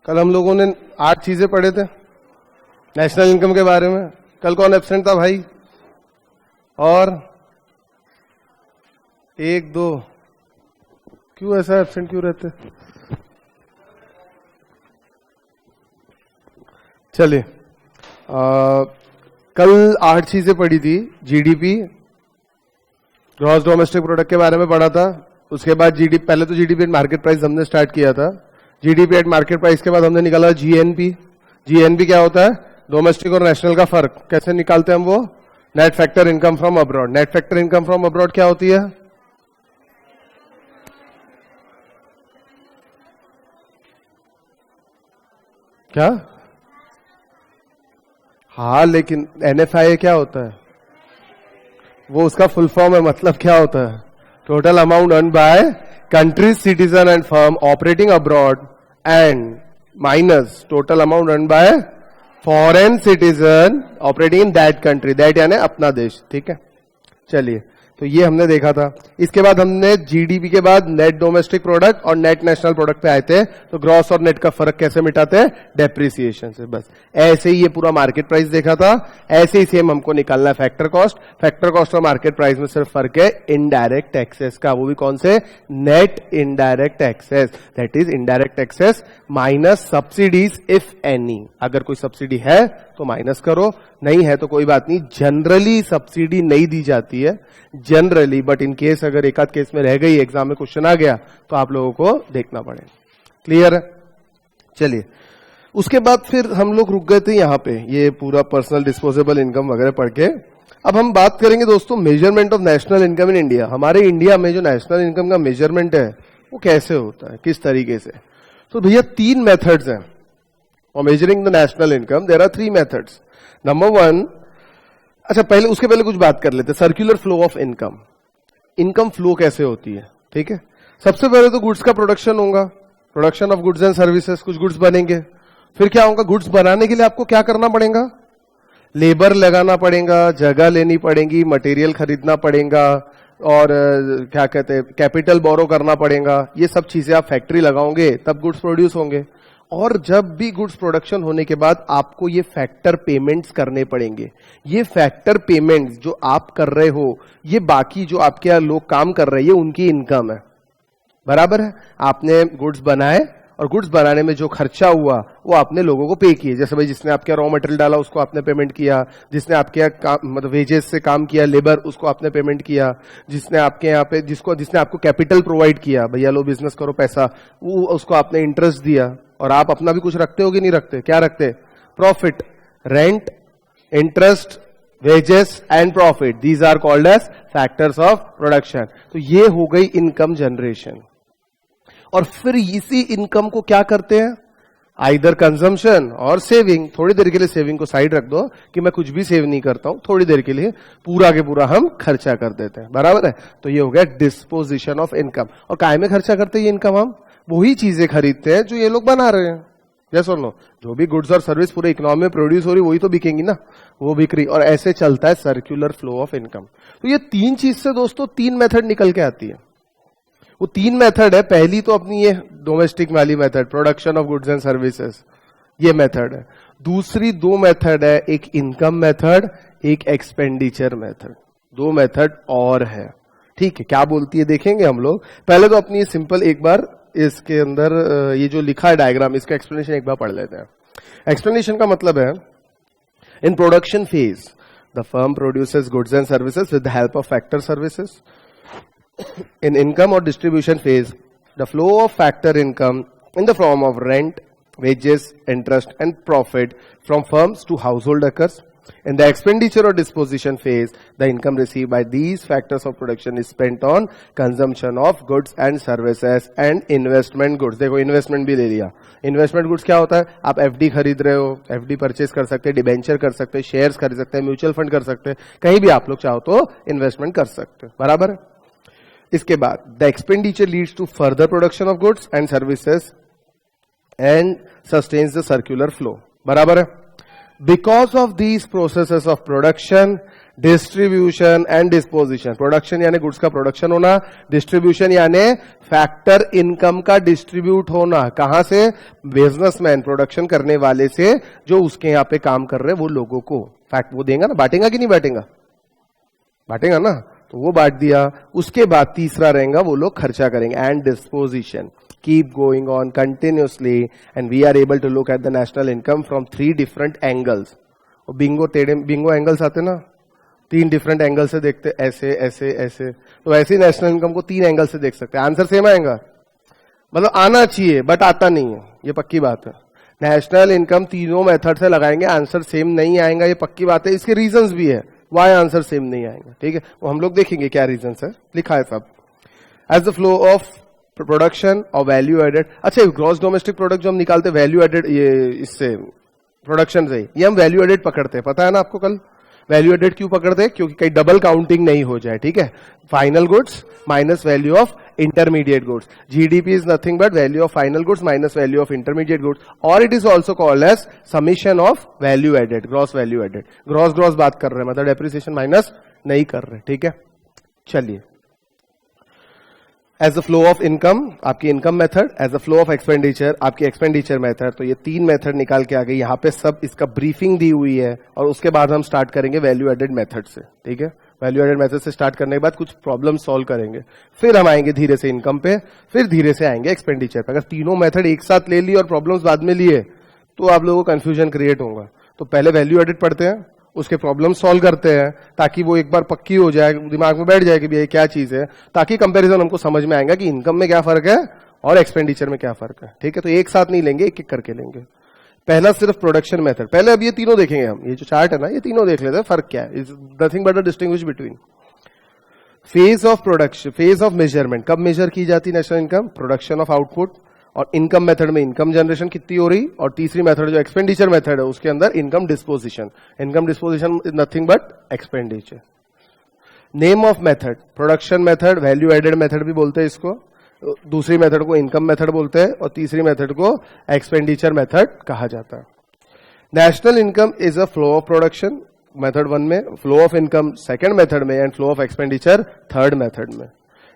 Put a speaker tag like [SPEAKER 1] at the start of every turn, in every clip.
[SPEAKER 1] कल हम लोगों ने 8 चीजें पढ़े थे नेशनल इनकम के बारे में। कल कौन एब्सेंट था भाई? और 1 2 क्यों ऐसा एब्सेंट क्यों रहते? चलिए, कल 8 चीजें पढ़ी थी। जीडीपी, ग्रॉस डोमेस्टिक प्रोडक्ट के बारे में पढ़ा था। उसके बाद जीडीपी, पहले तो जीडीपी एट मार्केट प्राइस हमने स्टार्ट किया था। जीडीपी एट मार्केट प्राइस के बाद हमने निकाला जीएनपी। जीएनपी क्या होता है? डोमेस्टिक और नेशनल का फर्क। कैसे निकालते हैं हम वो? Net factor income from abroad. Net factor income from abroad क्या होती है? क्या? हाँ, लेकिन एनएफआई क्या होता है? वो उसका फुल फॉर्म है। मतलब क्या होता है? Total amount earn by countries, citizen and firm operating abroad and minus total amount earn by foreign citizen operating in that country. That यानी अपना देश। ठीक है, चलिए, तो ये हमने देखा था। इसके बाद हमने जीडीपी के बाद नेट डोमेस्टिक प्रोडक्ट और नेट नेशनल प्रोडक्ट पे आए थे। तो ग्रॉस और नेट का फर्क कैसे मिटाते हैं? डेप्रिसिएशन से। बस ऐसे ही ये पूरा मार्केट प्राइस देखा था। ऐसे ही सेम हमको निकालना है फैक्टर कॉस्ट। फैक्टर कॉस्ट और मार्केट प्राइस में सिर्फ फर्क है इनडायरेक्ट टैक्सेस का। वो भी कौन से? Net indirect taxes. That is indirect taxes minus subsidies if any. अगर कोई सब्सिडी है तो माइनस करो, नहीं है तो कोई बात नहीं। जनरली सब्सिडी नहीं दी जाती है, जनरली, बट इन केस अगर एक आध केस में रह गई, एग्जाम में क्वेश्चन आ गया, तो आप लोगों को देखना पड़ेगा। क्लियर है? चलिए, उसके बाद फिर हम लोग रुक गए थे यहां पे, ये पूरा पर्सनल डिस्पोजेबल इनकम वगैरह पढ़ के। अब हम बात करेंगे दोस्तों measurement of national income in India. हमारे इंडिया में जो नेशनल इनकम का मेजरमेंट है वो कैसे होता है, किस तरीके से? तो भैया 3 मेथड्स हैं for measuring the national income. There are 3 methods. Number 1, अच्छा पहले उसके पहले कुछ बात कर लेते हैं। Circular flow of income. Income flow कैसे होती है? ठीक है, सबसे पहले तो गुड्स का प्रोडक्शन होगा, production of goods and services. कुछ गुड्स बनेंगे, फिर क्या होगा? गुड्स बनाने के लिए आपको क्या करना पड़ेगा? लेबर लगाना पड़ेगा, जगह लेनी पड़ेगी, मटेरियल खरीदना पड़ेगा, और क्या कहते हैं, कैपिटल बोरो करना पड़ेगा। ये सब चीजें आप फैक्ट्री लगाओगे तब गुड्स प्रोड्यूस होंगे। और जब भी गुड्स प्रोडक्शन होने के बाद आपको ये फैक्टर पेमेंट्स करने पड़ेंगे। ये फैक्टर पेमेंट्स जो आप कर रहे हो, ये बाकी जो आपके यहाँ लोग काम कर रहे हैं, ये उनकी इनकम है। बराबर है? आपने गुड्स बनाए और गुड्स बनाने में जो खर्चा हुआ वो आपने लोगों को पे किए। जैसे भाई जिसने आपके रॉ मटेरियल डाला उसको आपने पेमेंट किया, जिसने आपके मतलब वेजेस से काम किया, लेबर, उसको आपने पेमेंट किया, जिसने आपके यहाँ पे जिसने आपको कैपिटल प्रोवाइड किया, भैया लो बिजनेस करो पैसा, वो उसको आपने इंटरेस्ट दिया। और आप अपना भी कुछ रखते हो कि नहीं रखते? क्या रखते? Profit, rent, interest, wages and profit. These are called as factors of production. तो ये हो गई इनकम जनरेशन। और फिर इसी इनकम को क्या करते हैं? आइदर कंजम्पशन और सेविंग। थोड़ी देर के लिए सेविंग को साइड रख दो कि मैं कुछ भी सेव नहीं करता हूं, थोड़ी देर के लिए पूरा के पूरा हम खर्चा कर देते हैं। बराबर है? तो ये हो गया डिस्पोजिशन ऑफ इनकम। और काय में खर्चा करते हैं ये इनकम? हम वही चीजें खरीदते हैं जो ये लोग बना रहे हैं। यस और नो? जो भी गुड्स और सर्विस पूरे इकोनॉमी में प्रोड्यूस हो रही वही तो बिकेंगी ना, वो बिक रही। और ऐसे चलता है सर्कुलर फ्लो ऑफ इनकम। तो ये 3 चीज से दोस्तों 3 मेथड निकल के आती है। वो 3 मेथड है। पहली तो अपनी ये डोमेस्टिक वाली method, production of goods and services, ये मेथड है। दूसरी 2 मेथड है, एक इनकम मेथड, एक एक्सपेंडिचर मेथड। 2 मेथड और है। ठीक है, क्या बोलती है देखेंगे हम लोग। पहले तो अपनी सिंपल एक बार इसके अंदर ये जो लिखा है डायग्राम, इसका एक्सप्लेनेशन एक बार पढ़ लेते हैं। एक्सप्लेनेशन का मतलब है, in production phase the firm produces goods and services with the help of factor services. In income or distribution phase, the flow of factor income in the form of rent, wages, interest and profit from firms to household occurs. In the expenditure or disposition phase, the income received by these factors of production is spent on consumption of goods and services and investment goods. देखो investment भी ले लिया। Investment goods क्या होता है? आप FD खरीद रहे हो, एफडी परचेज कर सकते हैं, डिबेंचर कर सकते हैं, शेयर्स खरीद सकते हैं, म्यूचुअल फंड कर सकते हैं, कहीं भी आप लोग चाहो तो इन्वेस्टमेंट कर सकते हैं। बराबर है? इसके बाद the expenditure leads to further production of goods and services and sustains the circular flow. बराबर है? Because of these processes of production distribution and disposition. Production यानी गुड्स का प्रोडक्शन होना, डिस्ट्रीब्यूशन यानी फैक्टर इनकम का डिस्ट्रीब्यूट होना। कहां से? बिजनेसमैन, प्रोडक्शन करने वाले से, जो उसके यहां पे काम कर रहे हैं वो लोगों को फैक्ट वो देगा ना, बांटेगा कि नहीं बांटेगा? बांटेगा ना, तो वो बांट दिया। उसके बाद तीसरा रहेगा वो लोग खर्चा करेंगे। And disposition keep going on continuously and we are able to look at the national income from 3 different angles। और बिंगो एंगल्स आते ना, 3 डिफरेंट एंगल से देखते, ऐसे ऐसे ऐसे, तो ऐसे नेशनल इनकम को 3 एंगल से देख सकते हैं। आंसर सेम आएगा, मतलब आना चाहिए बट आता नहीं है, ये पक्की बात है। नेशनल इनकम तीनों मेथड से लगाएंगे, आंसर सेम नहीं आएगा, ये पक्की बात है। इसके रीजंस भी है वाई आंसर सेम नहीं आएगा, ठीक है, वो हम लोग देखेंगे क्या रीजंस है, लिखा है सब। As the flow of production और वैल्यू एडेड। अच्छा, ग्रॉस डोमेस्टिक प्रोडक्ट जो हम निकालते हैं वैल्यू एडेड, ये इससे प्रोडक्शन से, ये हम वैल्यू एडेड पकड़ते हैं, पता है ना आपको। कल वैल्यू एडेड क्यों पकड़ते हैं? क्योंकि कहीं डबल काउंटिंग नहीं हो जाए, ठीक है। Final goods minus value of intermediate goods. GDP is nothing but value of final goods minus value of intermediate goods, और it is also called as summation of value added, gross value added. Gross बात कर रहे हैं, मतलब depreciation minus नहीं कर रहे, ठीक है। चलिए, as the flow of income आपकी income method, as the flow of expenditure आपकी एक्सपेंडिचर मेथड। तो ये 3 मेथड निकाल के आ गई, यहां पे सब इसका ब्रीफिंग दी हुई है, और उसके बाद हम स्टार्ट करेंगे वैल्यू एडेड मेथड से, ठीक है। वैल्यू एडेड मेथड से स्टार्ट करने के बाद कुछ प्रॉब्लम सॉल्व करेंगे, फिर हम आएंगे धीरे से इनकम पे, फिर धीरे से आएंगे एक्सपेंडिचर पे। अगर तीनों मेथड एक साथ ले लिए और प्रॉब्लम्स बाद में लिए तो आप लोगों को कंफ्यूजन क्रिएट होगा। तो पहले वैल्यू एडेड पढ़ते हैं, उसके प्रॉब्लम सॉल्व करते हैं, ताकि वो एक बार पक्की हो जाए, दिमाग में बैठ जाए कि ये क्या चीज है, ताकि कंपैरिजन हमको समझ में आएगा कि इनकम में क्या फर्क है और एक्सपेंडिचर में क्या फर्क है, ठीक है। तो एक साथ नहीं लेंगे, एक एक करके लेंगे। पहला सिर्फ प्रोडक्शन मेथड, पहले अब ये तीनों देखेंगे हम, ये जो चार्ट है ना, ये तीनों देख लेते हैं, फर्क क्या है। Is nothing but a distinguish between phase of production, phase of measurement. कब मेजर की जाती है national income? Production of output. और इनकम मेथड में इनकम जनरेशन कितनी हो रही, और तीसरी मेथड जो एक्सपेंडिचर मेथड है उसके अंदर income disposition. Income disposition is nothing but expenditure. Name of method, production method, value added method भी बोलते हैं इसको, दूसरी मेथड को इनकम मेथड बोलते हैं, और तीसरी मेथड को एक्सपेंडिचर मेथड कहा जाता है। National income is a flow of production method 1 में, flow of income second method में, and flow of expenditure third method में।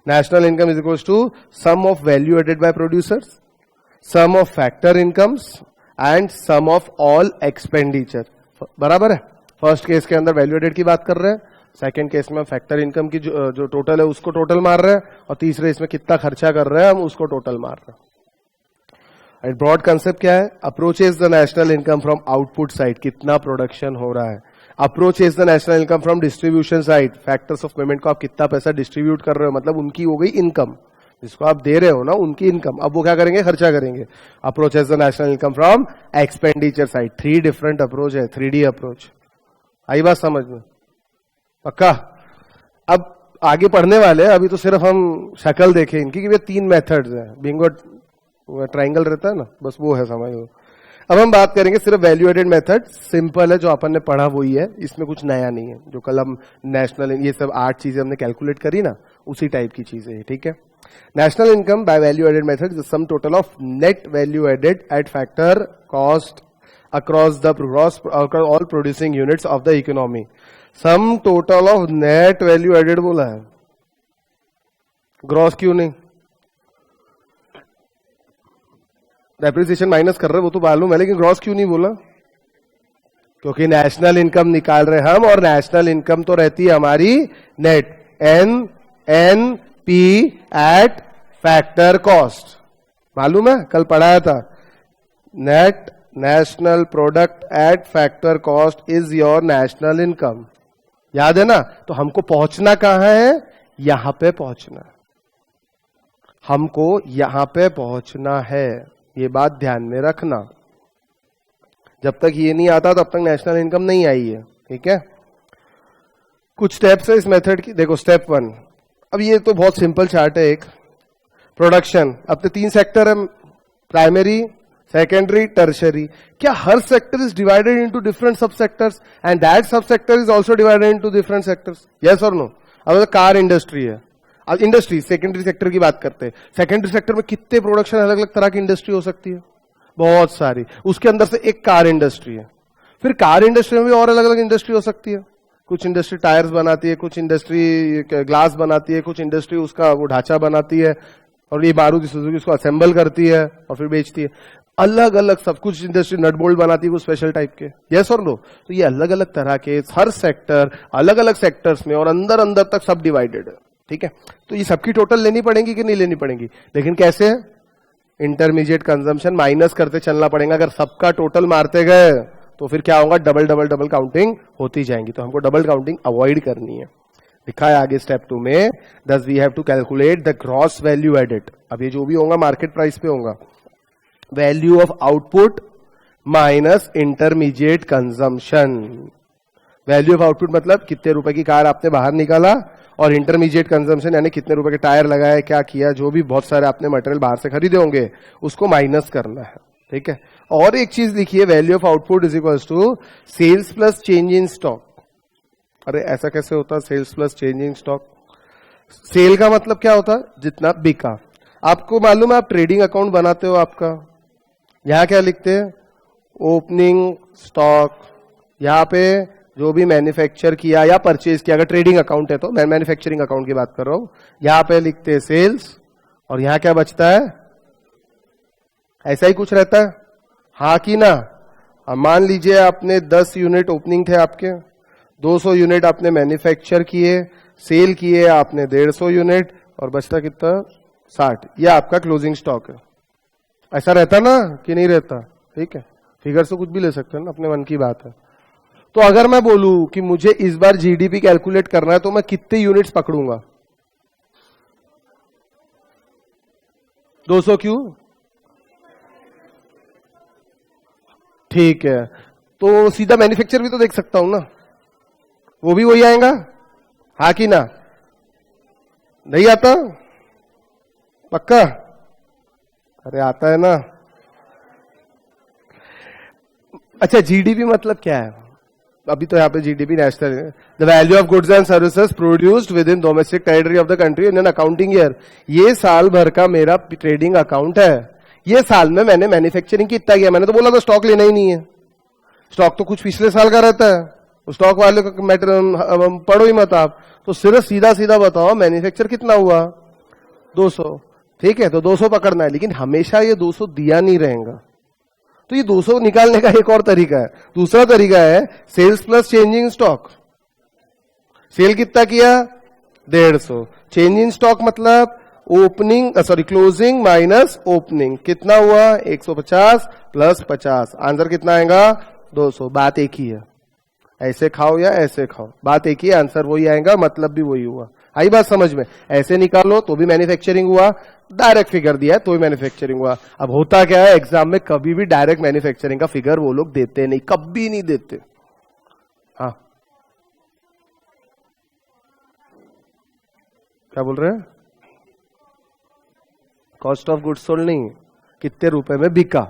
[SPEAKER 1] National income is equals to sum of value added by producers, sum of factor incomes and sum of all expenditure. बराबर है। First case के अंदर value added की बात कर रहे हैं, सेकंड केस में फैक्टर इनकम की जो टोटल है उसको टोटल मार रहे हैं, और तीसरे इसमें कितना खर्चा कर रहे हैं हम उसको टोटल मार रहे हैं। ब्रॉड कंसेप्ट क्या है? Approaches the national income from output side, कितना प्रोडक्शन हो रहा है। Approaches the national income from distribution side, factors of payment को आप कितना पैसा डिस्ट्रीब्यूट कर रहे हो, मतलब उनकी हो गई इनकम, जिसको आप दे रहे हो ना उनकी इनकम। अब वो क्या करेंगे? खर्चा करेंगे। Approaches the national income from expenditure side. 3 different approach है, 3D अप्रोच। आई बात समझ में? पक्का? अब आगे पढ़ने वाले, अभी तो सिर्फ हम शक्ल देखें इनकी कि ये 3 मेथड्स हैं। बिंगो ट्राइंगल रहता है ना, बस वो है, समझ लो। अब हम बात करेंगे सिर्फ वैल्यू एडेड मेथड, सिंपल है, जो अपन ने पढ़ा वही है, इसमें कुछ नया नहीं है। जो कल हम नेशनल, ये सब 8 चीजें हमने कैलकुलेट करी ना, उसी टाइप की चीजें है, ठीक है। National income by value added method is sum total of net value added at factor cost across the all producing units of the economy. Sum total of net value added बोला है, gross क्यों नहीं? Depreciation minus कर रहे वो तो मालूम है, लेकिन ग्रॉस क्यों नहीं बोला? क्योंकि नेशनल इनकम निकाल रहे हम, और नेशनल इनकम तो रहती है हमारी net, NNP at factor cost. मालूम है, कल पढ़ाया था। Net national product at factor cost is your national income. याद है ना? तो हमको पहुंचना कहां है? यहां पे पहुंचना, हमको यहां पे पहुंचना है, ये बात ध्यान में रखना। जब तक ये नहीं आता तब तक नेशनल इनकम नहीं आई है, ठीक है। कुछ स्टेप्स है इस मेथड की, देखो। स्टेप 1, अब ये तो बहुत सिंपल चार्ट है। एक प्रोडक्शन, अब तो 3 सेक्टर है, प्राइमरी, सेकेंडरी, टर्शरी। क्या हर sector is divided into different sub sectors and that sub sector is also divided into different sectors? Yes और नो? अब कार इंडस्ट्री है, अब इंडस्ट्री सेकेंडरी सेक्टर की बात करते हैं। सेकेंडरी सेक्टर में कितने प्रोडक्शन, अलग अलग तरह की इंडस्ट्री हो सकती है? बहुत सारी। उसके अंदर से एक कार इंडस्ट्री है, फिर कार इंडस्ट्री में भी और अलग अलग इंडस्ट्री हो सकती है। कुछ इंडस्ट्री टायर्स बनाती है, कुछ इंडस्ट्री ग्लास बनाती है, कुछ इंडस्ट्री उसका वो ढांचा बनाती है, और ये मारुति सुजुकी उसको असेंबल करती है और फिर बेचती है। अलग अलग सब कुछ इंडस्ट्री नट बोल्ट बनाती है कुछ स्पेशल टाइप के, यस और नो। तो ये अलग अलग तरह के हर सेक्टर अलग अलग सेक्टर्स में और अंदर अंदर तक सब डिवाइडेड है, ठीक है। तो ये सबकी टोटल लेनी पड़ेगी कि नहीं लेनी पड़ेगी, लेकिन कैसे? इंटरमीडिएट कंजम्पशन माइनस करते चलना पड़ेगा। अगर सबका टोटल मारते गए तो फिर क्या होगा, डबल डबल डबल काउंटिंग होती जाएंगी। तो हमको डबल काउंटिंग अवॉइड करनी है। लिखा है आगे स्टेप 2 में, thus we have to calculate the gross value added. अब ये जो भी होगा मार्केट प्राइस पे होगा, value of output minus intermediate consumption. Value of output मतलब कितने रुपए की कार आपने बाहर निकाला, और इंटरमीडिएट कंजम्पशन यानी कितने रुपए के टायर लगाए, क्या किया, जो भी बहुत सारे आपने मटेरियल बाहर से खरीदे होंगे उसको माइनस करना है, ठीक है। और एक चीज लिखिए, value of output is equals to sales plus change in stock. अरे ऐसा कैसे होता है sales plus change in stock? Sale का मतलब क्या होता है, जितना बिका। आपको मालूम है आप ट्रेडिंग अकाउंट बनाते हो, आपका यहां क्या लिखते हैं, ओपनिंग स्टॉक। यहां पे जो भी मैन्युफैक्चर किया या परचेज किया, अगर ट्रेडिंग अकाउंट है तो, मैं मैन्युफैक्चरिंग अकाउंट की बात कर रहा हूं, यहां पे लिखते हैं सेल्स, और यहां क्या बचता है, ऐसा ही कुछ रहता है, हाँ कि ना। अब मान लीजिए आपने 10 यूनिट ओपनिंग थे आपके, 200 यूनिट आपने मैन्युफैक्चर किए, सेल किए आपने 150 यूनिट, और बचता कितना, 60। यह आपका क्लोजिंग स्टॉक है। ऐसा रहता ना कि नहीं रहता? ठीक है, फिगर से कुछ भी ले सकते हैं ना, अपने मन की बात है। तो अगर मैं बोलूं कि मुझे इस बार जीडीपी कैलकुलेट करना है तो मैं कितने यूनिट्स पकड़ूंगा? 200 क्यों? ठीक है, तो सीधा मैन्युफैक्चर भी तो देख सकता हूं ना, वो भी वही आएगा, हाँ कि ना? नहीं आता? पक्का? अरे आता है ना। अच्छा, जीडीपी मतलब क्या है? अभी तो यहाँ पे जीडीपी नेशनल है, the value of goods and services produced with in domestic territory of the country in an accounting year. ये साल भर का मेरा ट्रेडिंग अकाउंट है, ये साल में मैंने मैन्युफैक्चरिंग की इतना किया। मैंने तो बोला था स्टॉक लेना ही नहीं है, स्टॉक तो कुछ पिछले साल का रहता है, स्टॉक वाले का मैटर पढ़ो ही मत आप। तो सिर्फ सीधा सीधा बताओ मैन्युफैक्चर कितना हुआ, 200, ठीक है, तो 200 पकड़ना है। लेकिन हमेशा ये 200 दिया नहीं रहेगा, तो ये 200 निकालने का एक और तरीका है। दूसरा तरीका है sales plus changing stock. Sale कितना किया, 150, चेंज इन स्टॉक मतलब opening sorry closing minus opening, कितना हुआ, 150 प्लस 50, आंसर कितना आएगा, 200। बात एक ही है, ऐसे खाओ या ऐसे खाओ, बात एक ही है, आंसर वही आएगा, मतलब भी वही हुआ। आई बात समझ में? ऐसे निकालो तो भी मैन्युफैक्चरिंग हुआ, डायरेक्ट फिगर दिया है तो भी मैन्युफैक्चरिंग हुआ। अब होता क्या है, एग्जाम में कभी भी डायरेक्ट मैन्युफैक्चरिंग का फिगर वो लोग देते नहीं, कभी नहीं देते। हाँ, क्या बोल रहे हैं? कॉस्ट ऑफ गुड्स सोल्ड नहीं, कितने रुपए में बिका।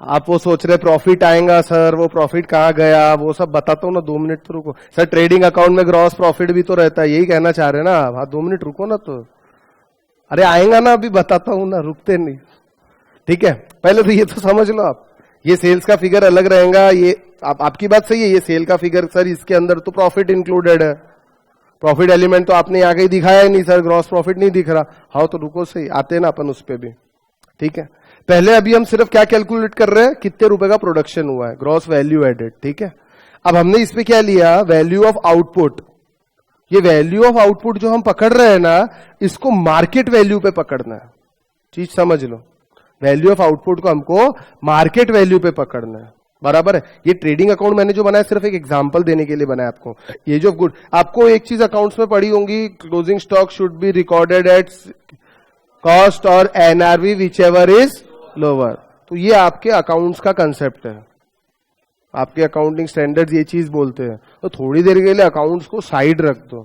[SPEAKER 1] आप वो सोच रहे प्रॉफिट आएगा सर, वो प्रॉफिट कहां गया, वो सब बताता हूं ना, 2 मिनट तो रुको सर। ट्रेडिंग अकाउंट में ग्रॉस प्रॉफिट भी तो रहता है, यही कहना चाह रहे हैं ना आप? हाँ, 2 मिनट रुको ना। तो अरे आएगा ना, अभी बताता हूं ना, रुकते नहीं, ठीक है। पहले तो ये तो समझ लो आप, ये सेल्स का फिगर अलग रहेगा। ये आपकी बात सही है, ये सेल का फिगर सर, इसके अंदर तो प्रॉफिट इंक्लूडेड है। प्रॉफिट एलिमेंट तो आपने यहाँ कहीं दिखाया ही नहीं सर, ग्रॉस प्रॉफिट नहीं दिख रहा। हाँ तो रुको, सही आते ना अपन उस पर भी, ठीक है। पहले अभी हम सिर्फ क्या कैलकुलेट कर रहे हैं, कितने रुपए का प्रोडक्शन हुआ है, ग्रॉस वैल्यू एडेड, ठीक है। अब हमने इस पे क्या लिया, वैल्यू ऑफ आउटपुट। ये वैल्यू ऑफ आउटपुट जो हम पकड़ रहे हैं ना, इसको मार्केट वैल्यू पे पकड़ना है, चीज समझ लो। वैल्यू ऑफ आउटपुट को हमको मार्केट वैल्यू पे पकड़ना है, बराबर है। ये ट्रेडिंग अकाउंट मैंने जो बनाया सिर्फ एक एग्जांपल देने के लिए बनाया आपको। ये जो गुड, आपको एक चीज अकाउंट्स में पड़ी होंगी, closing stock should be recorded at cost और NRV whichever is lower. तो ये आपके अकाउंट्स का कंसेप्ट है, आपके अकाउंटिंग स्टैंडर्ड्स ये चीज बोलते हैं। तो थोड़ी देर के लिए अकाउंट्स को साइड रख दो,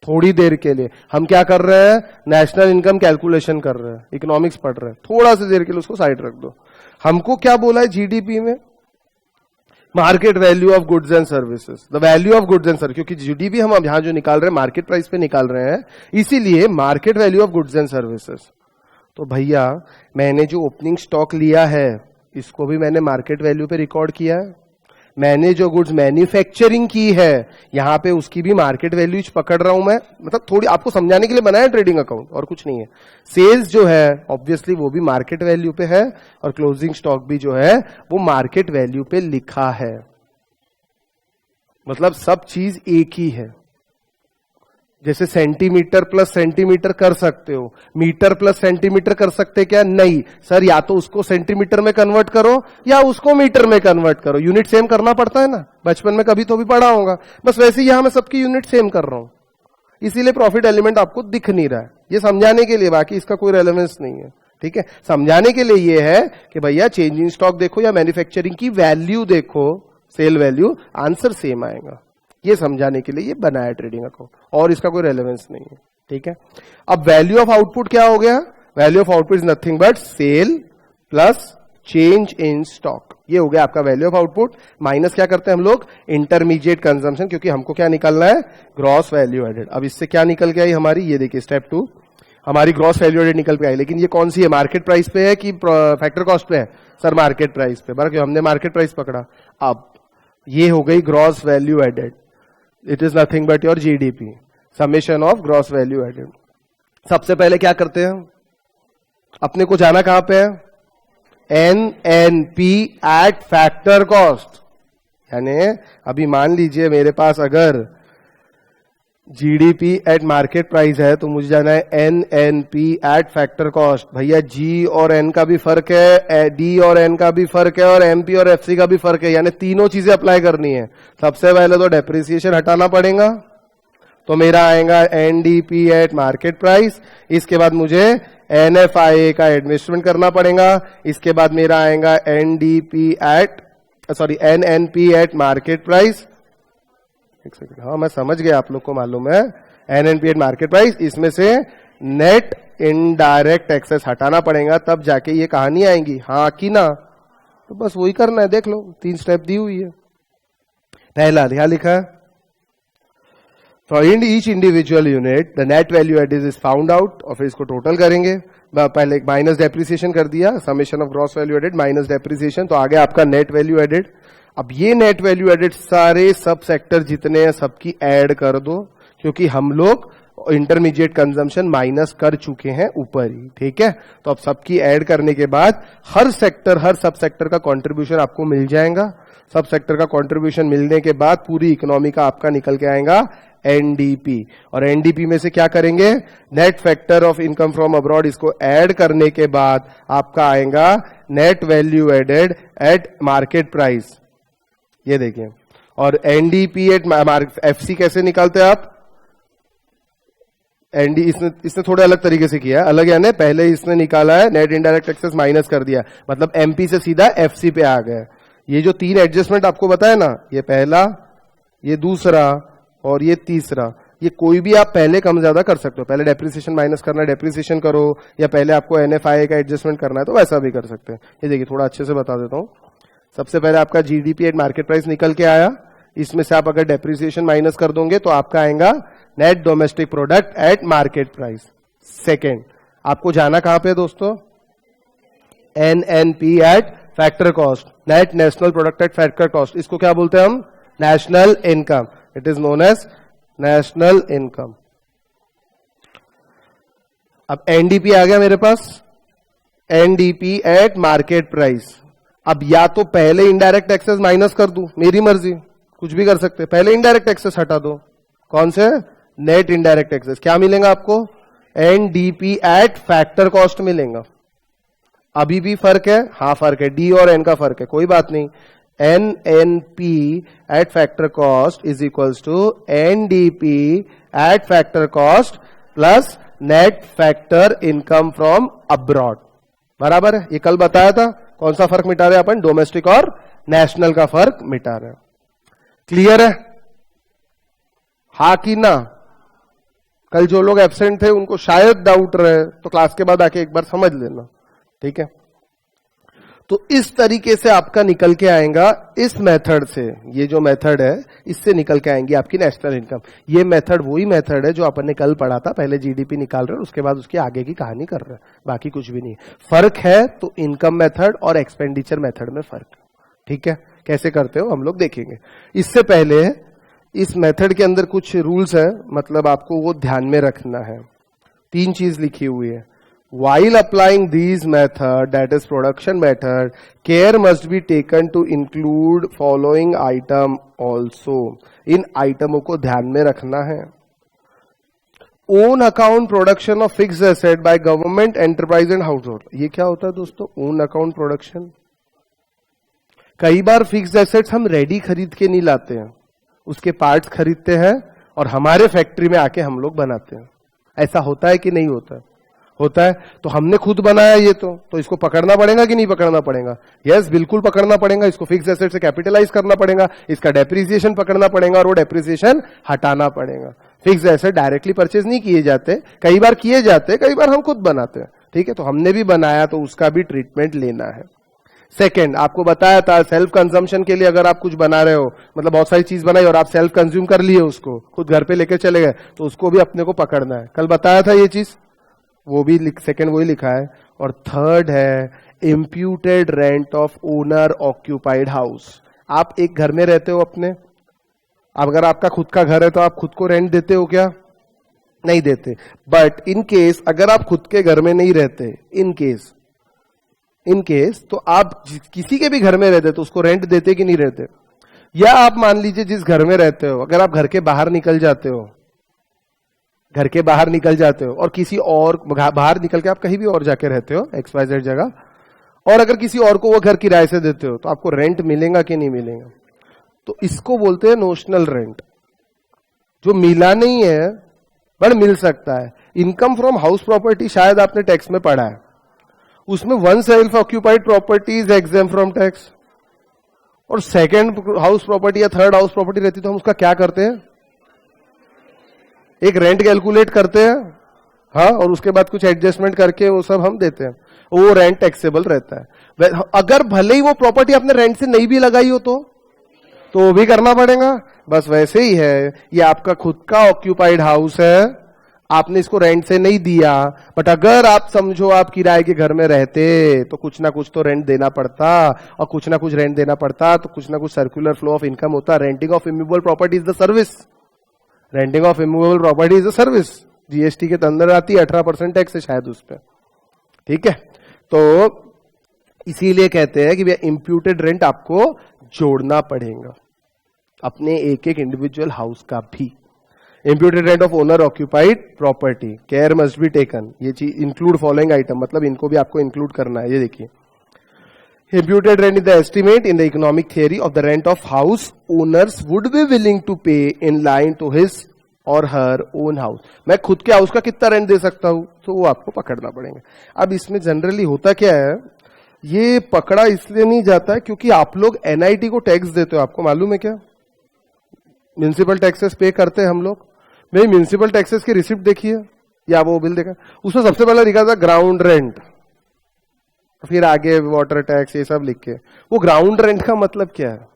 [SPEAKER 1] थोड़ी देर के लिए हम क्या कर रहे हैं, नेशनल इनकम कैलकुलेशन कर रहे हैं, इकोनॉमिक्स पढ़ रहे हैं, थोड़ा सी देर के लिए उसको साइड रख दो। हमको क्या बोला है जीडीपी में, market value of goods and services, the value of goods and service, क्योंकि जीडीपी हम अब यहां जो निकाल रहे हैं मार्केट प्राइस पे निकाल रहे हैं, इसीलिए market value of goods and services. तो भैया मैंने जो ओपनिंग स्टॉक लिया है इसको भी मैंने मार्केट वैल्यू पे रिकॉर्ड किया है। मैंने जो गुड्स मैन्युफैक्चरिंग की है यहां पे उसकी भी मार्केट वैल्यू पकड़ रहा हूं मैं, मतलब थोड़ी आपको समझाने के लिए बनाया ट्रेडिंग अकाउंट और कुछ नहीं है। सेल्स जो है ऑब्वियसली वो भी मार्केट वैल्यू पे है और क्लोजिंग स्टॉक भी जो है वो मार्केट वैल्यू पे लिखा है, मतलब सब चीज एक ही है। जैसे सेंटीमीटर प्लस सेंटीमीटर कर सकते हो, मीटर प्लस सेंटीमीटर कर सकते क्या? नहीं सर, या तो उसको सेंटीमीटर में कन्वर्ट करो या उसको मीटर में कन्वर्ट करो, यूनिट सेम करना पड़ता है ना, बचपन में कभी तो भी पढ़ा होगा। बस वैसे ही यहां मैं सबकी यूनिट सेम कर रहा हूं, इसीलिए प्रॉफिट एलिमेंट आपको दिख नहीं रहा है। ये समझाने के लिए, बाकी इसका कोई रेलेवेंस नहीं है, ठीक है। समझाने के लिए ये है कि भैया चेंज इन स्टॉक देखो या मैन्युफैक्चरिंग की वैल्यू देखो, सेल वैल्यू, आंसर सेम आएगा। ये समझाने के लिए ये बनाया ट्रेडिंग अकाउंट, और इसका कोई रेलेवेंस नहीं है, ठीक है। अब वैल्यू ऑफ आउटपुट क्या हो गया? Value of output is nothing but sale plus change in stock, ये हो गया आपका वैल्यू ऑफ आउटपुट। माइनस क्या करते हैं हम लोग? इंटरमीडिएट कंजम्पशन, क्योंकि हमको क्या निकालना है? Gross value added. अब इससे क्या निकल के आई हमारी? ये देखिए स्टेप 2 हमारी ग्रॉस वैल्यू एडेड निकल के आई, लेकिन ये कौन सी है? मार्केट प्राइस पे है कि फैक्टर कॉस्ट पे है? सर मार्केट प्राइस पे, बराबर, हमने मार्केट प्राइस पकड़ा। अब ये हो गई gross value added, it is nothing but your GDP, summation of gross value added. सबसे पहले क्या करते हैं? अपने को जाना कहां पे है? NNP एट फैक्टर कॉस्ट, यानी अभी मान लीजिए मेरे पास अगर जीडीपी एट मार्केट प्राइस है तो मुझे जाना है NNP एट फैक्टर कॉस्ट। भैया जी और एन का भी फर्क है, डी और एन का भी फर्क है, और एमपी और एफसी का भी फर्क है, यानी तीनों चीजें अप्लाई करनी है। सबसे पहले तो डेप्रिसिएशन हटाना पड़ेगा, तो मेरा आएगा एनडीपी एट मार्केट प्राइस। इसके बाद मुझे एनएफआईए का एडजस्टमेंट करना पड़ेगा। इसके बाद मेरा आएगा एनएनपी एट मार्केट प्राइस। एक सेकंड, हाँ मैं समझ गया, आप लोग को मालूम है एनएनपी एट मार्केट प्राइस। इसमें से नेट इनडायरेक्ट टैक्सेस हटाना पड़ेगा, तब जाके ये कहानी आएंगी, हाँ कि ना? तो बस वही करना है, देख लो 3 स्टेप दी हुई है। पहला क्या लिखा है? For each individual unit the net value added is found out, और फिर इसको टोटल करेंगे। पहले माइनस डेप्रिसिएशन कर दिया, summation of gross value added minus depreciation, तो आ गया आपका नेट वैल्यू एडेड। अब ये नेट वैल्यू एडेड सारे सब सेक्टर जितने हैं सबकी ऐड कर दो, क्योंकि हम लोग इंटरमीडिएट कंजम्पशन माइनस कर चुके हैं ऊपर ही, ठीक है। तो अब सबकी ऐड करने के बाद हर सेक्टर, हर सब सेक्टर का कंट्रीब्यूशन आपको मिल जाएगा। सब सेक्टर का कंट्रीब्यूशन मिलने के बाद पूरी इकोनॉमी का आपका निकल के आएगा एनडीपी, और एनडीपी में से क्या करेंगे? Net factor of income from abroad, इसको ऐड करने के बाद आपका आएगा net value added at market price, ये देखिए। और एनडीपी एट एफसी कैसे निकालते हैं आप? एनडी इसने थोड़े अलग तरीके से किया है, अलग यानी पहले इसने निकाला है नेट इनडायरेक्ट टैक्सेस माइनस कर दिया, मतलब एमपी से सीधा एफसी पे आ गया। ये जो 3 एडजस्टमेंट आपको बताया ना, ये पहला, ये दूसरा और ये तीसरा, ये कोई भी आप पहले कम ज्यादा कर सकते हो। पहले डेप्रिसिएशन माइनस करना है, डेप्रिसिएशन करो, या पहले आपको एनएफआईए का एडजस्टमेंट करना है तो वैसा भी कर सकते हैं। ये देखिए थोड़ा अच्छे से बता देता हूं। सबसे पहले आपका जीडीपी एट मार्केट प्राइस निकल के आया, इसमें से आप अगर डेप्रिसिएशन माइनस कर दोगे तो आपका आएगा net domestic product at market price. Second, आपको जाना कहां पे दोस्तों? NNP at factor cost, net national product at factor cost. इसको क्या बोलते हैं हम? National income, it is known as national income. अब एनडीपी आ गया मेरे पास, एनडीपी एट मार्केट प्राइस। अब या तो पहले इनडायरेक्ट टैक्सेस माइनस कर दूं, मेरी मर्जी, कुछ भी कर सकते हैं। पहले इनडायरेक्ट टैक्सेस हटा दो, कौन से? Net indirect taxes. क्या मिलेगा आपको? एनडीपी एट फैक्टर कॉस्ट मिलेगा। अभी भी फर्क है, हाँ फर्क है, डी और एन का फर्क है, कोई बात नहीं। NNP at factor cost is equals to NDP at factor cost plus net factor income from abroad, बराबर है। ये कल बताया था, कौन सा फर्क मिटा रहे हैं अपन? डोमेस्टिक और नेशनल का फर्क मिटा रहे हैं। क्लियर है? हा कि ना? कल जो लोग एब्सेंट थे उनको शायद डाउट रहे, तो क्लास के बाद आके एक बार समझ लेना, ठीक है। तो इस तरीके से आपका निकल के आएगा, इस मेथड से, ये जो मेथड है इससे निकल के आएंगी आपकी नेशनल इनकम। ये मेथड वही मेथड है जो अपन ने कल पढ़ा था, पहले जीडीपी निकाल रहे हैं उसके बाद उसके आगे की कहानी कर रहे हैं, बाकी कुछ भी नहीं। फर्क है तो इनकम मेथड और एक्सपेंडिचर मेथड में फर्क, ठीक है। कैसे करते हो हम लोग देखेंगे। इससे पहले इस मेथड के अंदर कुछ रूल्स है, मतलब आपको वो ध्यान में रखना है। 3 चीज लिखी हुई है। While applying these method, that is production method, care must be taken to include following item also. इन आइटमों को ध्यान में रखना है। Own account production of fix asset by government, enterprise and house hold. ये क्या होता है दोस्तों? Own account production. कई बार फिक्स एसेट्स हम रेडी खरीद के नहीं लाते हैं, उसके पार्ट्स खरीदते हैं और हमारे फैक्ट्री में आके हम लोग बनाते हैं। ऐसा होता है कि नहीं होता? होता है। तो हमने खुद बनाया ये, तो इसको पकड़ना पड़ेगा कि नहीं पकड़ना पड़ेगा? यस, बिल्कुल पकड़ना पड़ेगा। इसको फिक्स एसेट से कैपिटलाइज करना पड़ेगा, इसका डेप्रिसिएशन पकड़ना पड़ेगा और वो डेप्रिसिएशन हटाना पड़ेगा। फिक्स एसेट डायरेक्टली परचेज नहीं किए जाते, कई बार किए जाते, कई बार हम खुद बनाते हैं, ठीक है। तो हमने भी बनाया तो उसका भी ट्रीटमेंट लेना है। सेकेंड, आपको बताया था सेल्फ कंजम्पशन के लिए अगर आप कुछ बना रहे हो, मतलब बहुत सारी चीज बनाई और आप सेल्फ कंज्यूम कर लिए, उसको खुद घर पे लेके चले गए, तो उसको भी अपने को पकड़ना है। कल बताया था ये चीज, वो भी सेकेंड वही लिखा है। और थर्ड है imputed rent of owner occupied house. आप एक घर में रहते हो अपने, अगर आपका खुद का घर है तो आप खुद को रेंट देते हो क्या? नहीं देते। बट इन केस अगर आप खुद के घर में नहीं रहते, इन केस तो आप किसी के भी घर में रहते तो उसको रेंट देते कि नहीं रहते? या आप मान लीजिए जिस घर में रहते हो, अगर आप घर के बाहर निकल जाते हो, और किसी और बाहर निकल के आप कहीं भी और जाके रहते हो, XYZ जगह, और अगर किसी और को वो घर किराए से देते हो तो आपको रेंट मिलेगा कि नहीं मिलेगा? तो इसको बोलते हैं नोशनल रेंट, जो मिला नहीं है पर मिल सकता है। इनकम फ्रॉम हाउस प्रॉपर्टी शायद आपने टैक्स में पढ़ा है, उसमें one self occupied property is exempt from tax, और सेकेंड हाउस प्रॉपर्टी या थर्ड हाउस प्रॉपर्टी रहती तो हम उसका क्या करते हैं? एक रेंट कैलकुलेट करते हैं, हाँ, और उसके बाद कुछ एडजस्टमेंट करके वो सब हम देते हैं, वो रेंट टैक्सेबल रहता है। अगर भले ही वो प्रॉपर्टी आपने रेंट से नहीं भी लगाई हो तो वो भी करना पड़ेगा। बस वैसे ही है, ये आपका खुद का ऑक्यूपाइड हाउस है, आपने इसको रेंट से नहीं दिया, बट अगर आप समझो आप किराए के घर में रहते तो कुछ ना कुछ तो रेंट देना पड़ता, और कुछ ना कुछ रेंट देना पड़ता तो कुछ ना कुछ सर्कुलर फ्लो ऑफ इनकम होता। Renting of immovable property is the service, renting of immovable property is a service. GST के अंदर आती है, 18% टैक्स है शायद उस पर, ठीक है। तो इसीलिए कहते हैं कि भैया इंप्यूटेड रेंट आपको जोड़ना पड़ेगा अपने एक एक इंडिविजुअल हाउस का भी। Imputed rent of owner occupied property, care must be taken, ये चीज इंक्लूड फॉलोइंग आइटम, मतलब इनको भी आपको इंक्लूड करना है। ये देखिए, imputed rent is the estimate in the economic theory of the rent of house owners would be willing to pay in line to his or her own house। मैं खुद के हाउस का कितना रेंट दे सकता हूं, तो वो आपको पकड़ना पड़ेगा। अब इसमें जनरली होता क्या है, ये पकड़ा इसलिए नहीं जाता है क्योंकि आप लोग एनआईटी को टैक्स देते हो, आपको मालूम है क्या? म्यूनिसिपल टैक्सेस पे करते हैं हम लोग। मेरी म्यूनिसिपल टैक्सेस की रिसिप्ट देखिए या वो बिल देखा, उसमें सबसे पहले लिखा था ग्राउंड रेंट, फिर आगे वाटर टैक्स, ये सब लिख के। वो ग्राउंड रेंट का मतलब क्या है?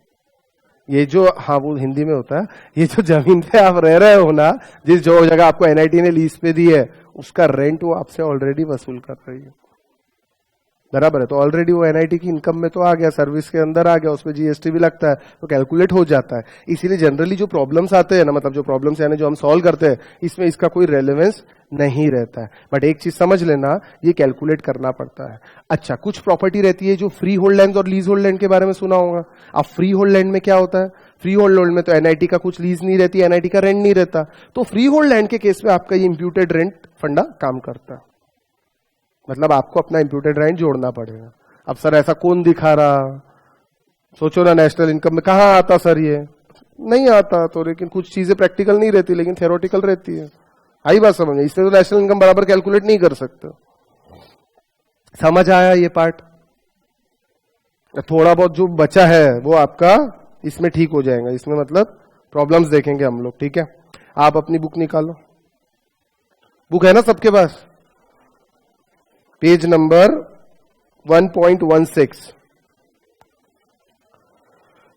[SPEAKER 1] ये जो, हाँ वो हिंदी में होता है, ये जो जमीन पे आप रह रहे हो ना, जिस जो जगह आपको एनआईटी ने लीज पे दी है, उसका रेंट वो आपसे ऑलरेडी वसूल कर रही है, बराबर है। तो ऑलरेडी वो एनआईटी की इनकम में तो आ गया, सर्विस के अंदर आ गया, उसमें जीएसटी भी लगता है, तो कैलकुलेट हो जाता है। इसीलिए जनरली जो प्रॉब्लम्स आते हैं ना, मतलब जो प्रॉब्लम्स यानी जो हम सॉल्व करते हैं, इसमें इसका कोई रेलेवेंस नहीं रहता है। बट एक चीज समझ लेना, ये कैलकुलेट करना पड़ता है। अच्छा, कुछ प्रॉपर्टी रहती है जो फ्री होल्ड लैंड और लीज होल्ड लैंड के बारे में सुना होगा। अब फ्री होल्ड लैंड में क्या होता है? फ्री होल्ड लैंड में तो एनआईटी का कुछ लीज नहीं रहती, एनआईटी का रेंट नहीं रहता, तो फ्री होल्ड लैंड के केस में आपका ये इंप्यूटेड रेंट फंडा काम करता है, मतलब आपको अपना इंप्यूटेड रेंट जोड़ना पड़ेगा। अब सर ऐसा कौन दिखा रहा, सोचो ना, नेशनल इनकम में कहां आता सर? ये नहीं आता तो, लेकिन कुछ चीजें प्रैक्टिकल नहीं रहती लेकिन थ्योरेटिकल रहती है। आई बात समझ, इसमें तो नेशनल इनकम बराबर कैलकुलेट नहीं कर सकते। समझ आया ये पार्ट? थोड़ा बहुत जो बचा है वो आपका इसमें ठीक हो जाएगा, इसमें मतलब प्रॉब्लम्स देखेंगे हम लोग, ठीक है। आप अपनी बुक निकालो, बुक है ना सबके पास? पेज नंबर 1.16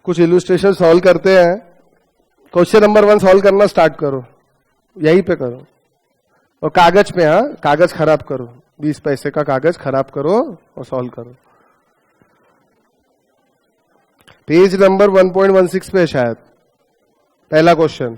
[SPEAKER 1] कुछ इलुस्ट्रेशन सॉल्व करते हैं। क्वेश्चन नंबर 1 सॉल्व करना स्टार्ट करो, यहीं पे करो, और कागज पे, हाँ कागज खराब करो, 20 पैसे का कागज खराब करो और सॉल्व करो। पेज नंबर 1.16 पे शायद पहला क्वेश्चन।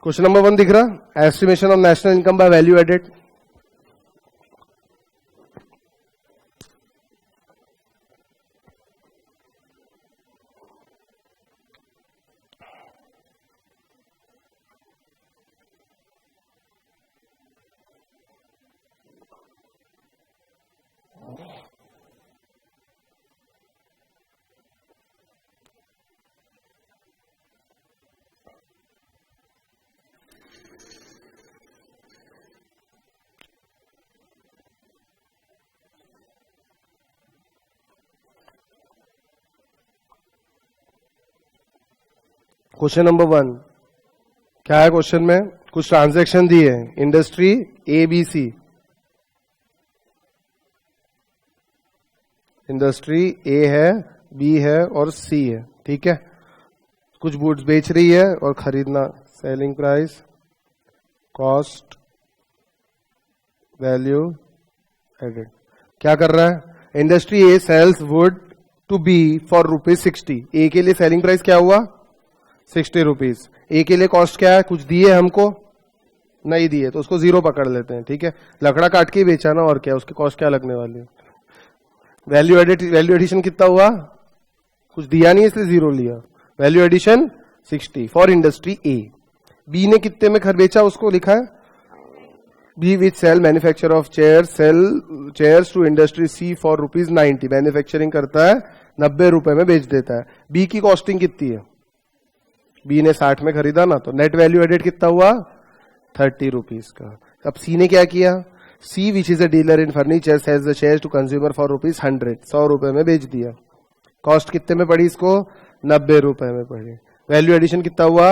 [SPEAKER 1] क्वेश्चन नंबर 1 दिख रहा, estimation of national income by value added. Question number 1 क्या है? क्वेश्चन में कुछ ट्रांजैक्शन दिए हैं, industry A B C, industry A है, बी है और सी है, ठीक है। कुछ गुड्स बेच रही है और खरीदना, selling price, cost, value added. क्या कर रहा है? Industry a sales would to be for ₹60। A के लिए सेलिंग प्राइस क्या हुआ? 60 रुपीज। ए के लिए कॉस्ट क्या है? कुछ दिए हमको? नहीं दिए, तो उसको 0 पकड़ लेते हैं, ठीक है। लकड़ा काट के ही बेचा ना, और क्या, उसकी कॉस्ट क्या लगने वाली है। वैल्यू एडिशन कितना हुआ? कुछ दिया नहीं इसलिए 0 लिया। Value addition 60 for industry A. B ने कितने में घर बेचा, उसको लिखा है b which sale manufacture of chair sale chairs to industry c for ₹90। Manufacturing करता है, 90 रुपए में बेच देता है। बी की कॉस्टिंग कितनी है? बी ने 60 में खरीदा ना, तो नेट वैल्यू एडेड कितना हुआ? 30 रुपीज का। अब सी ने क्या किया? C which is a dealer in furniture sells the chairs to consumer for ₹100। 100 रुपए में बेच दिया। कॉस्ट कितने में पड़ी इसको? 90 रुपए में पड़ी। वैल्यू एडिशन कितना हुआ?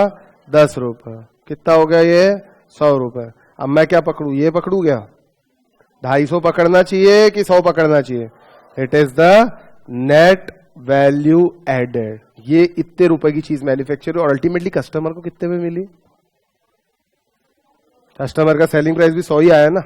[SPEAKER 1] 10 रुपए। कितना हो गया ये? 100 रुपए। अब मैं क्या पकड़ू? ये पकड़ू क्या? 250 पकड़ना चाहिए कि 100 पकड़ना चाहिए? It is the net value added. ये इतने रुपए की चीज मैन्युफैक्चर और अल्टीमेटली कस्टमर को कितने में मिली? कस्टमर का सेलिंग प्राइस भी 100 ही आया ना,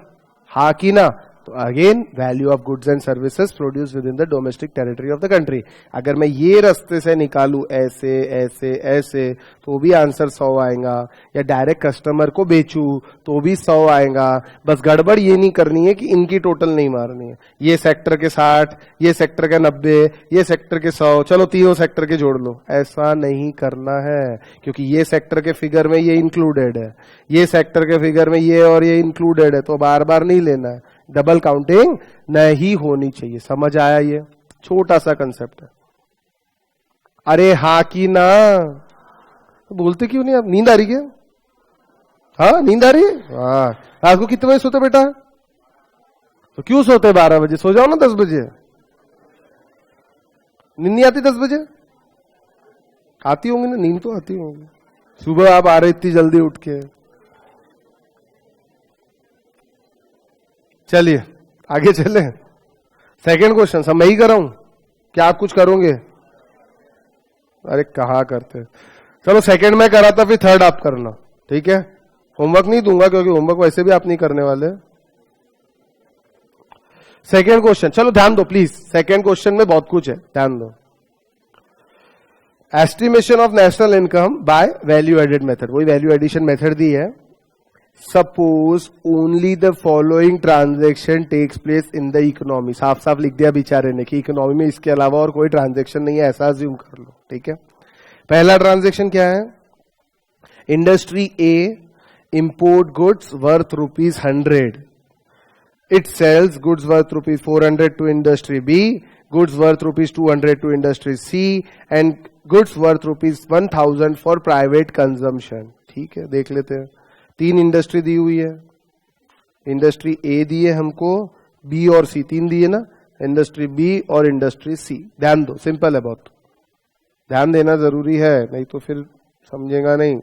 [SPEAKER 1] हाँ कि ना? तो again value of goods and services produce with in the domestic territory of the country. अगर मैं ये रास्ते से निकालू ऐसे ऐसे ऐसे तो भी आंसर 100 आएगा, या डायरेक्ट कस्टमर को बेचू तो भी 100 आएगा। बस गड़बड़ ये नहीं करनी है कि इनकी टोटल नहीं मारनी है। ये सेक्टर के 60, ये सेक्टर के 90, ये सेक्टर के 100, चलो तीनों सेक्टर के जोड़ लो। ऐसा नहीं करना है, क्योंकि ये सेक्टर के फिगर में ये इंक्लूडेड है, ये सेक्टर के फिगर में ये और ये इंक्लूडेड है, तो बार बार नहीं लेना है। डबल काउंटिंग नहीं होनी चाहिए। समझ आया? ये छोटा सा कंसेप्ट है। अरे हाँ कि ना? बोलते क्यों नहीं आप? नींद आ रही क्या? हाँ नींद आ रही है? हाँ। रात को कितने बजे सोते बेटा? तो क्यों सोते 12 बजे? सो जाओ ना 10 बजे। नींद नहीं आती 10 बजे? आती होंगी ना, नींद तो आती होंगी। सुबह आप आ रहे इतनी जल्दी उठ के। चलिए आगे चले। सेकंड क्वेश्चन सब मैं ही कर रहा हूं, क्या आप कुछ करोगे? अरे कहा करते। चलो सेकंड मैं करा था, फिर थर्ड आप करना, ठीक है। होमवर्क नहीं दूंगा क्योंकि होमवर्क वैसे भी आप नहीं करने वाले। सेकंड क्वेश्चन, चलो ध्यान दो प्लीज, सेकंड क्वेश्चन में बहुत कुछ है, ध्यान दो। Estimation of national income by value added method, वही वैल्यू एडिशन मेथड दी है। Suppose only the following transaction takes place in the economy. साफ साफ लिख दिया बेचारे ने कि इकोनॉमी में इसके अलावा और कोई ट्रांजेक्शन नहीं है, ऐसा अज्यूम कर लो, ठीक है। पहला ट्रांजेक्शन क्या है? Industry a import goods worth ₹100, it sales goods worth ₹400 to industry b, goods worth rupees 200 to industry C and goods worth rupees 1000 for private consumption. ठीक है, देख लेते हैं. 3 इंडस्ट्री दी हुई है. इंडस्ट्री ए दी है हमको, बी और सी 3 दिए ना, इंडस्ट्री बी और इंडस्ट्री सी. ध्यान दो, सिंपल है बहुत, ध्यान देना जरूरी है, नहीं तो फिर समझेगा नहीं.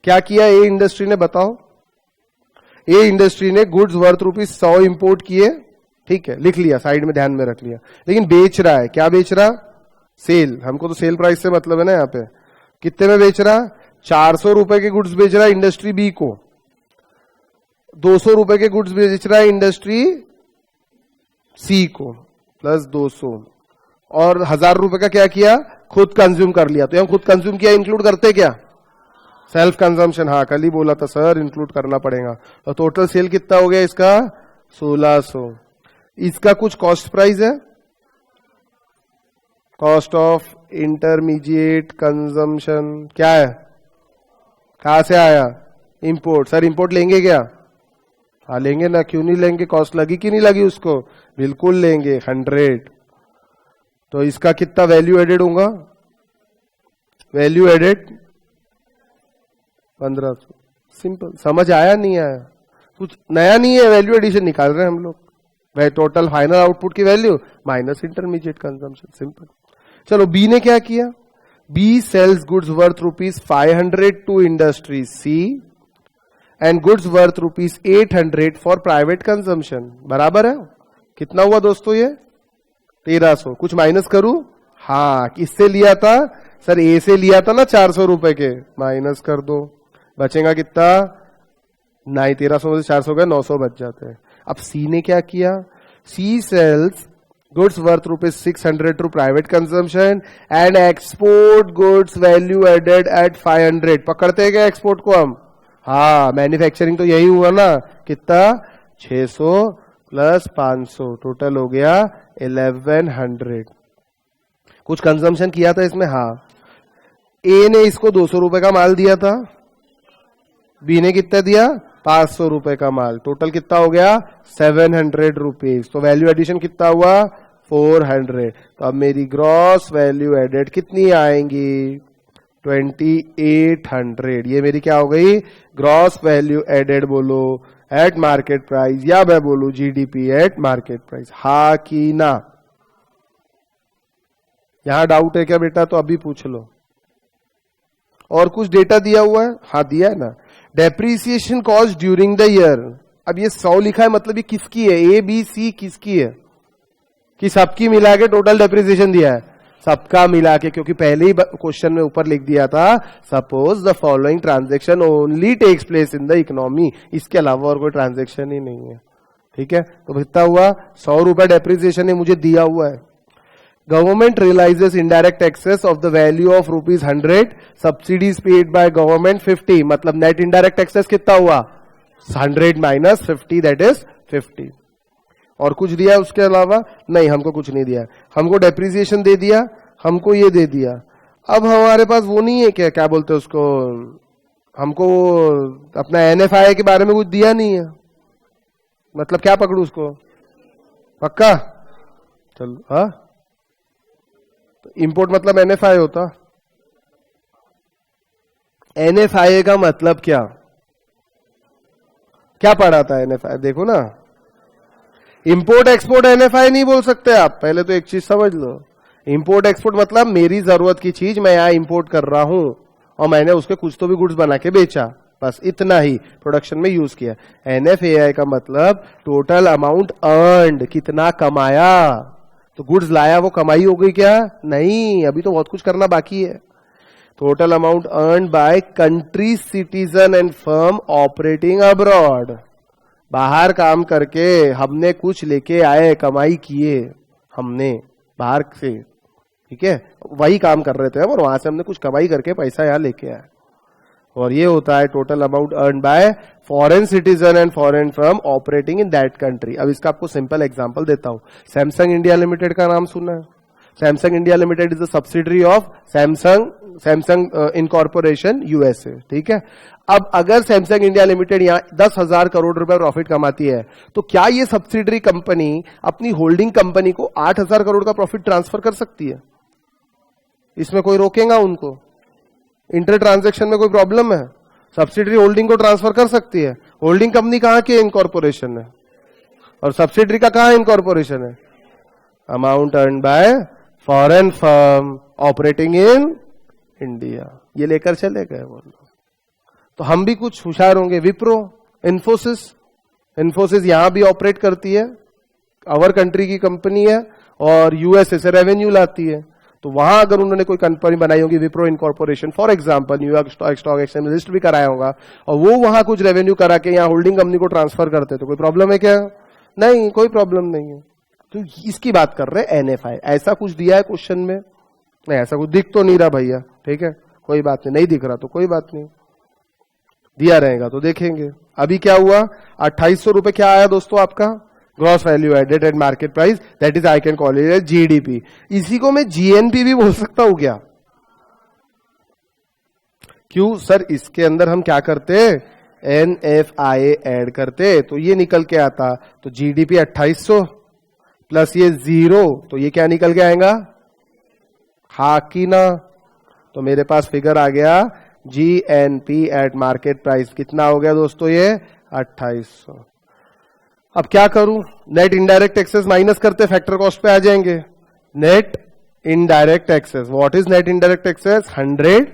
[SPEAKER 1] क्या किया ए इंडस्ट्री ने बताओ. ए इंडस्ट्री ने गुड्स वर्थ रुपीज 100 इंपोर्ट किए. ठीक है, लिख लिया, साइड में ध्यान में रख लिया. लेकिन बेच रहा है, क्या बेच रहा? सेल. हमको तो सेल प्राइस से मतलब है ना. यहाँ पे कितने में बेच रहा? 400 रुपए के गुड्स बेच रहा है इंडस्ट्री बी को, 200 रुपए के गुड्स बेच रहा है इंडस्ट्री सी को, प्लस 200, और 1000 रुपए का क्या किया? खुद कंज्यूम कर लिया. तो हम खुद कंज्यूम किया इंक्लूड करते क्या? Self consumption. हाँ, कल ही बोला था सर इंक्लूड करना पड़ेगा. तो टोटल सेल कितना हो गया इसका? 1600. इसका कुछ कॉस्ट प्राइस है, कॉस्ट ऑफ इंटरमीडिएट कंजम्पशन क्या है? कहां से आया? इंपोर्ट. सर इंपोर्ट लेंगे क्या? हाँ लेंगे ना, क्यों नहीं लेंगे? कॉस्ट लगी कि नहीं लगी उसको? बिल्कुल लेंगे, 100. तो इसका कितना वैल्यू एडेड होगा? Value added 1500. सिंपल. समझ आया नहीं आया? कुछ नया नहीं है, वैल्यू एडिशन निकाल रहे हैं हम लोग. वह टोटल फाइनल आउटपुट की value minus intermediate consumption. Simple. चलो बी ने क्या किया? B sales goods worth rupees 500 to industry c and goods worth rupees 800 for private consumption. बराबर है. कितना हुआ दोस्तों ये? 1300. कुछ माइनस करूं? हाँ, किससे लिया था? सर ए से लिया था ना 400 रुपए के, माइनस कर दो. बचेगा कितना? नहीं, 1300 में से 400 गए, 900 बच जाते हैं. अब सी ने क्या किया? C sells goods worth rupees 600 to private consumption and export goods value added at 500. पकड़ते हैं क्या एक्सपोर्ट को हम? हाँ, मैन्युफैक्चरिंग तो यही हुआ ना. कितना? 600 प्लस 500, टोटल हो गया 1100. कुछ कंजम्पशन किया था इसमें. हाँ, ए ने इसको 200 रुपए का माल दिया था, बी ने कितना दिया? 500 रुपए का माल. टोटल कितना हो गया? 700 रुपीज. तो वैल्यू एडिशन कितना हुआ? 400. तो अब मेरी ग्रॉस वैल्यू एडेड कितनी आएंगी? 2800. ये मेरी क्या हो गई? ग्रॉस वैल्यू एडेड बोलो एट मार्केट प्राइस, या मैं बोलू जीडीपी एट मार्केट प्राइस. हा कि ना? यहां डाउट है क्या बेटा? तो अभी पूछ लो. और कुछ डेटा दिया हुआ है? हाँ दिया है ना. Depreciation cost during the year. अब ये 100 लिखा है, मतलब ये किसकी है? ए बी सी किसकी है? कि सबकी मिला के टोटल डेप्रीसिएशन दिया है? सबका मिला के, क्योंकि पहले ही क्वेश्चन में ऊपर लिख दिया था suppose the following transaction only takes place in the economy. इसके अलावा और कोई ट्रांजेक्शन ही नहीं है. ठीक है, तो कितना हुआ? 100 रुपए डेप्रीसिएशन मुझे दिया हुआ है. Government realizes indirect taxes of the value of rupees 100, subsidies paid by government 50. मतलब net indirect taxes कितना हुआ? 100 minus 50, that is 50. और कुछ दिया उसके अलावा? नहीं, हमको कुछ नहीं दिया. हमको डेप्रिसिएशन दे दिया, हमको ये दे दिया. अब हमारे पास वो नहीं है क्या, क्या बोलते हैं उसको, हमको अपना एनएफआई के बारे में कुछ दिया नहीं है. मतलब क्या पकड़ू उसको? पक्का? चलो. हाँ, इंपोर्ट मतलब एनएफआई होता. एनएफआई का मतलब क्या? क्या पढ़ा था एनएफआई? देखो ना, इंपोर्ट एक्सपोर्ट एनएफआई नहीं बोल सकते आप. पहले तो एक चीज समझ लो. इंपोर्ट एक्सपोर्ट मतलब मेरी जरूरत की चीज मैं यहां इंपोर्ट कर रहा हूं और मैंने उसके कुछ तो भी गुड्स बना के बेचा, बस इतना ही प्रोडक्शन में यूज किया. एनएफएआई का मतलब टोटल अमाउंट अर्न्ड, कितना कमाया. तो गुड्स लाया वो कमाई हो गई क्या? नहीं, अभी तो बहुत कुछ करना बाकी है. Total amount earn by country citizen and firm operating abroad. बाहर काम करके हमने कुछ लेके आए, कमाई किए हमने बाहर से. ठीक है, वही काम कर रहे थे और वहां से हमने कुछ कमाई करके पैसा यहां लेके आए. और ये होता है total amount earn by foreign citizen and foreign firm operating in that country. अब इसका आपको सिंपल एग्जांपल देता हूं. सैमसंग इंडिया लिमिटेड का नाम सुना है? Samsung India limited is the subsidiary of Samsung incorporation USA, ठीक है। अब अगर सैमसंग इंडिया लिमिटेड यहां 10,000 करोड़ रुपए प्रॉफिट कमाती है, तो क्या ये सब्सिडरी कंपनी अपनी होल्डिंग कंपनी को 8,000 करोड़ का प्रॉफिट ट्रांसफर कर सकती है? इसमें कोई रोकेगा उनको? इंटर ट्रांजेक्शन में कोई प्रॉब्लम है? सब्सिडरी होल्डिंग को ट्रांसफर कर सकती है। होल्डिंग कंपनी कहां की इनकॉर्पोरेशन है और सब्सिडरी का कहां इनकॉर्पोरेशन है? Amount earn by foreign firm operating in India, ये लेकर चले गए वो लोग। तो हम भी कुछ होशियार होंगे। विप्रो, इन्फोसिस यहां भी ऑपरेट करती है, अवर कंट्री की कंपनी है और यूएसए से रेवेन्यू लाती है। तो वहां अगर उन्होंने कोई कंपनी बनाई होगी Wipro incorporation for example, New York stock exchange में लिस्ट भी कराया होगा और वो वहां कुछ रेवेन्यू करा के यहाँ होल्डिंग कंपनी को ट्रांसफर करते, तो कोई प्रॉब्लम है क्या? नहीं, कोई प्रॉब्लम नहीं है। तो इसकी बात कर रहे हैं एनएफआई। ऐसा कुछ दिया है क्वेश्चन में? नहीं, ऐसा कुछ दिख तो नहीं रहा भैया, ठीक है, कोई बात नहीं, नहीं दिख रहा तो कोई बात नहीं, दिया रहेगा तो देखेंगे। अभी क्या हुआ? 2800 रुपए क्या आया दोस्तों आपका? Gross value added at market price, that is I can call it GDP. इसी को मैं जीएनपी भी बोल सकता हूं क्या? क्यों सर? इसके अंदर हम क्या करते? एनएफआई ऐड करते तो ये निकल के आता। तो जीडीपी 2800 प्लस ये 0, तो ये क्या निकल के आएगा? हा की ना? तो मेरे पास फिगर आ गया जीएनपी एट मार्केट प्राइस। कितना हो गया दोस्तों? ये 2800। अब क्या करूं? नेट इनडायरेक्ट टैक्सेस माइनस करते फैक्टर कॉस्ट पे आ जाएंगे। Net indirect taxes, what is net indirect taxes? 100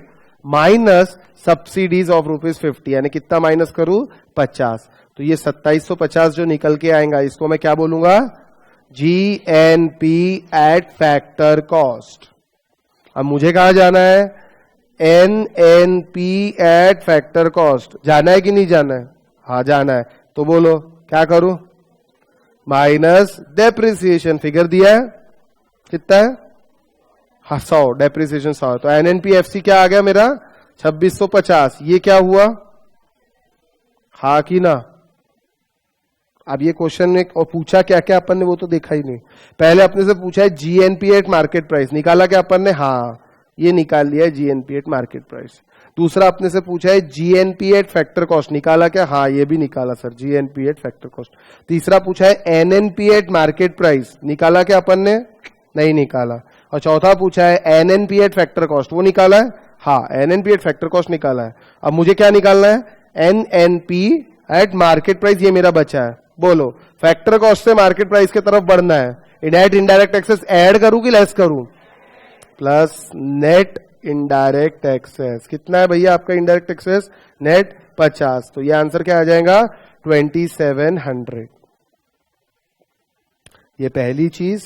[SPEAKER 1] minus subsidies of ₹50, यानी कितना माइनस करूं? 50। तो ये 2750 जो निकल के आएगा, इसको मैं क्या बोलूंगा? GNP eight factor cost. अब मुझे कहां जाना है? NNP at factor cost. जाना है कि नहीं जाना है? हाँ जाना है। तो बोलो क्या करूं? Minus depreciation. फिगर दिया है कितना है? 100, डेप्रिसिएशन 100। तो एनएनपीएफसी क्या आ गया मेरा? 2650। ये क्या हुआ? हा कि ना? अब ये क्वेश्चन में और पूछा क्या क्या अपन ने, वो तो देखा ही नहीं। पहले अपने से पूछा है जीएनपी एट मार्केट प्राइस, निकाला क्या अपन ने? हाँ, ये निकाल लिया है जीएनपी एट मार्केट प्राइस। दूसरा अपने से पूछा है जीएनपी एट फैक्टर कॉस्ट, निकाला क्या? हाँ, ये भी निकाला sir, GNP eight factor cost. तीसरा पूछा है एनएनपी एट मार्केट प्राइस, निकाला क्या अपन ने? नहीं निकाला। और चौथा पूछा है एनएनपी एट फैक्टर कॉस्ट, वो निकाला है? हाँ, एनएनपी एट फैक्टर कॉस्ट निकाला है। अब मुझे क्या निकालना है? एनएनपी एट मार्केट प्राइस, ये मेरा बचा है। बोलो, फैक्टर कॉस्ट से मार्केट प्राइस की तरफ बढ़ना है। नेट इनडायरेक्ट टैक्सेस ऐड करूं कि लेस करूं? Plus net indirect taxes. कितना है भैया आपका इनडायरेक्ट टैक्सेस? नेट 50। तो ये आंसर क्या आ जाएगा? 2700। ये पहली चीज,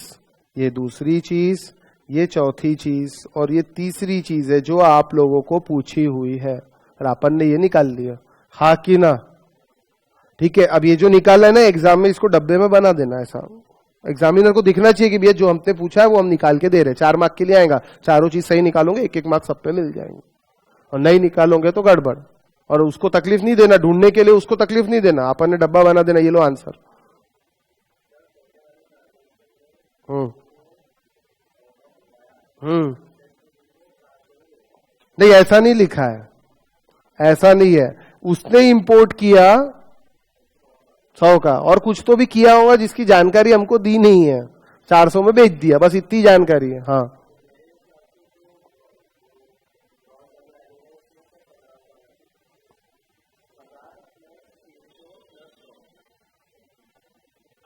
[SPEAKER 1] ये दूसरी चीज, ये चौथी चीज और ये तीसरी चीज है जो आप लोगों को पूछी हुई है और अपन ने ये निकाल लिया। हाँ कि ना? ठीक है। अब ये जो निकाला है ना एग्जाम में, इसको डब्बे में बना देना। ऐसा एग्जामिनर को दिखना चाहिए कि भैया जो हमने पूछा है वो हम निकाल के दे रहे हैं। 4 मार्क के लिए आएगा, चारों चीज सही निकालोगे, 1-1 मार्क सब पे मिल जाएंगे। और नहीं निकालोगे तो गड़बड़। और उसको तकलीफ नहीं देना, ढूंढने के लिए उसको तकलीफ नहीं देना, अपन ने डब्बा बना देना, ये लो आंसर। नहीं, ऐसा नहीं लिखा है, ऐसा नहीं है। उसने इंपोर्ट किया 100 का, और कुछ तो भी किया होगा जिसकी जानकारी हमको दी नहीं है, 400 में बेच दिया, बस इतनी जानकारी है। हाँ,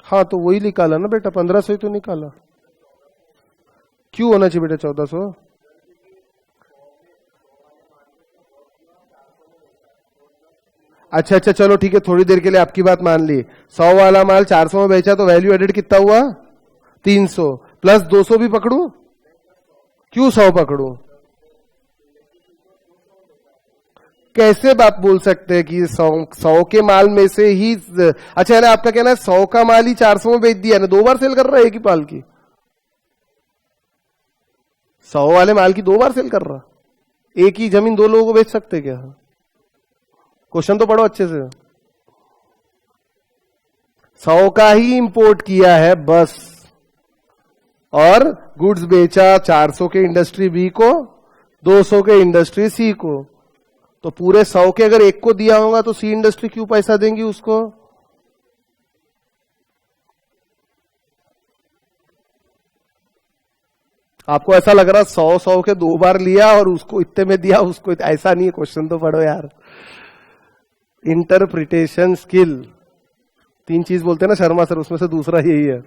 [SPEAKER 1] हाँ, तो वही निकाला ना बेटा, 1500 ही तो निकाला। क्यों होना चाहिए बेटा 1400? अच्छा अच्छा, चलो ठीक है, थोड़ी देर के लिए आपकी बात मान ली। 100 वाला माल 400 में बेचा तो वैल्यू एडेड कितना हुआ? 300 प्लस 200 भी पकड़ू? क्यों 100 पकड़ू? कैसे बात बोल सकते हैं कि 100 के माल में से ही? अच्छा है ना, आपका कहना है 100 का माल ही 400 में बेच दिया ना, 2 बार सेल कर रहा है एक ही पाल की। 100 वाले माल की 2 बार सेल कर रहा, एक ही जमीन 2 लोगों को बेच सकते क्या? क्वेश्चन तो पढ़ो अच्छे से। 100 का ही इंपोर्ट किया है बस, और गुड्स बेचा 400 के इंडस्ट्री बी को, 200 के इंडस्ट्री सी को। तो पूरे 100 के अगर एक को दिया होगा तो सी इंडस्ट्री क्यों पैसा देंगी उसको? आपको ऐसा लग रहा 100 के 2 बार लिया और उसको इतने में दिया, उसको ऐसा नहीं है। क्वेश्चन तो पढ़ो यार। इंटरप्रिटेशन स्किल, 3 चीज बोलते हैं ना शर्मा सर, उसमें से दूसरा यही है।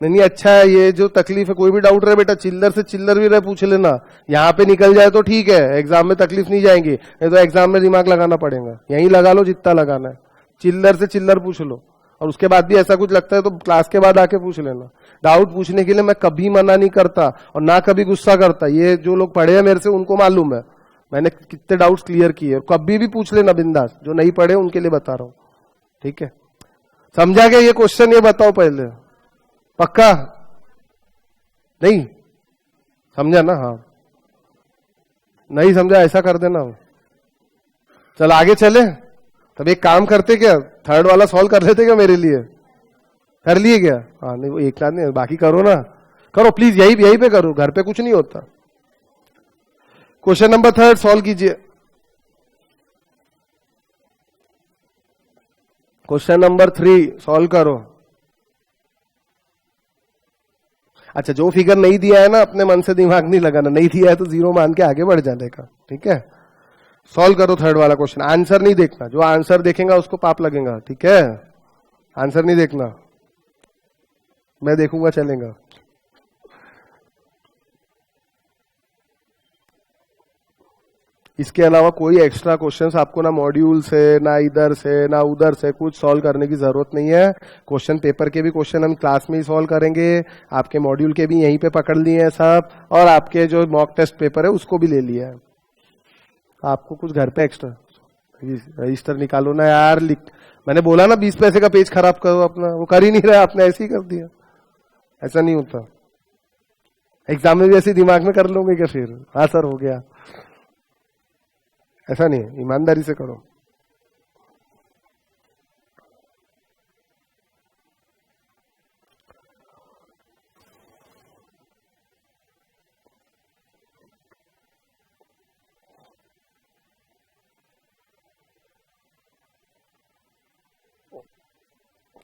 [SPEAKER 1] नहीं अच्छा है, ये जो तकलीफ है, कोई भी डाउट रहे बेटा चिल्लर से चिल्लर भी रहे पूछ लेना। यहां पे निकल जाए तो ठीक है, एग्जाम में तकलीफ नहीं जाएंगी, नहीं तो एग्जाम में दिमाग लगाना पड़ेगा। यहीं लगा लो जितना लगाना है, चिल्लर से चिल्लर पूछ लो। और उसके बाद भी ऐसा कुछ लगता है तो क्लास के बाद आके पूछ लेना। डाउट पूछने के लिए मैं कभी मना नहीं करता और ना कभी गुस्सा करता। ये जो लोग पढ़े हैं मेरे से उनको मालूम है मैंने कितने डाउट्स क्लियर किए। कभी भी पूछ लेना बिंदास, जो नहीं पढ़े उनके लिए बता रहा हूं, ठीक है? समझा क्या ये क्वेश्चन? ये बताओ पहले, पक्का? नहीं समझा ना? हाँ, नहीं समझा ऐसा कर देना। चल आगे चले। तब एक काम करते क्या, थर्ड वाला सॉल्व कर लेते क्या मेरे लिए? कर लिए क्या? हाँ नहीं, वो एक साथ नहीं, बाकी करो ना, करो प्लीज, यही पे करो, घर पे कुछ नहीं होता। क्वेश्चन नंबर 3 सॉल्व कीजिए। क्वेश्चन नंबर 3 सॉल्व करो। अच्छा, जो फिगर नहीं दिया है ना, अपने मन से दिमाग नहीं लगाना, नहीं दिया है तो 0 मान के आगे बढ़ जाने का, ठीक है? सॉल्व करो थर्ड वाला क्वेश्चन। आंसर नहीं देखना, जो आंसर देखेगा उसको पाप लगेगा, ठीक है? आंसर नहीं देखना, मैं देखूंगा चलेगा। इसके अलावा कोई एक्स्ट्रा क्वेश्चंस आपको ना मॉड्यूल से, ना इधर से, ना उधर से कुछ सॉल्व करने की जरूरत नहीं है। क्वेश्चन पेपर के भी क्वेश्चन हम क्लास में ही सॉल्व करेंगे, आपके मॉड्यूल के भी यहीं पे पकड़ लिए हैं सब, और आपके जो मॉक टेस्ट पेपर है उसको भी ले लिया है। आपको कुछ घर पे एक्स्ट्रा रजिस्टर निकालो ना यार। मैंने बोला ना 20 पैसे का पेज खराब करो अपना, वो कर ही नहीं रहा, आपने ऐसे ही कर दिया। ऐसा नहीं होता, एग्जाम में भी ऐसे दिमाग में कर लोगे क्या फिर? हाँ सर हो गया, ऐसा नहीं है, ईमानदारी से करो।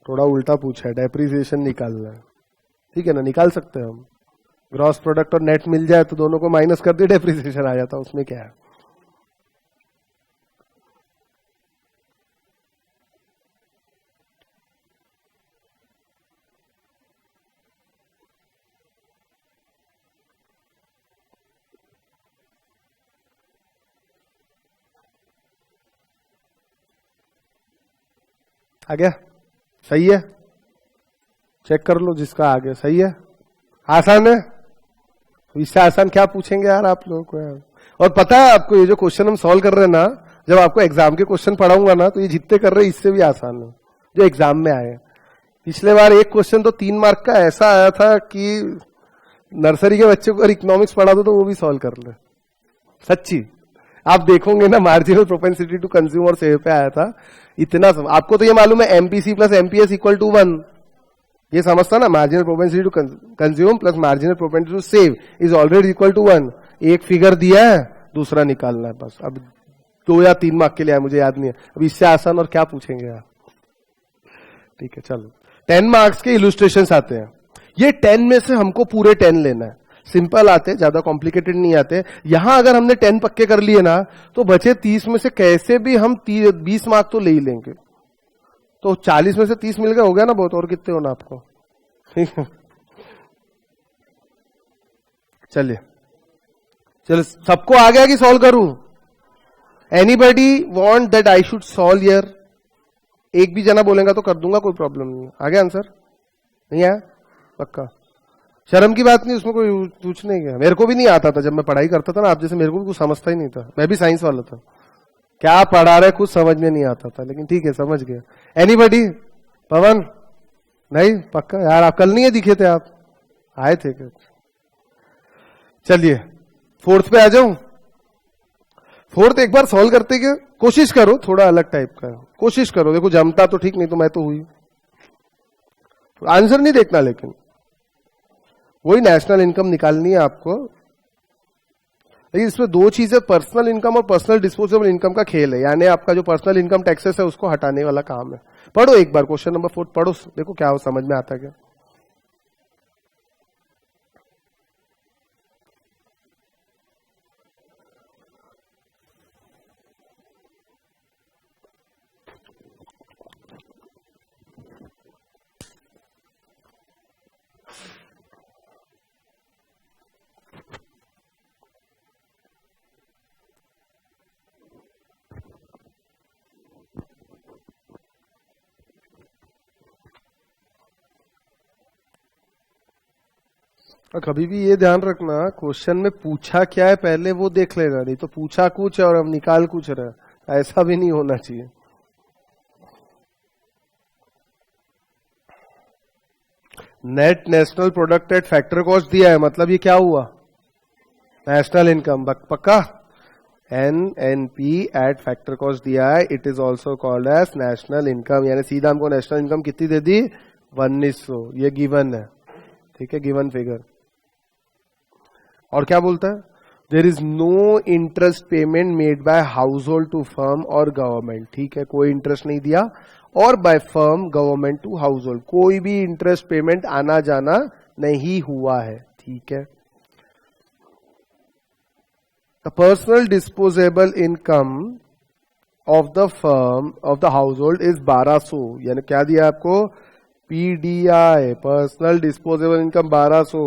[SPEAKER 1] थोड़ा उल्टा पूछा है, डेप्रिसिएशन निकालना है, ठीक है ना? निकाल सकते हैं हम। ग्रॉस प्रोडक्ट और नेट मिल जाए तो दोनों को माइनस कर दिए, डेप्रिसिएशन आ जाता, उसमें क्या है? आ गया? सही है, चेक कर लो जिसका आगे सही है। आसान है, इससे आसान क्या पूछेंगे यार आप लोगों को यार। और पता है आपको, ये जो क्वेश्चन हम सॉल्व कर रहे हैं ना, जब आपको एग्जाम के क्वेश्चन पढ़ाऊंगा ना, तो ये जितने कर रहे हैं इससे भी आसान है जो एग्जाम में आए। पिछले बार एक क्वेश्चन तो 3 मार्क का ऐसा आया था कि नर्सरी के बच्चे को अगर इकोनॉमिक्स पढ़ा दो तो वो भी सॉल्व कर ले, सच्ची। आप देखोगे ना, मार्जिनल प्रोपेंसिटी टू कंज्यूम और सेव पे आया था इतना। आपको तो ये मालूम है MPC plus MPS equal to 1, ये समझता ना? Marginal propensity to consume plus marginal propensity to save is already equal to 1। एक फिगर दिया है, दूसरा निकालना है बस। अब 2 या 3 मार्क के लिए मुझे याद नहीं है। अब इससे आसान और क्या पूछेंगे आप? ठीक है चलो, 10 मार्क्स के इलुस्ट्रेशंस आते हैं। ये 10 में से हमको पूरे 10 लेना है। सिंपल आते, ज्यादा कॉम्प्लिकेटेड नहीं आते। यहां अगर हमने 10 पक्के कर लिए ना, तो बचे 30 में से कैसे भी हम 20 मार्क तो ले ही लेंगे। तो 40 में से 30 मिल गया, हो गया ना बहुत। और कितने होना आपको? ठीक है, चलिए चलो, सबको आ गया कि सॉल्व करूं? Anybody want that I should solve here? एक भी जना बोलेगा तो कर दूंगा, कोई प्रॉब्लम नहीं। आ गया आंसर? नहीं आया? पक्का? शर्म की बात नहीं, उसमें कोई पूछने क्या। मेरे को भी नहीं आता था जब मैं पढ़ाई करता था ना, आप जैसे मेरे को भी कुछ समझता ही नहीं था। मैं भी साइंस वाला था, क्या पढ़ा रहे कुछ समझ में नहीं आता था, लेकिन ठीक है समझ गया। एनीबडी? पवन? नहीं? पक्का यार, आप कल नहीं दिखे थे, आप आए थे क्या? चलिए 4th पे आ जाऊं। 4th एक बार सॉल्व करते क्या? कोशिश करो, थोड़ा अलग टाइप का कोशिश करो। देखो जमता तो ठीक, नहीं तो मैं तो हुई। आंसर नहीं देखना, लेकिन वही नेशनल इनकम निकालनी है आपको। लेकिन इसमें दो चीजें, पर्सनल इनकम और पर्सनल डिस्पोजेबल इनकम का खेल है, यानी आपका जो पर्सनल इनकम टैक्सेस है उसको हटाने वाला काम है। पढ़ो एक बार क्वेश्चन नंबर 4 पढ़ो, देखो क्या वो समझ में आता है क्या। और कभी भी ये ध्यान रखना, क्वेश्चन में पूछा क्या है पहले वो देख लेना, नहीं तो पूछा कुछ है और अब निकाल कुछ रहा है, ऐसा भी नहीं होना चाहिए। Net national product at factor cost दिया है, मतलब ये क्या हुआ, नेशनल इनकम पक्का। NNP एट फैक्टर कॉस्ट दिया है, it is also called as national income, यानी सीधा हमको नेशनल इनकम कितनी दे दी, 1900, ये गिवन है, ठीक है, गिवन फिगर। और क्या बोलता है, there is no interest payment made by household to firm और गवर्नमेंट, ठीक है, कोई इंटरेस्ट नहीं दिया, और by firm government to household, कोई भी इंटरेस्ट पेमेंट आना जाना नहीं हुआ है, ठीक है। The personal disposable income of the firm of the house hold is 1200, यानी क्या दिया आपको, PDI, पर्सनल डिस्पोजेबल इनकम 1200,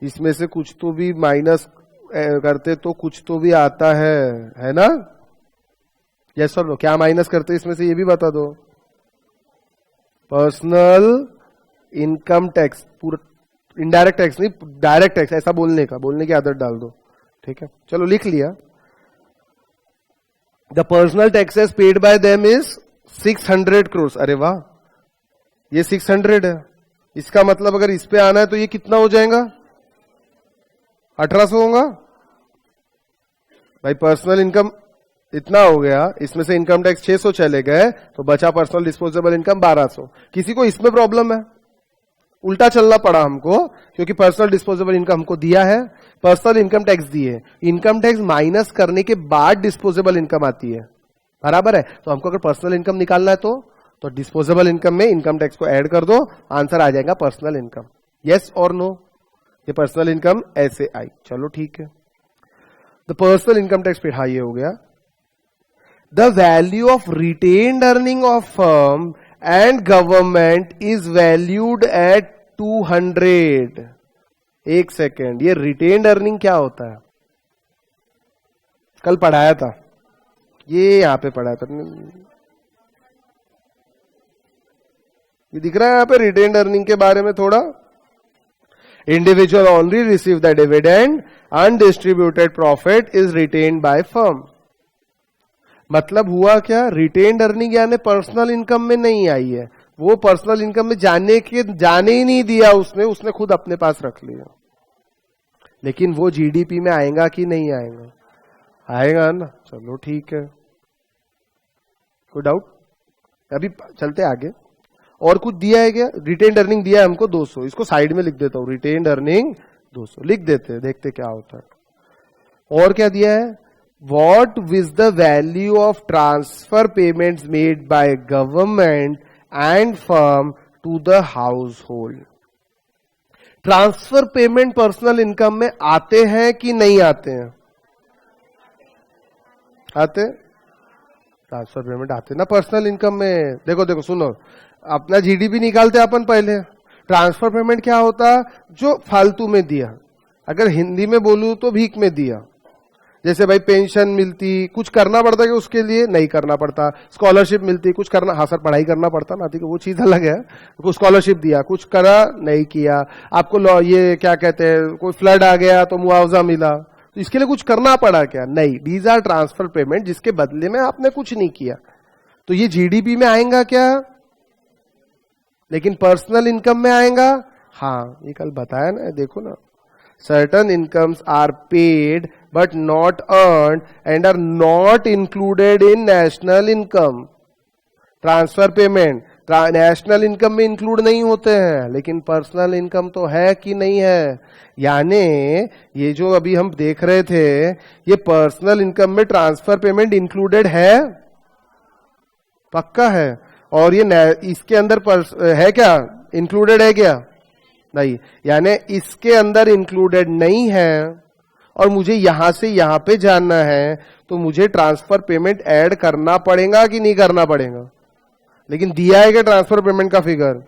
[SPEAKER 1] इसमें से कुछ तो भी माइनस करते तो कुछ तो भी आता है ना, यस और नो, क्या माइनस करते इसमें से ये भी बता दो। पर्सनल इनकम टैक्स, पूरा इनडायरेक्ट टैक्स नहीं, डायरेक्ट टैक्स, ऐसा बोलने की आदत डाल दो, ठीक है, चलो लिख लिया। The personal taxes paid by them is 600 crore, अरे वाह, ये 600 है, इसका मतलब अगर इस पे आना है तो ये कितना हो जाएगा, 1800 होगा भाई। पर्सनल इनकम इतना हो गया, इसमें से इनकम टैक्स 600 चले गए, तो बचा पर्सनल डिस्पोजेबल इनकम 1200। किसी को इसमें प्रॉब्लम है, उल्टा चलना पड़ा हमको, क्योंकि पर्सनल डिस्पोजेबल इनकम हमको दिया है, पर्सनल इनकम टैक्स दिए, इनकम टैक्स माइनस करने के बाद डिस्पोजेबल इनकम आती है, बराबर है। तो हमको अगर पर्सनल इनकम निकालना है तो डिस्पोजेबल इनकम में इनकम टैक्स को ऐड कर दो, आंसर आ जाएगा पर्सनल इनकम, यस और नो, ये पर्सनल इनकम ऐसे आई, चलो ठीक है। The personal income tax paid, हाँ ये हो गया। The value of retained earning of firm and government is valued at 200। एक सेकेंड, ये रिटेन्ड अर्निंग क्या होता है, कल पढ़ाया था, ये यहां पे पढ़ाया था, ये दिख रहा है यहां पे रिटेन्ड अर्निंग के बारे में थोड़ा। Individual only receive the dividend, undistributed profit is retained by firm. मतलब हुआ क्या, रिटेन्ड अर्निंग यानी पर्सनल इनकम में नहीं आई है, वो पर्सनल इनकम में जाने ही नहीं दिया उसने खुद अपने पास रख लिया। लेकिन वो जीडीपी में आएगा कि नहीं आएगा, आएगा ना, चलो ठीक है, कोई डाउट। अभी चलते आगे, और कुछ दिया है क्या, रिटेन्ड अर्निंग दिया है हमको 200, इसको साइड में लिख देता हूं, रिटेन्ड अर्निंग 200 लिख देते हैं, देखते क्या होता है। और क्या दिया है, what is the value of transfer payments made by government and firm to the household। Transfer payment personal income में आते हैं कि नहीं आते हैं, आते, ट्रांसफर पेमेंट आते ना पर्सनल इनकम में। देखो सुनो, अपना जीडीपी निकालते अपन पहले, ट्रांसफर पेमेंट क्या होता, जो फालतू में दिया, अगर हिंदी में बोलूं तो भीख में दिया, जैसे भाई पेंशन मिलती, कुछ करना पड़ता है कि उसके लिए नहीं करना पड़ता, स्कॉलरशिप मिलती, कुछ करना, हाँ सर पढ़ाई करना पड़ता ना, ठीक है, वो चीज अलग है, कुछ स्कॉलरशिप दिया, कुछ करा नहीं किया, आपको ये क्या कहते हैं, कोई फ्लड आ गया तो मुआवजा मिला, तो इसके लिए कुछ करना पड़ा क्या, नहीं, दीज आर ट्रांसफर पेमेंट, जिसके बदले में आपने कुछ नहीं किया, तो ये जीडीपी में आएगा क्या, लेकिन पर्सनल इनकम में आएगा, हाँ ये कल बताया ना, देखो ना, certain incomes are paid but not earned and are not included in national income। Transfer payment national income में इंक्लूड नहीं होते हैं, लेकिन पर्सनल इनकम तो है कि नहीं है। यानी ये जो अभी हम देख रहे थे, ये पर्सनल इनकम में ट्रांसफर पेमेंट इंक्लूडेड है, पक्का है। और ये इसके अंदर है क्या, इंक्लूडेड है क्या, नहीं। यानी इसके अंदर इंक्लूडेड नहीं है और मुझे यहां से यहां पे जानना है, तो मुझे ट्रांसफर पेमेंट ऐड करना पड़ेगा कि नहीं करना पड़ेगा। लेकिन दिया है क्या ट्रांसफर पेमेंट का फिगर,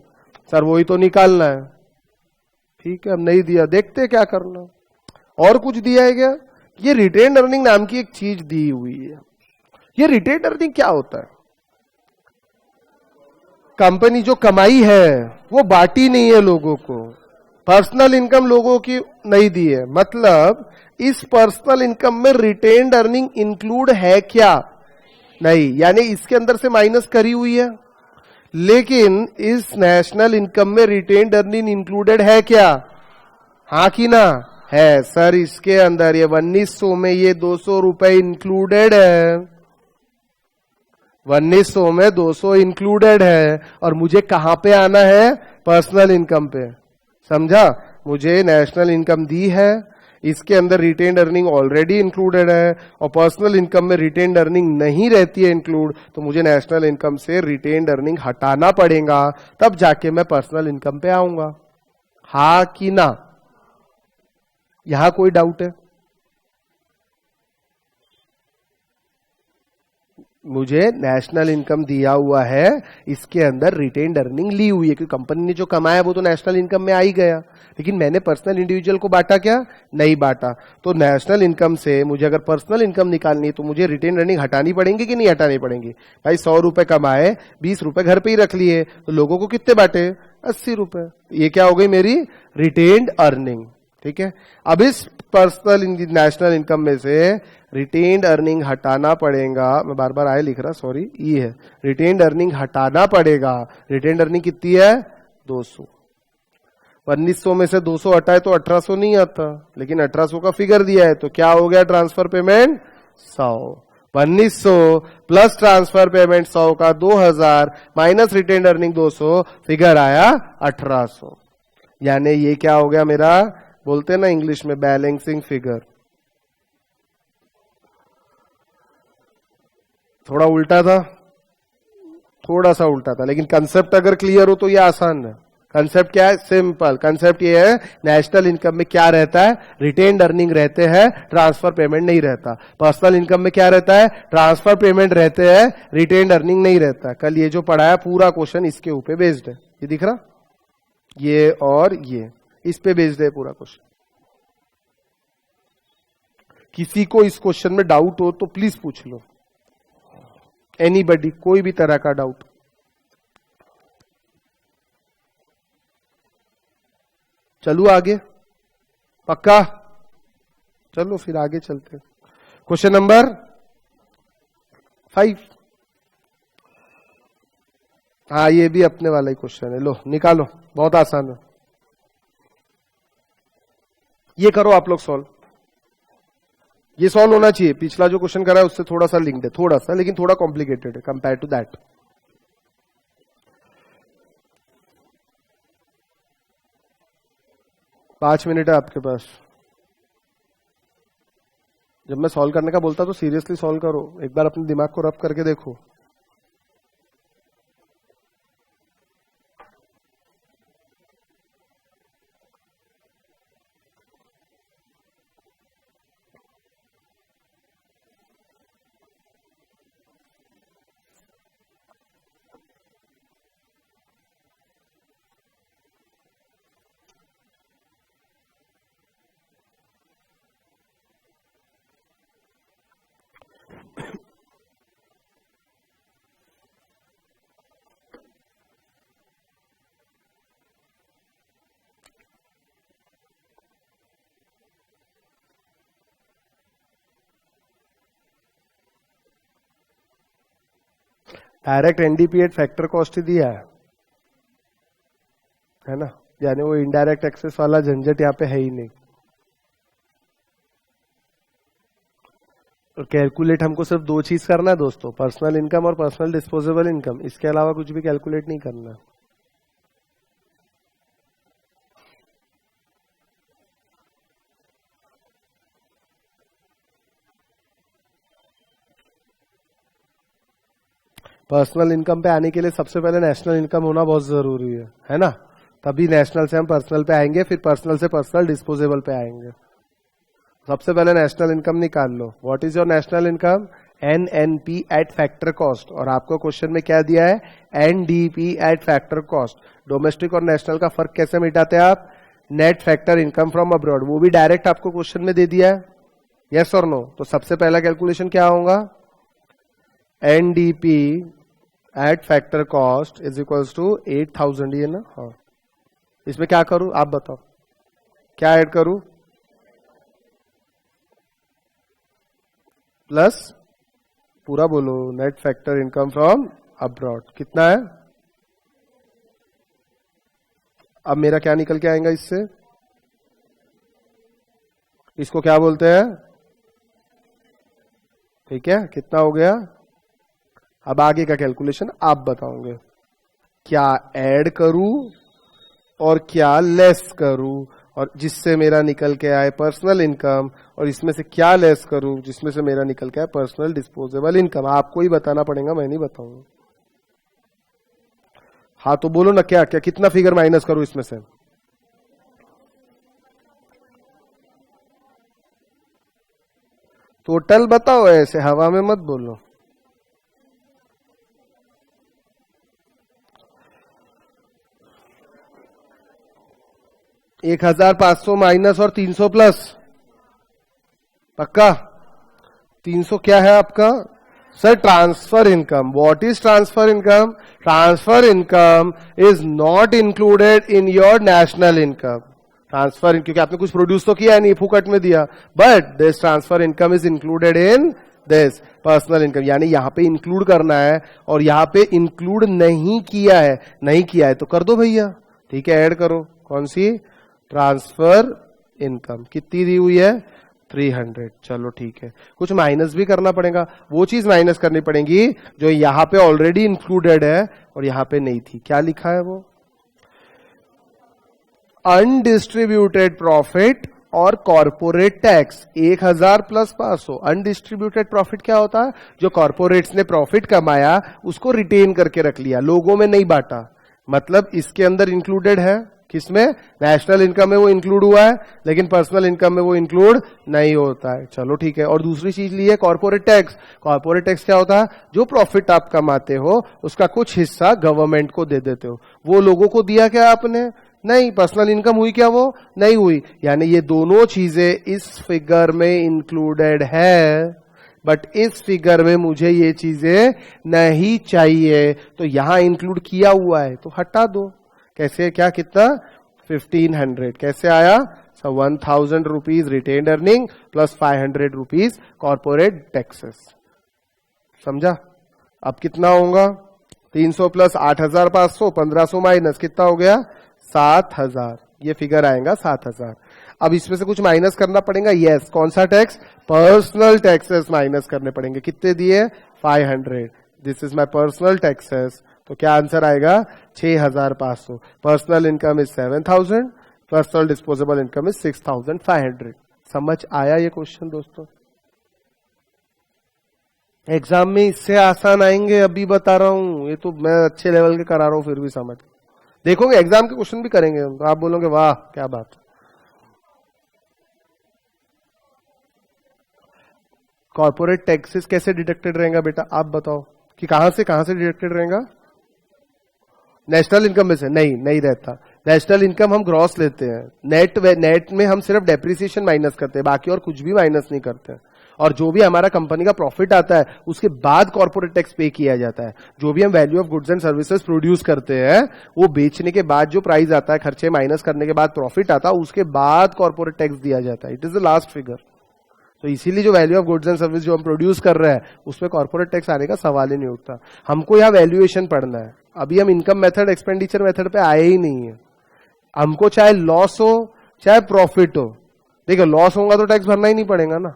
[SPEAKER 1] सर वही तो निकालना है। ठीक है, अब नहीं दिया, देखते क्या करना। और कुछ दिया है क्या, ये रिटेन अर्निंग नाम की एक चीज दी हुई है। ये रिटेन अर्निंग क्या होता है, कंपनी जो कमाई है वो बांटी नहीं है लोगों को, पर्सनल इनकम लोगों की नहीं दी है। मतलब इस पर्सनल इनकम में रिटेन्ड अर्निंग इंक्लूड है क्या, नहीं, यानी इसके अंदर से माइनस करी हुई है। लेकिन इस नेशनल इनकम में रिटेन्ड अर्निंग इंक्लूडेड है क्या, हाँ कि ना, है सर। इसके अंदर ये 1900 में ये 200 रुपए इंक्लूडेड है, 1900 में 200 इंक्लूडेड है। और मुझे कहां पे आना है, पर्सनल इनकम पे, समझा। मुझे नेशनल इनकम दी है, इसके अंदर रिटेन्ड अर्निंग ऑलरेडी इंक्लूडेड है, और पर्सनल इनकम में रिटेन्ड अर्निंग नहीं रहती है इंक्लूड, तो मुझे नेशनल इनकम से रिटेन्ड अर्निंग हटाना पड़ेगा, तब जाके मैं पर्सनल इनकम पे आऊंगा। हाँ कि ना, यहां कोई डाउट है, मुझे नेशनल इनकम दिया हुआ है, इसके अंदर रिटेन्ड अर्निंग ली हुई है, क्योंकि कंपनी ने जो कमाया वो तो नेशनल इनकम में आ ही गया। लेकिन मैंने पर्सनल इंडिविजुअल को बांटा क्या, नहीं बांटा। तो नेशनल इनकम से मुझे अगर पर्सनल इनकम निकालनी है तो मुझे रिटेन्ड अर्निंग हटानी पड़ेगी कि नहीं हटानी पड़ेगी। भाई 100 रुपए कमाए, 20 रुपए घर पे ही रख लिए, तो लोगों को कितने बांटे, 80 रुपए। ये क्या हो गई मेरी रिटेन्ड अर्निंग। ठीक है, अब इस पर्सनल नेशनल इनकम में से रिटेन्ड अर्निंग हटाना पड़ेगा, मैं बार बार आए लिख रहा, सॉरी, ये है रिटेन्ड अर्निंग हटाना पड़ेगा। रिटेन्ड अर्निंग कितनी है, 200। 1900 में से 200 हटाए तो 1800 नहीं आता, लेकिन 1800 का फिगर दिया है, तो क्या हो गया transfer payment 100। 1900 plus transfer payment 100 का 2000 माइनस रिटेन्ड अर्निंग 200, फिगर आया 1800। यानी ये क्या हो गया मेरा, बोलते ना इंग्लिश में बैलेंसिंग फिगर। थोड़ा उल्टा था, थोड़ा सा उल्टा था, लेकिन कंसेप्ट अगर क्लियर हो तो ये आसान है। कंसेप्ट क्या है, सिंपल कंसेप्ट ये है, नेशनल इनकम में क्या रहता है, रिटेन्ड अर्निंग रहते हैं, ट्रांसफर पेमेंट नहीं रहता। पर्सनल इनकम में क्या रहता है, ट्रांसफर पेमेंट रहते हैं, रिटेन्ड अर्निंग नहीं रहता। कल ये जो पढ़ाया पूरा क्वेश्चन इसके ऊपर बेस्ड है, ये दिख रहा, ये और ये इस पे बेस्ड है पूरा क्वेश्चन। किसी को इस क्वेश्चन में डाउट हो तो प्लीज पूछ लो, एनीबडी, कोई भी तरह का डाउट। चलू आगे, पक्का, चलो फिर आगे चलते। Question number 5। हाँ, ये भी अपने वाला ही क्वेश्चन है, लो निकालो, बहुत आसान है। ये करो आप लोग सॉल्व, ये सॉल्व होना चाहिए। पिछला जो क्वेश्चन करा है उससे थोड़ा सा लिंक्ड है, थोड़ा सा, लेकिन थोड़ा कॉम्प्लिकेटेड है कंपेयर टू दैट। पांच मिनट है आपके पास। जब मैं सॉल्व करने का बोलता तो सीरियसली सॉल्व करो, एक बार अपने दिमाग को रब करके देखो। डायरेक्ट एनडीपीएट फैक्टर कॉस्ट ही दिया है ना, यानी वो इनडायरेक्ट एक्सेस वाला झंझट यहाँ पे है ही नहीं। और कैलकुलेट हमको सिर्फ दो चीज करना है दोस्तों, पर्सनल इनकम और पर्सनल डिस्पोजेबल इनकम, इसके अलावा कुछ भी कैलकुलेट नहीं करना है। पर्सनल इनकम पे आने के लिए सबसे पहले नेशनल इनकम होना बहुत जरूरी है ना? तभी नेशनल से हम पर्सनल पे आएंगे, फिर पर्सनल से पर्सनल डिस्पोजेबल पे आएंगे। सबसे पहले नेशनल इनकम निकाल लो। What is your national income? NNP at factor cost. और आपको क्वेश्चन में क्या दिया है? NDP at factor cost. Domestic और नेशनल का फर्क कैसे मिटाते हैं आप? Net factor income from abroad, वो भी डायरेक्ट आपको क्वेश्चन में दे दिया है, यस और नो। तो सबसे पहला कैलकुलेशन क्या होगा? NDP at factor cost is equals to 8000, ये ना? हाँ। इसमें क्या करूं आप बताओ, क्या ऐड करूं? प्लस पूरा बोलो, net factor income from abroad कितना है? अब मेरा क्या निकल के आएगा इससे? इसको क्या बोलते हैं? ठीक है, कितना हो गया? अब आगे का कैलकुलेशन आप बताओगे, क्या ऐड करूं और क्या लेस करूं, और जिससे मेरा निकल के आए पर्सनल इनकम, और इसमें से क्या लेस करूं जिसमें से मेरा निकल के आए पर्सनल डिस्पोजेबल इनकम। आपको ही बताना पड़ेगा, मैं नहीं बताऊंगा। हाँ तो बोलो ना, क्या क्या कितना फिगर माइनस करूं इसमें से? टोटल बताओ, ऐसे हवा में मत बोलो। एक 1500 माइनस और 300 प्लस, पक्का? 300 क्या है आपका? Sir transfer income. What is transfer income? Transfer income is not included in your national income. Transfer, क्योंकि आपने कुछ प्रोड्यूस तो किया नहीं, फुकट में दिया, but this transfer income is included in this personal income. यानी यहां पे इंक्लूड करना है, और यहां पे इंक्लूड नहीं किया है, नहीं किया है तो कर दो भैया, ठीक है, ऐड करो। कौन सी? Transfer income. कितनी दी हुई है? 300। चलो ठीक है, कुछ माइनस भी करना पड़ेगा, वो चीज माइनस करनी पड़ेगी जो यहां पे ऑलरेडी इंक्लूडेड है और यहां पे नहीं थी। क्या लिखा है वो? अनडिस्ट्रीब्यूटेड प्रॉफिट और corporate tax 1000 plus 500। Undistributed profit क्या होता है? जो कॉर्पोरेट्स ने प्रॉफिट कमाया उसको रिटेन करके रख लिया, लोगों में नहीं बांटा, मतलब इसके अंदर इंक्लूडेड है। किसमें? नेशनल इनकम में वो इंक्लूड हुआ है, लेकिन पर्सनल इनकम में वो इंक्लूड नहीं होता है। चलो ठीक है। और दूसरी चीज ली है कॉर्पोरेट टैक्स। कॉर्पोरेट टैक्स क्या होता है? जो प्रॉफिट आप कमाते हो उसका कुछ हिस्सा गवर्नमेंट को दे देते हो। वो लोगों को दिया क्या आपने? नहीं। पर्सनल इनकम हुई क्या? वो नहीं हुई। यानी ये दोनों चीजें इस फिगर में इंक्लूडेड है, बट इस फिगर में मुझे ये चीजें नहीं चाहिए, तो यहां इंक्लूड किया हुआ है तो हटा दो। कैसे? क्या? कितना? 1500। कैसे आया? 1000 rupees retained earning plus 500 rupees corporate taxes. समझा? अब कितना होगा? 300 प्लस 8500, 1500 माइनस कितना हो गया? 7000। ये फिगर आएगा 7000। अब इसमें से कुछ माइनस करना पड़ेगा, यस। कौन सा टैक्स? पर्सनल टैक्सेस माइनस करने पड़ेंगे। कितने दिए? 500। This is my personal taxes. तो क्या आंसर आएगा? 6500। Personal income is 7000, personal disposable income is 6500। समझ आया ये क्वेश्चन दोस्तों? एग्जाम में इससे आसान आएंगे, अभी बता रहा हूं। ये तो मैं अच्छे लेवल के करा रहा हूं, फिर भी समझ देखोगे एग्जाम के क्वेश्चन भी करेंगे हम, तो आप बोलोगे वाह क्या बात। कॉर्पोरेट टैक्सेस कैसे डिडक्टेड रहेगा बेटा? आप बताओ कि कहां से डिडक्टेड रहेगा? नेशनल इनकम में से? नहीं रहता। नेशनल इनकम हम ग्रॉस लेते हैं, नेट में हम सिर्फ डेप्रिसिएशन माइनस करते हैं, बाकी और कुछ भी माइनस नहीं करते हैं। और जो भी हमारा कंपनी का प्रॉफिट आता है उसके बाद कॉर्पोरेट टैक्स पे किया जाता है। जो भी हम value of goods and services produce करते हैं वो बेचने के बाद जो प्राइस आता है, खर्चे माइनस करने के बाद प्रॉफिट आता है, उसके बाद कॉर्पोरेट टैक्स दिया जाता है। It is the last figure. तो इसीलिए जो value of goods and service जो हम प्रोड्यूस कर रहे हैं उसमें कॉर्पोरेट टैक्स आने का सवाल ही नहीं उठता। हमको यहाँ वैल्यूएशन पढ़ना है। अभी हम इनकम मेथड, एक्सपेंडिचर मेथड पे आए ही नहीं है। हमको चाहे लॉस हो चाहे प्रॉफिट हो, देखिए लॉस होगा तो टैक्स भरना ही नहीं पड़ेगा ना।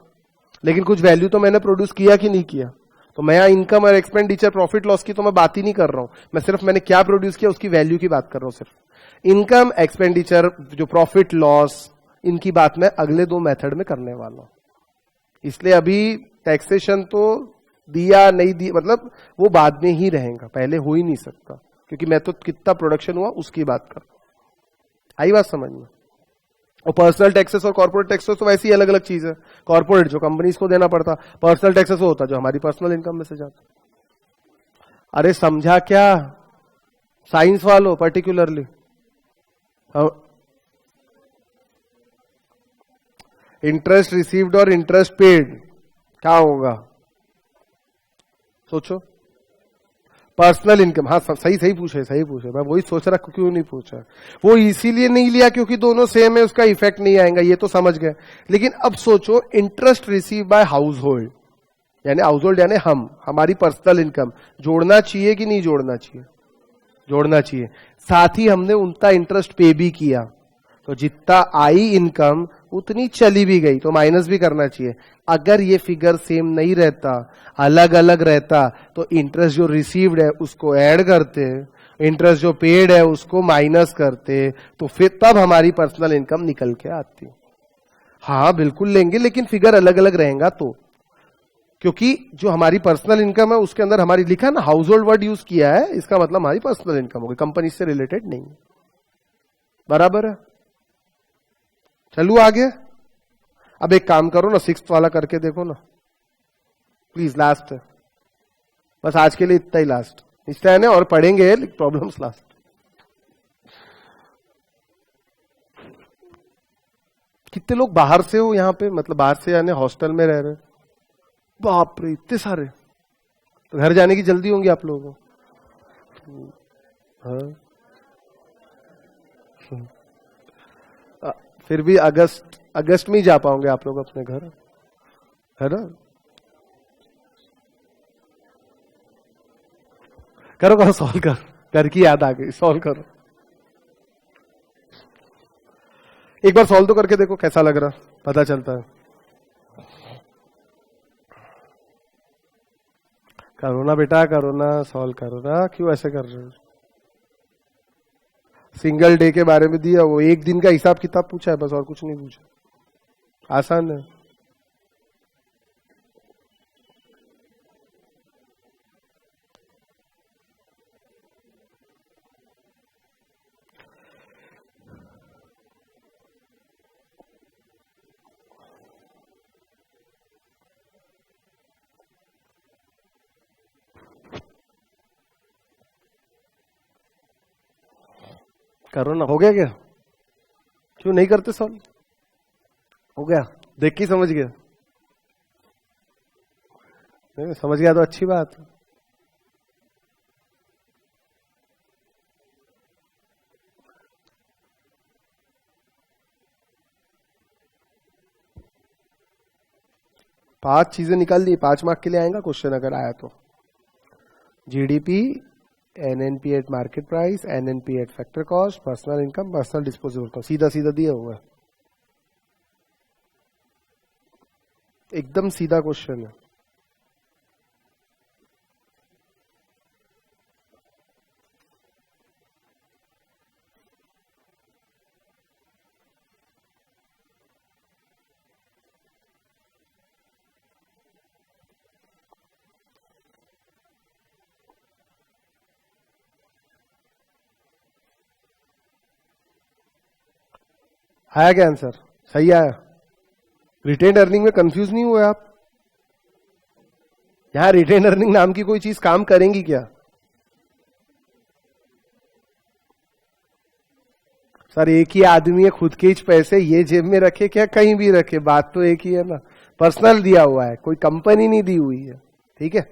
[SPEAKER 1] लेकिन कुछ वैल्यू तो मैंने प्रोड्यूस किया कि नहीं किया। तो मैं यहाँ इनकम और एक्सपेंडिचर प्रॉफिट लॉस की तो मैं बात ही नहीं कर रहा हूं, मैं सिर्फ मैंने क्या प्रोड्यूस किया उसकी वैल्यू की बात कर रहा हूं। सिर्फ इनकम एक्सपेंडिचर जो प्रॉफिट लॉस, इनकी बात मैं अगले 2 मेथड में करने वाला हूं। इसलिए अभी टैक्सेशन तो दिया नहीं दिया, मतलब वो बाद में ही रहेगा, पहले हो ही नहीं सकता, क्योंकि मैं तो कितना प्रोडक्शन हुआ उसकी बात कर रहा हूं। आई बात समझ में? और पर्सनल टैक्सेस और कॉर्पोरेट टैक्सेस तो वैसी अलग अलग चीज है। कॉर्पोरेट जो कंपनीज को देना पड़ता, पर्सनल टैक्सेस वो होता जो हमारी पर्सनल इनकम में से जाता। अरे समझा क्या साइंस वालों पर्टिकुलरली? इंटरेस्ट रिसीव्ड और इंटरेस्ट पेड क्या होगा सोचो। पर्सनल इनकम, हाँ सही पूछे, मैं वही सोच रहा क्यों नहीं पूछा। वो इसीलिए नहीं लिया क्योंकि दोनों सेम है, उसका इफेक्ट नहीं आएगा, ये तो समझ गए। लेकिन अब सोचो interest receive by house hold, यानी हाउस होल्ड यानी हमारी पर्सनल इनकम जोड़ना चाहिए कि नहीं जोड़ना चाहिए? जोड़ना चाहिए। साथ ही हमने उनका इंटरेस्ट पे भी किया, तो जितना आई इनकम उतनी चली भी गई, तो माइनस भी करना चाहिए। अगर ये फिगर सेम नहीं रहता, अलग अलग रहता, तो इंटरेस्ट जो रिसीव्ड है उसको ऐड करते, इंटरेस्ट जो पेड है उसको माइनस करते, तो फिर तब हमारी पर्सनल इनकम निकल के आती। हाँ बिल्कुल लेंगे, लेकिन फिगर अलग अलग रहेगा तो, क्योंकि जो हमारी पर्सनल इनकम है उसके अंदर हमारी लिखा है ना हाउस होल्ड वर्ड यूज किया है, इसका मतलब हमारी पर्सनल इनकम होगी, कंपनी से रिलेटेड नहीं। बराबर है? चलू आगे। अब एक काम करो ना, 6th वाला करके देखो ना प्लीज, लास्ट है बस आज के लिए, इतना ही लास्ट। इस टाइम है और पढ़ेंगे प्रॉब्लम्स लास्ट। कितने लोग बाहर से हो यहाँ पे, मतलब बाहर से यानी हॉस्टल में रह रहे? बाप रे इतने सारे, तो घर जाने की जल्दी होंगी आप लोगों को। हाँ फिर भी अगस्त में ही जा पाओगे आप लोग अपने घर, है ना? करो सॉल्व कर, घर की याद आ गई, सॉल्व करो। एक बार सॉल्व तो करके देखो कैसा लग रहा, पता चलता है। करो ना बेटा, करो ना, सॉल्व करो ना, क्यों ऐसे कर रहे हो? सिंगल डे के बारे में दिया, वो एक दिन का हिसाब किताब पूछा है बस, और कुछ नहीं पूछा। आसान है। करो ना, हो गया क्या? क्यों नहीं करते सॉल्व? हो गया, देख के समझ गया। समझ गया तो अच्छी बात है। पांच चीजें निकाल दी, 5 मार्क के लिए आएगा क्वेश्चन अगर आया तो। GDP, NNP eight market price, NNP at factor cost, personal income, personal disposable cost, सीधा सीधा दिया हुआ है, एकदम सीधा क्वेश्चन है। आया क्या आंसर? सही आया? रिटेन अर्निंग में कंफ्यूज नहीं हुए आप? यहां रिटेन अर्निंग नाम की कोई चीज काम करेंगी क्या? सर एक ही आदमी है, खुद के ही पैसे ये जेब में रखे क्या कहीं भी रखे, बात तो एक ही है ना। पर्सनल दिया हुआ है, कोई कंपनी नहीं दी हुई है, ठीक है।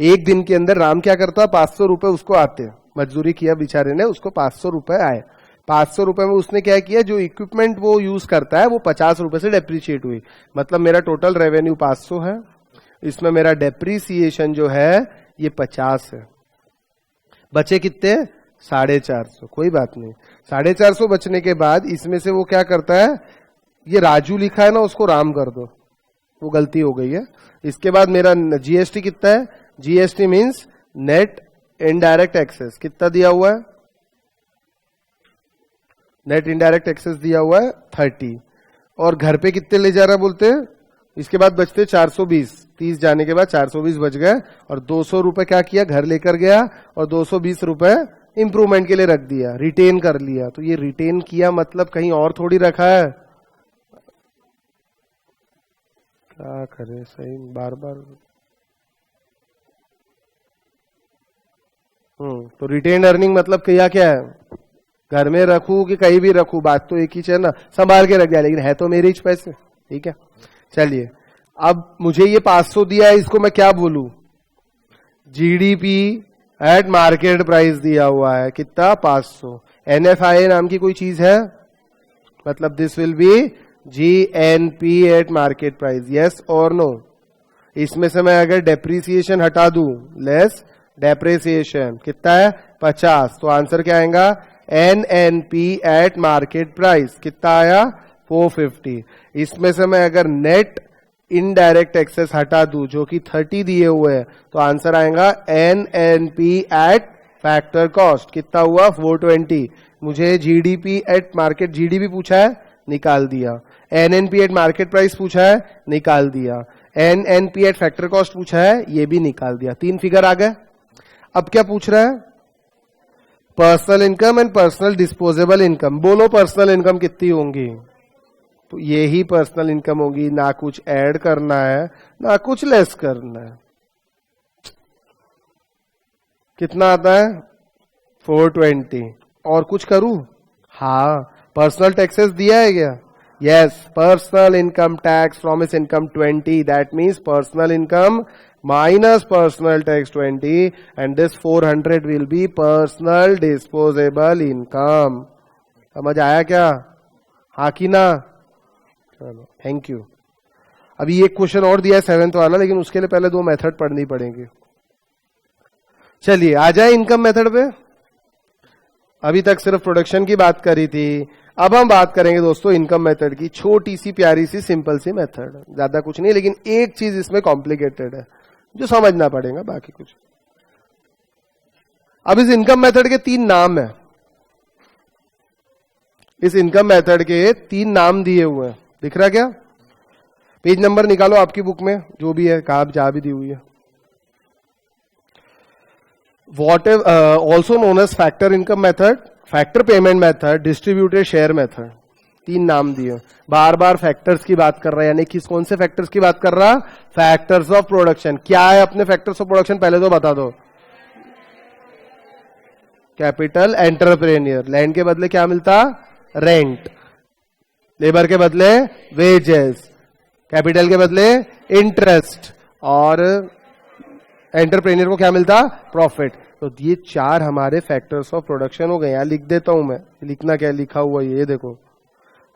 [SPEAKER 1] एक दिन के अंदर राम क्या करता, 500 रुपए उसको आते, मजदूरी किया बेचारे ने, उसको 500 रुपए आए। 500 रुपए में उसने क्या किया, जो इक्विपमेंट वो यूज करता है वो 50 रुपए से डेप्रिशिएट हुई, मतलब मेरा टोटल रेवेन्यू 500 है, इसमें मेरा डेप्रिसिएशन जो है ये 50 है। बचे कितने? 450। कोई बात नहीं, 450 बचने के बाद इसमें से वो क्या करता है, ये राजू लिखा है ना उसको राम कर दो, वो गलती हो गई है। इसके बाद मेरा जीएसटी कितना है, GST means net indirect taxes, कितना दिया हुआ है, नेट इनडायरेक्ट एक्सेस दिया हुआ है 30, और घर पे कितने ले जा रहा बोलते हैं, इसके बाद बचते 420, 30 जाने के बाद 420 बच गए, और 200 रुपए क्या किया, घर लेकर गया, और 220 रुपए इंप्रूवमेंट के लिए रख दिया, रिटेन कर लिया। तो ये रिटेन किया मतलब कहीं और थोड़ी रखा है, क्या करे सही बार बार। तो रिटेन अर्निंग मतलब क्या क्या है, घर में रखूं कि कहीं भी रखूं, बात तो एक ही है ना, संभाल के रख दिया, लेकिन है तो मेरे ही पैसे, ठीक है। चलिए अब मुझे ये 500 दिया है, इसको मैं क्या बोलूं, जीडीपी एट मार्केट प्राइस दिया हुआ है, कितना 500। एनएफआई नाम की कोई चीज है, मतलब this will be GNP eight market price, yes और नो। इसमें से मैं अगर डेप्रीसिएशन हटा दूं, लेस डेप्रीसिएशन कितना है 50, तो आंसर क्या आएगा, एनएनपी एट मार्केट प्राइस कितना आया 450। इसमें से मैं अगर नेट इनडायरेक्ट एक्सेस हटा दूं जो कि 30 दिए हुए हैं, तो आंसर आएगा एनएनपी एट फैक्टर कॉस्ट, कितना हुआ 420। मुझे जीडीपी एट मार्केट, जीडीपी पूछा है निकाल दिया, एनएनपी एट मार्केट प्राइस पूछा है निकाल दिया, एनएनपी एट फैक्टर कॉस्ट पूछा है ये भी निकाल दिया, 3 फिगर आ गए। अब क्या पूछ रहा है, personal income and personal disposable income, बोलो पर्सनल इनकम कितनी होंगी, तो ये ही पर्सनल इनकम होगी, ना कुछ ऐड करना है ना कुछ लेस करना है। कितना आता है 420, और कुछ करूं, हाँ पर्सनल टैक्सेस दिया है क्या, yes, personal income tax from इस income 20, that means personal income minus personal tax 20, and this 400 will be personal disposable income। समझ आया क्या, हाँ कि ना, चलो थैंक यू। अभी एक क्वेश्चन और दिया है 7th वाला, लेकिन उसके लिए पहले 2 मेथड पढ़नी पड़ेंगे। चलिए आ जाए इनकम मेथड पे। अभी तक सिर्फ प्रोडक्शन की बात करी थी, अब हम बात करेंगे दोस्तों इनकम मेथड की, छोटी सी प्यारी सी सिंपल सी मेथड, ज्यादा कुछ नहीं, लेकिन एक चीज इसमें कॉम्प्लिकेटेड है जो समझना पड़ेगा, बाकी कुछ। अब इस इनकम मेथड के 3 नाम है, इस इनकम मेथड के 3 नाम दिए हुए हैं, दिख रहा क्या, पेज नंबर निकालो आपकी बुक में जो भी है, कहां जहां भी दी हुई है। What also known age factor income method, factor payment method, distributed share method, 3 नाम दिए। बार बार फैक्टर्स की बात कर रहा है, यानी किस कौन से फैक्टर्स की बात कर रहा, फैक्टर्स ऑफ प्रोडक्शन। क्या है अपने फैक्टर्स ऑफ प्रोडक्शन पहले तो बता दो, कैपिटल एंटरप्रेन्योर, लैंड के बदले क्या मिलता, रेंट, लेबर के बदले वेजेस, कैपिटल के बदले इंटरेस्ट, और एंटरप्रेन्योर को क्या मिलता, प्रॉफिट। तो ये 4 हमारे फैक्टर्स ऑफ प्रोडक्शन हो गए। यहां लिख देता हूं मैं, लिखना क्या लिखा हुआ है ये देखो,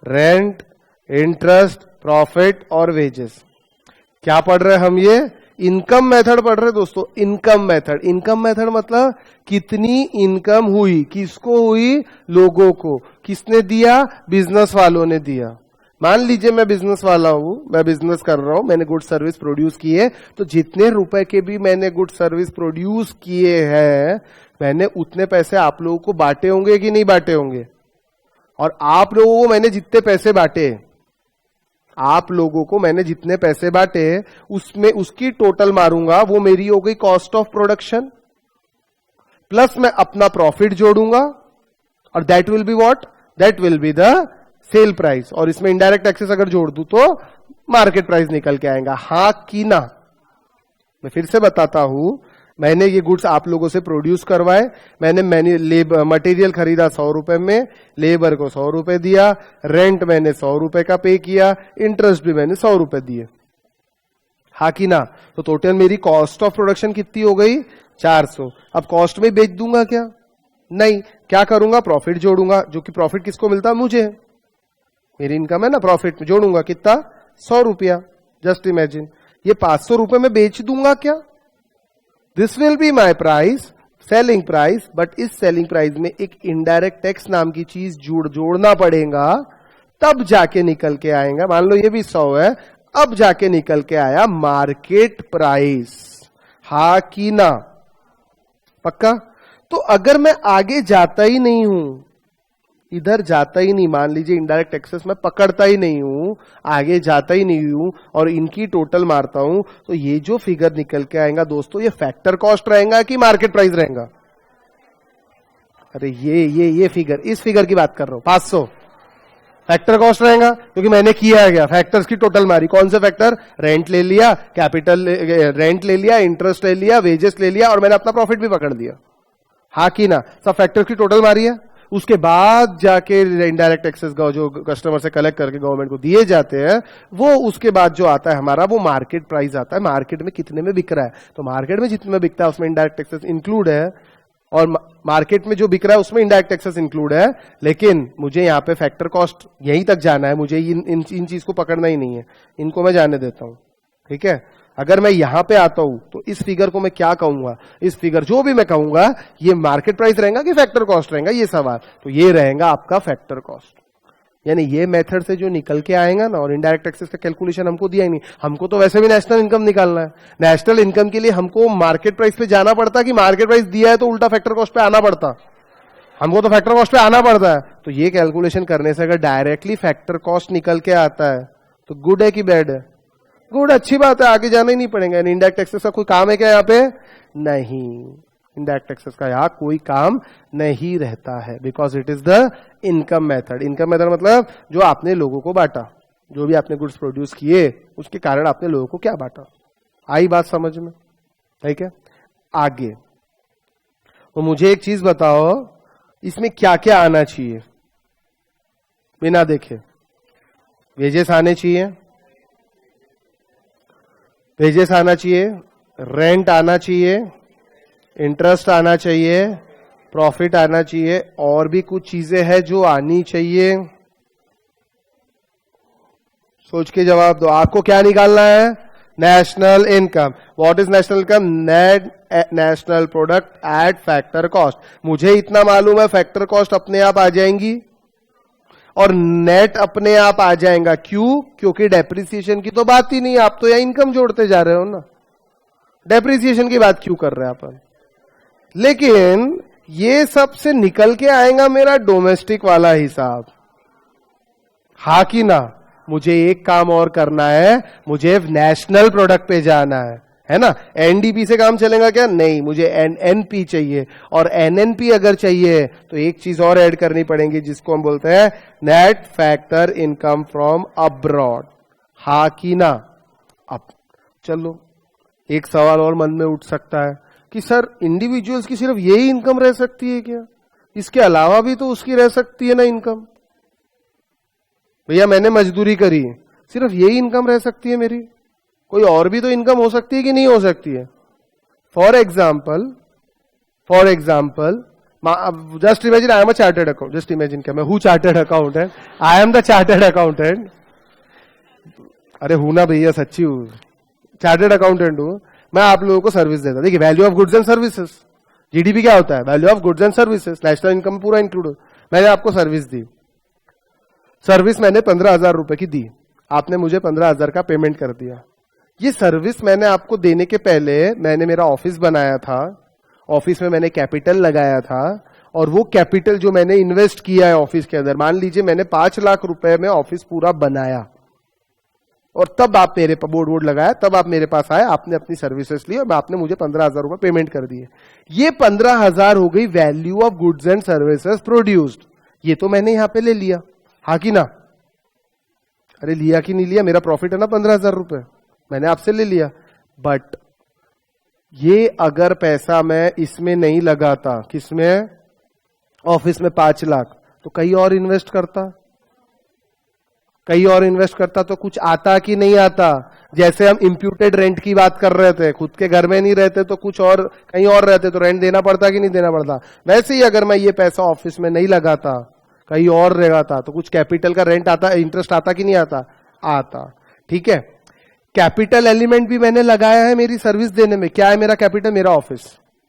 [SPEAKER 1] रेंट, इंटरेस्ट, प्रॉफिट और वेजेस। क्या पढ़ रहे हम, ये इनकम मेथड पढ़ रहे दोस्तों, इनकम मेथड। इनकम मेथड मतलब कितनी इनकम हुई, किसको हुई, लोगों को, किसने दिया, बिजनेस वालों ने दिया। मान लीजिए मैं बिजनेस वाला हूं, मैं बिजनेस कर रहा हूं, मैंने गुड सर्विस प्रोड्यूस किए, तो जितने रुपए के भी मैंने गुड सर्विस प्रोड्यूस किए हैं, मैंने उतने पैसे आप लोगों को बांटे होंगे कि नहीं बांटे होंगे, और आप लोगों को मैंने जितने पैसे बांटे, आप लोगों को मैंने जितने पैसे बांटे, उसमें उसकी टोटल मारूंगा, वो मेरी हो गई कॉस्ट ऑफ प्रोडक्शन, प्लस मैं अपना प्रॉफिट जोड़ूंगा, और that will be what, that will be the sale price, और इसमें इनडायरेक्ट टैक्सेस अगर जोड़ दूं तो मार्केट प्राइस निकल के आएगा, हाँ कि ना। मैं फिर से बताता हूं, मैंने ये गुड्स आप लोगों से प्रोड्यूस करवाए, मैंने मटेरियल खरीदा 100 रुपए में, लेबर को 100 रुपए दिया, रेंट मैंने 100 रुपए का पे किया, इंटरेस्ट भी मैंने 100 रुपए दिए, हाँ कि ना। तो टोटल मेरी कॉस्ट ऑफ प्रोडक्शन कितनी हो गई 400। अब कॉस्ट में बेच दूंगा क्या, नहीं, क्या करूंगा, प्रॉफिट जोड़ूंगा, जो कि प्रॉफिट किसको मिलता, मुझे, मेरी इनकम है ना, प्रॉफिट जोड़ूंगा कितना 100 रुपया। जस्ट इमेजिन ये 500 रुपए में बेच दूंगा क्या, this will be my price, selling price, but इस सेलिंग प्राइस में एक इनडायरेक्ट टैक्स नाम की चीज जोड़ना पड़ेगा, तब जाके निकल के आएगा। मान लो ये भी 100 है, अब जाके निकल के आया मार्केट प्राइस, हा कि ना? पक्का? तो अगर मैं आगे जाता ही नहीं हूं, इधर जाता ही नहीं, मान लीजिए इनडायरेक्ट टैक्सेस में पकड़ता ही नहीं हूं, आगे जाता ही नहीं हूं और इनकी टोटल मारता हूं, तो ये जो फिगर निकल के आएगा दोस्तों, ये फैक्टर कॉस्ट रहेगा कि मार्केट प्राइस रहेगा? अरे ये फिगर, इस फिगर की बात कर रहा हूं, 500 फैक्टर कॉस्ट रहेगा, क्योंकि मैंने किया गया फैक्टर्स की टोटल मारी। कौन से फैक्टर? रेंट ले लिया, कैपिटल रेंट ले लिया, इंटरेस्ट ले लिया, वेजेस ले लिया और मैंने अपना प्रॉफिट भी पकड़ दिया, हाँ कि ना? सब फैक्टर की टोटल मारी है। उसके बाद जाके इनडायरेक्ट टैक्सेस जो कस्टमर से कलेक्ट करके गवर्नमेंट को दिए जाते हैं, वो उसके बाद जो आता है हमारा, वो मार्केट प्राइस आता है। मार्केट में कितने में बिक रहा है, तो मार्केट में जितने में बिकता है उसमें इनडायरेक्ट टैक्सेस इंक्लूड है, और मार्केट में जो बिक रहा है उसमें इनडायरेक्ट टैक्सेस इंक्लूड है। लेकिन मुझे यहाँ पे फैक्टर कॉस्ट यहीं तक जाना है, मुझे इन चीज को पकड़ना ही नहीं है, इनको मैं जाने देता हूं। ठीक है, अगर मैं यहां पे आता हूं तो इस फिगर को मैं क्या कहूंगा? इस फिगर जो भी मैं कहूंगा, ये मार्केट प्राइस रहेगा कि फैक्टर कॉस्ट रहेगा, ये सवाल। तो ये रहेगा आपका फैक्टर कॉस्ट। यानी ये मेथड से जो निकल के आएगा ना, और इनडायरेक्ट टैक्सेस का कैलकुलेशन हमको दिया ही नहीं, हमको तो वैसे भी नेशनल इनकम निकालना है। नेशनल इनकम के लिए हमको मार्केट प्राइस पे जाना पड़ता कि मार्केट प्राइस दिया है तो उल्टा फैक्टर कॉस्ट पे आना पड़ता? हमको तो फैक्टर कॉस्ट पे आना पड़ता है। तो ये कैलकुलेशन करने से अगर डायरेक्टली फैक्टर कॉस्ट निकल के आता है तो गुड है कि बैड है? गुड, अच्छी बात है, आगे जाना ही नहीं पड़ेगा। इनडायरेक्ट टैक्सेस का कोई काम है क्या यहाँ पे? नहीं, इनडायरेक्ट टैक्सेस का यहाँ कोई काम नहीं रहता है, because it is the income method. Income method मतलब जो आपने लोगों को बांटा, जो भी आपने गुड्स प्रोड्यूस किए उसके कारण आपने लोगों को क्या बांटा। आई बात समझ में? ठीक है, आगे तो मुझे एक चीज बताओ, इसमें क्या क्या आना चाहिए बिना देखे? वेजेस आने चाहिए, वेजेस आना चाहिए, रेंट आना चाहिए, इंटरेस्ट आना चाहिए, प्रॉफिट आना चाहिए, और भी कुछ चीजें हैं जो आनी चाहिए। सोच के जवाब दो, आपको क्या निकालना है? National income. What is national income? Net national product at factor cost. मुझे इतना मालूम है फैक्टर कॉस्ट अपने आप आ जाएंगी और नेट अपने आप आ जाएगा। क्यों? क्योंकि डेप्रिसिएशन की तो बात ही नहीं, आप तो यह इनकम जोड़ते जा रहे हो ना, डेप्रिसिएशन की बात क्यों कर रहे हैं अपन? लेकिन ये सब से निकल के आएगा मेरा डोमेस्टिक वाला हिसाब, हा कि ना? मुझे एक काम और करना है, मुझे नेशनल प्रोडक्ट पे जाना है ना? एनडीपी से काम चलेगा क्या? नहीं, मुझे एनएनपी चाहिए, और एनएनपी अगर चाहिए तो एक चीज और ऐड करनी पड़ेगी जिसको हम बोलते हैं net factor income from abroad, हा कि ना? अब चलो, एक सवाल और मन में उठ सकता है कि सर इंडिविजुअल्स की सिर्फ यही इनकम रह सकती है क्या? इसके अलावा भी तो उसकी रह सकती है ना इनकम। भैया मैंने मजदूरी करी, सिर्फ यही इनकम रह सकती है मेरी? कोई और भी तो इनकम हो सकती है कि नहीं हो सकती है? For example just imagine I am a chartered account, just imagine क्या मैं हूं chartered accountant, I am the chartered accountant. अरे हूं ना भैया, सच्ची हूं, चार्टर्ड अकाउंटेंट हूं मैं। आप लोगों को सर्विस देता, देखिए value of goods and services, GDP क्या होता है? Value of goods and services, national income पूरा इंक्लूड। मैंने आपको सर्विस दी, सर्विस मैंने 15,000 रुपए की दी, आपने मुझे 15,000 का पेमेंट कर दिया। ये सर्विस मैंने आपको देने के पहले मैंने मेरा ऑफिस बनाया था, ऑफिस में मैंने कैपिटल लगाया था, और वो कैपिटल जो मैंने इन्वेस्ट किया है ऑफिस के अंदर, मान लीजिए मैंने 5 लाख रुपए में ऑफिस पूरा बनाया, और तब आप मेरे बोर्ड लगाया, तब आप मेरे पास आए, आपने अपनी सर्विसेज ली और आपने मुझे 15,000 रुपए पेमेंट कर दिए। ये 15,000 हो गई value of goods and services produced. ये तो मैंने यहां पे ले लिया, हाँ कि ना? अरे लिया कि नहीं लिया? मेरा प्रॉफिट है ना 15,000 रुपए, मैंने आपसे ले लिया। बट ये अगर पैसा मैं इसमें नहीं लगाता, किसमें? ऑफिस में 5 लाख, तो कहीं और इन्वेस्ट करता, कहीं और इन्वेस्ट करता तो कुछ आता कि नहीं आता? जैसे हम इम्प्यूटेड रेंट की बात कर रहे थे, खुद के घर में नहीं रहते तो कुछ और कहीं और रहते तो रेंट देना पड़ता कि नहीं देना पड़ता? वैसे ही अगर मैं ये पैसा ऑफिस में नहीं लगाता, कहीं और रहेगा तो कुछ कैपिटल का रेंट आता, इंटरेस्ट आता कि नहीं आता? आता। ठीक है, कैपिटल एलिमेंट भी मैंने लगाया है मेरी सर्विस देने में। क्या है मेरा कैपिटल? मेरा ऑफिस,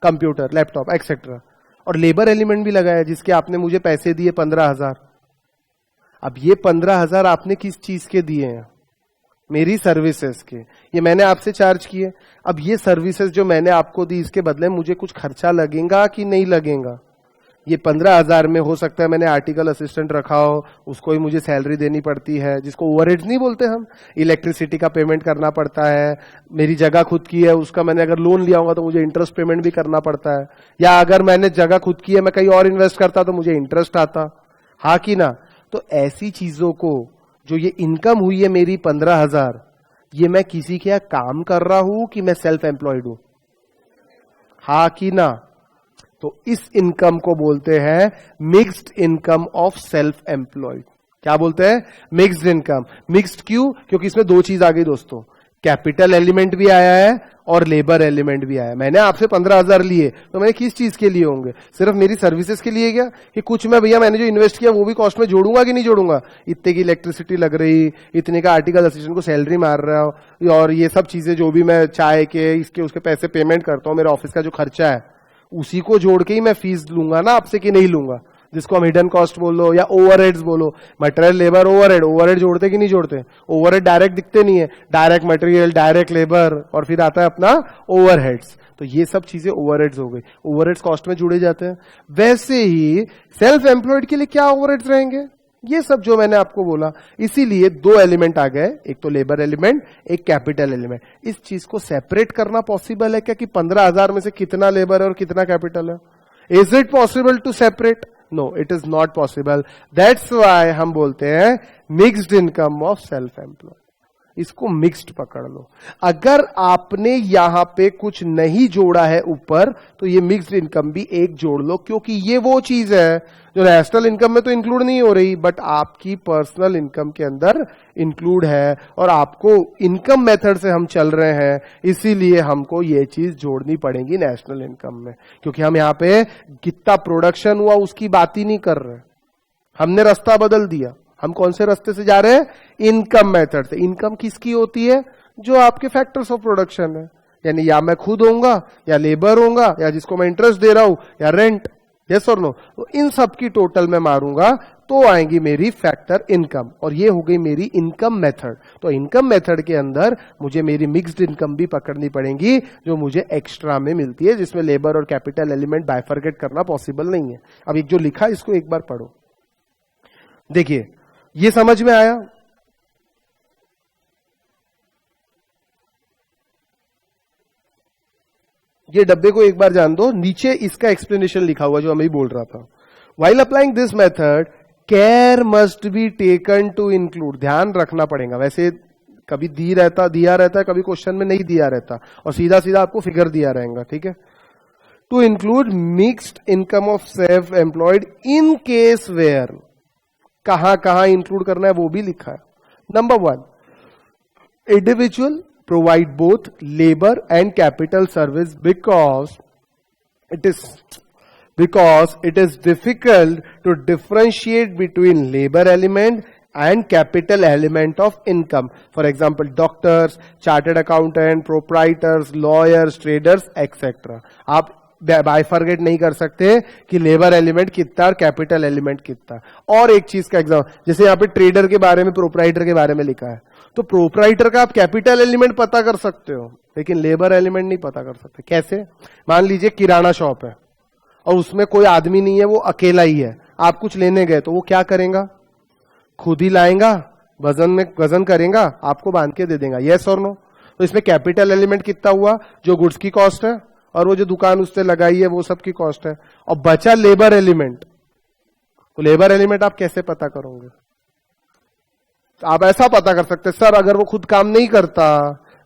[SPEAKER 1] कंप्यूटर, लैपटॉप एक्सेट्रा। और लेबर एलिमेंट भी लगाया जिसके आपने मुझे पैसे दिए 15,000। अब ये 15,000 आपने किस चीज के दिए हैं? मेरी सर्विसेज के, ये मैंने आपसे चार्ज किए। अब ये सर्विसेज जो मैंने आपको दी, इसके बदले मुझे कुछ खर्चा लगेगा कि नहीं लगेगा? ये 15,000 में हो सकता है मैंने आर्टिकल असिस्टेंट रखा हो, उसको ही मुझे सैलरी देनी पड़ती है, जिसको ओवरहेड्स नहीं बोलते हम। इलेक्ट्रिसिटी का पेमेंट करना पड़ता है, मेरी जगह खुद की है, उसका मैंने अगर लोन लिया होगा तो मुझे इंटरेस्ट पेमेंट भी करना पड़ता है, या अगर मैंने जगह खुद की है मैं कहीं और इन्वेस्ट करता तो मुझे इंटरेस्ट आता, हाँ कि ना? तो ऐसी चीजों को, जो ये इनकम हुई है मेरी 15,000, ये मैं किसी के यहाँ काम कर रहा हूं कि मैं सेल्फ एम्प्लॉयड हूं, हाँ कि ना? तो इस इनकम को बोलते हैं mixed income of self employed. क्या बोलते हैं? Mixed income. मिक्स्ड क्यों? क्योंकि इसमें दो चीज आ गई दोस्तों, कैपिटल एलिमेंट भी आया है और लेबर एलिमेंट भी आया है। मैंने आपसे 15,000 लिए, तो मैंने किस चीज के लिए होंगे? सिर्फ मेरी सर्विसेज के लिए क्या? कि कुछ मैं भैया मैंने जो इन्वेस्ट किया वो भी कॉस्ट में जोड़ूंगा कि नहीं जोड़ूंगा? इतने की इलेक्ट्रिसिटी लग रही, इतने का आर्टिकल असिस्टेंट को सैलरी मार रहा हूं, और ये सब चीजें जो भी मैं चाय के इसके उसके पैसे पेमेंट करता हूं, मेरे ऑफिस का जो खर्चा है, उसी को जोड़ के ही मैं फीस लूंगा ना आपसे, कि नहीं लूंगा? जिसको हम हिडन कॉस्ट बोलो या ओवरहेड्स बोलो। Material, labour, overhead. ओवरहेड जोड़ते कि नहीं जोड़ते? ओवरहेड डायरेक्ट दिखते नहीं है, डायरेक्ट मटेरियल, डायरेक्ट लेबर, और फिर आता है अपना ओवरहेड्स। तो ये सब चीजें ओवरहेड्स हो गई, ओवरहेड्स कॉस्ट में जुड़े जाते हैं। वैसे ही सेल्फ एम्प्लॉयड के लिए क्या ओवरहेड्स रहेंगे? ये सब जो मैंने आपको बोला। इसीलिए दो एलिमेंट आ गए, एक तो लेबर एलिमेंट, एक कैपिटल एलिमेंट। इस चीज को सेपरेट करना पॉसिबल है क्या कि 15,000 में से कितना लेबर है और कितना कैपिटल है? Is it possible to separate? No, it is not possible. That's why हम बोलते हैं mixed income of self employed. इसको मिक्स्ड पकड़ लो। अगर आपने यहां पे कुछ नहीं जोड़ा है ऊपर, तो ये मिक्स्ड इनकम भी एक जोड़ लो, क्योंकि ये वो चीज है जो नेशनल इनकम में तो इंक्लूड नहीं हो रही, बट आपकी पर्सनल इनकम के अंदर इंक्लूड है, और आपको इनकम मेथड से हम चल रहे हैं, इसीलिए हमको ये चीज जोड़नी पड़ेगी नेशनल इनकम में। क्योंकि हम यहां पे कितना प्रोडक्शन हुआ उसकी बात ही नहीं कर रहे, हमने रास्ता बदल दिया। हम कौन से रास्ते से जा रहे हैं? इनकम मेथड से। इनकम किसकी होती है? जो आपके फैक्टर्स ऑफ प्रोडक्शन है, यानी या मैं खुद होऊंगा, या लेबर होऊंगा, या जिसको मैं इंटरेस्ट दे रहा हूं, या रेंट। यस और नो? तो इन सब की टोटल में मारूंगा तो आएंगी मेरी फैक्टर इनकम, और ये हो गई मेरी इनकम मेथड। तो इनकम मेथड के अंदर मुझे मेरी मिक्स्ड इनकम भी पकड़नी पड़ेगी, जो मुझे एक्स्ट्रा में मिलती है, जिसमें लेबर और कैपिटल एलिमेंट बाइफरकेट करना पॉसिबल नहीं है। अब एक जो लिखा इसको एक बार पढ़ो, देखिए ये समझ में आया? ये डब्बे को एक बार जान दो, नीचे इसका एक्सप्लेनेशन लिखा हुआ जो मैं ही बोल रहा था। While applying this method, care must be taken to include, ध्यान रखना पड़ेगा। वैसे कभी दिया रहता है, कभी क्वेश्चन में नहीं दिया रहता, और सीधा सीधा आपको फिगर दिया रहेगा, ठीक है? To include mixed income of self employed in case where, कहां कहां इंक्लूड करना है वो भी लिखा है। Number 1, individual provide both labour and capital service because it is difficult to differentiate between labor element and capital element of income. For example, doctors, chartered accountant, proprietors, lawyers, traders, etc. आप bifurcate नहीं कर सकते कि labour element कितना और capital element कितना। और एक चीज का एग्जाम, जैसे यहाँ पे ट्रेडर के बारे में, प्रोप्राइटर के बारे में लिखा है, तो प्रोप्राइटर का आप कैपिटल एलिमेंट पता कर सकते हो, लेकिन लेबर एलिमेंट नहीं पता कर सकते। कैसे? मान लीजिए किराना शॉप है और उसमें कोई आदमी नहीं है, वो अकेला ही है। आप कुछ लेने गए तो वो क्या करेगा? खुद ही लाएगा, वजन करेगा, आपको बांध के दे देगा। यस और नो? तो इसमें कैपिटल एलिमेंट कितना हुआ? जो गुड्स की कॉस्ट है और वो जो दुकान उससे लगाई है वो सब की कॉस्ट है, और बचा लेबर एलिमेंट। तो लेबर एलिमेंट आप कैसे पता करोगे? तो आप ऐसा पता कर सकते, सर अगर वो खुद काम नहीं करता,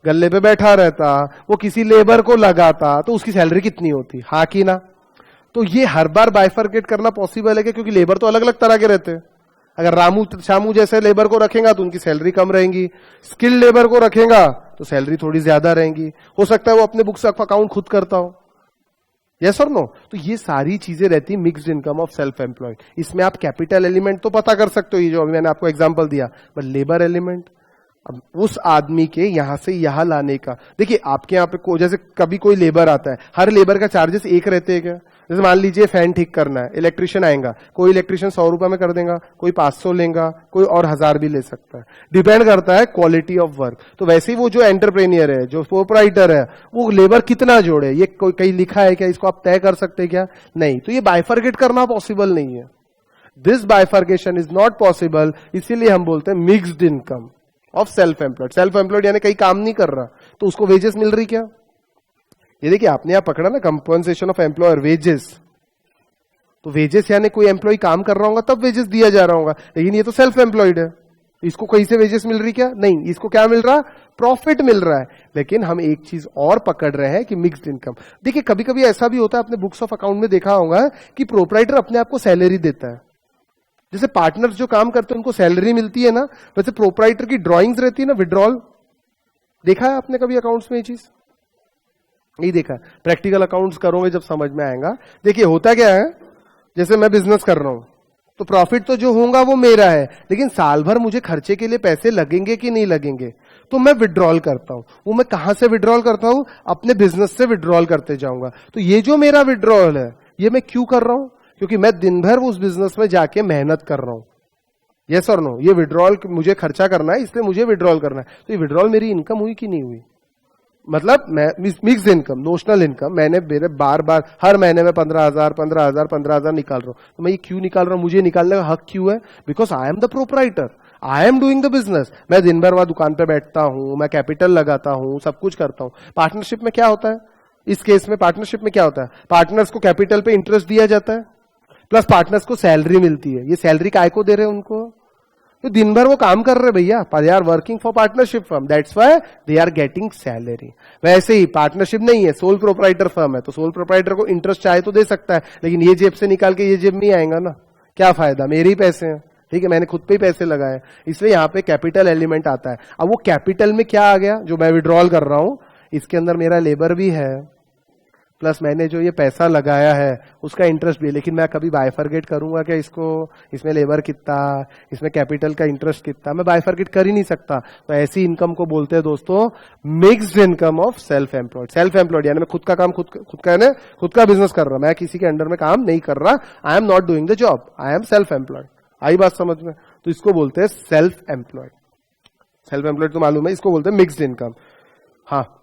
[SPEAKER 1] गल्ले पे बैठा रहता, वो किसी लेबर को लगाता, तो उसकी सैलरी कितनी होती? हाँ कि ना? तो ये हर बार बाइफरकेट करना पॉसिबल है क्या? क्योंकि लेबर तो अलग अलग तरह के रहते हैं। अगर रामू शामू जैसे लेबर को रखेगा तो उनकी सैलरी कम रहेगी, स्किल्ड लेबर को रखेगा तो सैलरी थोड़ी ज्यादा रहेगी। हो सकता है वो अपने बुक्स अकाउंट खुद करता हो। यस और नो? तो ये सारी चीजें रहती mixed income of self employed. इसमें आप कैपिटल एलिमेंट तो पता कर सकते हो, ये जो अभी मैंने आपको एग्जांपल दिया, बट लेबर एलिमेंट अब उस आदमी के यहां से यहां लाने का, देखिए आपके यहाँ पे जैसे कभी कोई लेबर आता है, हर लेबर का चार्जेस एक रहते हैं क्या? जैसे मान लीजिए फैन ठीक करना है, इलेक्ट्रिशियन आएगा, कोई इलेक्ट्रिशियन 100 रुपए में कर देगा, कोई 500 लेगा, कोई और 1000 भी ले सकता है, डिपेंड करता है क्वालिटी ऑफ वर्क। तो वैसे ही वो जो एंटरप्रेन्योर है, जो प्रोप्राइटर है, वो लेबर कितना जोड़े, ये कोई कहीं लिखा है क्या? इसको आप तय कर सकते हैं क्या? नहीं। तो ये बाइफरगेट करना पॉसिबल नहीं है। This bifurcation is not possible, इसीलिए हम बोलते हैं mixed income of self employed. Self employed यानी कहीं काम नहीं कर रहा, तो उसको वेजेस मिल रही क्या? ये देखिए आपने यहां पकड़ा ना, कंपनसेशन ऑफ एम्प्लॉयर वेजेस। तो वेजेस यानी कोई एम्प्लॉय काम कर रहा होगा तब वेजेस दिया जा रहा होगा, लेकिन ये तो सेल्फ एम्प्लॉयड है, इसको कहीं से वेजेस मिल रही क्या? नहीं, इसको क्या मिल रहा? प्रॉफिट मिल रहा है। लेकिन हम एक चीज और पकड़ रहे हैं कि मिक्स्ड इनकम। देखिए कभी कभी ऐसा भी होता है, आपने बुक्स ऑफ अकाउंट में देखा होगा कि प्रोप्राइटर अपने आप को सैलरी देता है। जैसे पार्टनर्स जो काम करते हैं उनको सैलरी मिलती है ना, वैसे प्रोप्राइटर की ड्राइंग्स रहती है ना, विड्रॉल। देखा है आपने कभी अकाउंट्स में ये चीज? नहीं देखा। प्रैक्टिकल अकाउंट्स करोगे जब समझ में आएगा। देखिए होता क्या है, जैसे मैं बिजनेस कर रहा हूं तो प्रॉफिट तो जो होगा वो मेरा है, लेकिन साल भर मुझे खर्चे के लिए पैसे लगेंगे कि नहीं लगेंगे, तो मैं विड्रॉल करता हूं। वो मैं कहां से विड्रॉल करता हूं? अपने बिजनेस से विड्रॉल करते जाऊंगा। तो ये जो मेरा विड्रॉल है, ये मैं क्यों कर रहा हूं? क्योंकि मैं दिन भर उस बिजनेस में जाके मेहनत कर रहा हूं। यस और नो? ये विड्रॉल मुझे खर्चा करना है, इसलिए मुझे विड्रॉल करना है। तो ये विड्रॉल मेरी इनकम हुई कि नहीं हुई? मतलब मैं मिक्स इनकम, नोशनल इनकम, मैंने मेरे बार बार हर महीने में 15,000 15,000 15,000 निकाल रहा हूं। तो मैं ये क्यों निकाल रहा हूं? मुझे निकालने का हक क्यों है? Because I am the proprietor, I am doing the business. मैं दिन भर वहां दुकान पे बैठता हूं, मैं कैपिटल लगाता हूं, सब कुछ करता हूं। पार्टनरशिप में क्या होता है? इस केस में पार्टनरशिप में क्या होता है? पार्टनर्स को कैपिटल पे इंटरेस्ट दिया जाता है, प्लस पार्टनर्स को सैलरी मिलती है। ये सैलरी काय को दे रहे हैं उनको? तो दिन भर वो काम कर रहे भैया, they are working for partnership firm, that's why they are getting salary. वैसे ही पार्टनरशिप नहीं है, सोल प्रोप्राइटर फर्म है, तो सोल प्रोप्राइटर को इंटरेस्ट चाहे तो दे सकता है, लेकिन ये जेब से निकाल के ये जेब में आएगा ना, क्या फायदा? मेरे ही पैसे हैं, ठीक है, मैंने खुद पे ही पैसे लगाए, इसलिए यहां पे कैपिटल एलिमेंट आता है। अब वो कैपिटल में क्या आ गया? जो मैं विड्रॉल कर रहा हूं, इसके अंदर मेरा लेबर भी है, प्लस मैंने जो ये पैसा लगाया है उसका इंटरेस्ट भी है। लेकिन मैं कभी बाइफरगेट करूंगा क्या इसको? इसमें लेबर कितना, इसमें कैपिटल का इंटरेस्ट कितना, मैं बाइफरगेट कर ही नहीं सकता। तो ऐसी इनकम को बोलते हैं दोस्तों mixed income of self employed. Self employed यानी मैं खुद का काम खुद का बिजनेस कर रहा हूं, मैं किसी के अंडर में काम नहीं कर रहा, I am not doing the job, I am self employed. आई बात समझ में? तो इसको बोलते हैं सेल्फ एम्प्लॉयड। सेल्फ एम्प्लॉयड तो मालूम है, इसको बोलते हैं मिक्स्ड इनकम। हाँ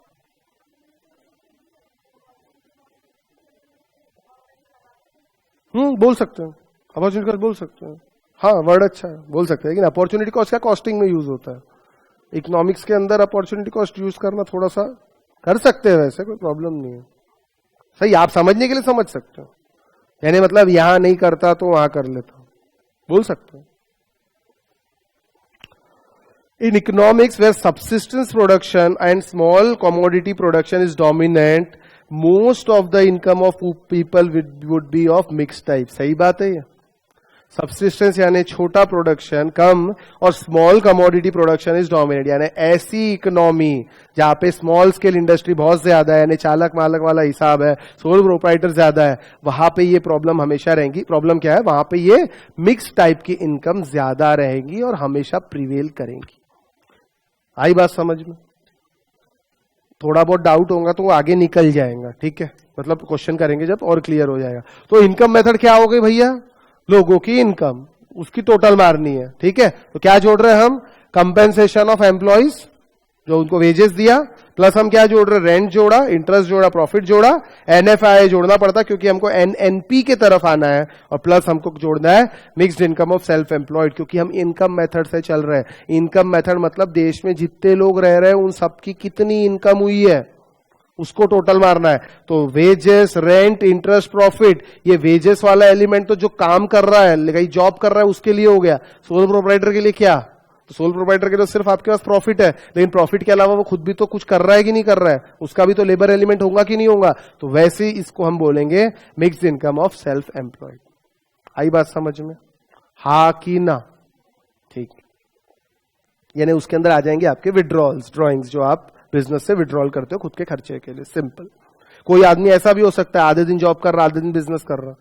[SPEAKER 1] बोल सकते हैं, अपॉर्चुनिटी कॉस्ट बोल सकते हैं। हाँ वर्ड अच्छा है, बोल सकते हैं, लेकिन अपॉर्चुनिटी कॉस्ट क्या कॉस्टिंग में यूज होता है? इकोनॉमिक्स के अंदर अपॉर्चुनिटी कॉस्ट यूज करना थोड़ा सा कर सकते हैं, वैसे कोई प्रॉब्लम नहीं है। सही, आप समझने के लिए समझ सकते हो, यानी मतलब यहां नहीं करता तो वहां कर लेता हूं, बोल सकते हैं। In economics, where subsistence production and small commodity production is dominant, most of the income of people would be of mixed type. सही बात है ये? सबसिस्टेंस यानी छोटा प्रोडक्शन कम और small commodity production is dominate, यानी ऐसी इकोनॉमी जहां पे स्मॉल स्केल इंडस्ट्री बहुत ज्यादा है, यानी चालक मालक वाला हिसाब है, सोल प्रोप्राइटर ज्यादा है, वहां पे ये प्रॉब्लम हमेशा रहेंगी। प्रॉब्लम क्या है? वहां पे ये मिक्स टाइप की इनकम ज्यादा रहेगी और हमेशा प्रिवेल करेंगी। आई बात समझ में? थोड़ा बहुत डाउट होगा तो वो आगे निकल जाएगा, ठीक है, मतलब क्वेश्चन करेंगे जब और क्लियर हो जाएगा। तो इनकम मेथड क्या हो गई भैया? लोगों की इनकम, उसकी टोटल मारनी है, ठीक है। तो क्या जोड़ रहे हैं हम? कंपेंसेशन ऑफ एम्प्लॉइज, जो उनको वेजेस दिया, प्लस हम क्या जोड़ रहे हैं? रेंट जोड़ा, इंटरेस्ट जोड़ा, प्रॉफिट जोड़ा, एनएफआई जोड़ना पड़ता क्योंकि हमको एनएनपी के तरफ आना है, और प्लस हमको जोड़ना है mixed income of self employed, क्योंकि हम इनकम मेथड से चल रहे हैं। इनकम मेथड मतलब देश में जितने लोग रह रहे हैं उन सबकी कितनी इनकम हुई है उसको टोटल मारना है। तो वेजेस, रेंट, इंटरेस्ट, प्रॉफिट, ये वेजेस वाला एलिमेंट तो जो काम कर रहा है, कहीं जॉब कर रहा है उसके लिए हो गया। सोल प्रोप्राइटर के लिए क्या? तो सोल प्रोप्राइटर के लिए सिर्फ आपके पास प्रॉफिट है, लेकिन प्रॉफिट के अलावा वो खुद भी तो कुछ कर रहा है कि नहीं कर रहा है, उसका भी तो लेबर एलिमेंट होगा कि नहीं होगा। तो वैसे ही इसको हम बोलेंगे mixed income of self employed. आई बात समझ में? हा कि ना? ठीक, यानी उसके अंदर आ जाएंगे आपके विड्रॉल्स, ड्रॉइंग्स, जो आप बिजनेस से विड्रॉल करते हो खुद के खर्चे के लिए। सिंपल। कोई आदमी ऐसा भी हो सकता है आधे दिन जॉब कर रहा, आधे दिन बिजनेस कर रहा,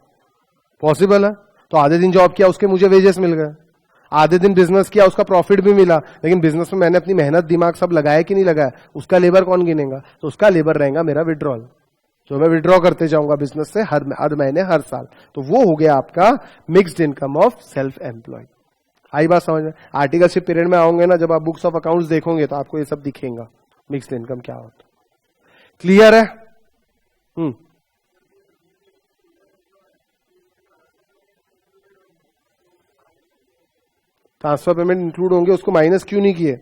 [SPEAKER 1] पॉसिबल है। तो आधे दिन जॉब किया, उसके मुझे वेजेस मिल गए, आधे दिन बिजनेस किया, उसका प्रॉफिट भी मिला, लेकिन बिजनेस में मैंने अपनी मेहनत दिमाग सब लगाया कि नहीं लगाया, उसका लेबर कौन गिनेगा? तो उसका लेबर रहेगा मेरा विड्रॉल, जो मैं विड्रॉ करते जाऊंगा बिजनेस से हर महीने हर साल। तो वो हो गया आपका mixed income of self employed. आई बात समझ में? आर्टिकलशिप पीरियड में आओगे ना, जब आप बुक्स ऑफ अकाउंट्स देखोगे तो आपको ये सब दिखेगा, मिक्स्ड इनकम क्या होता। क्लियर है? ट्रांसफर पेमेंट इंक्लूड होंगे, उसको माइनस क्यों नहीं किए?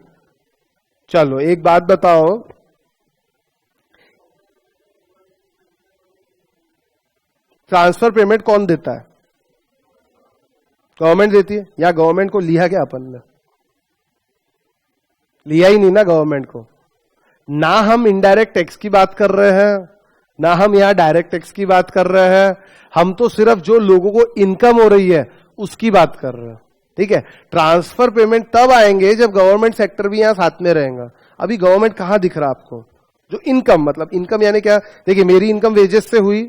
[SPEAKER 1] चलो एक बात बताओ, ट्रांसफर पेमेंट कौन देता है? गवर्नमेंट देती है, या गवर्नमेंट को लिया क्या अपन ने? लिया ही नहीं ना गवर्नमेंट को। ना हम इनडायरेक्ट टैक्स की बात कर रहे हैं, ना हम यहां डायरेक्ट टैक्स की बात कर रहे हैं, हम तो सिर्फ जो लोगों को इनकम हो रही है उसकी बात कर रहे हैं। ठीक है, ट्रांसफर पेमेंट तब आएंगे जब गवर्नमेंट सेक्टर भी यहां साथ में रहेगा। अभी गवर्नमेंट कहां दिख रहा आपको? जो इनकम, मतलब इनकम यानी क्या? देखिए मेरी इनकम वेजेस से हुई,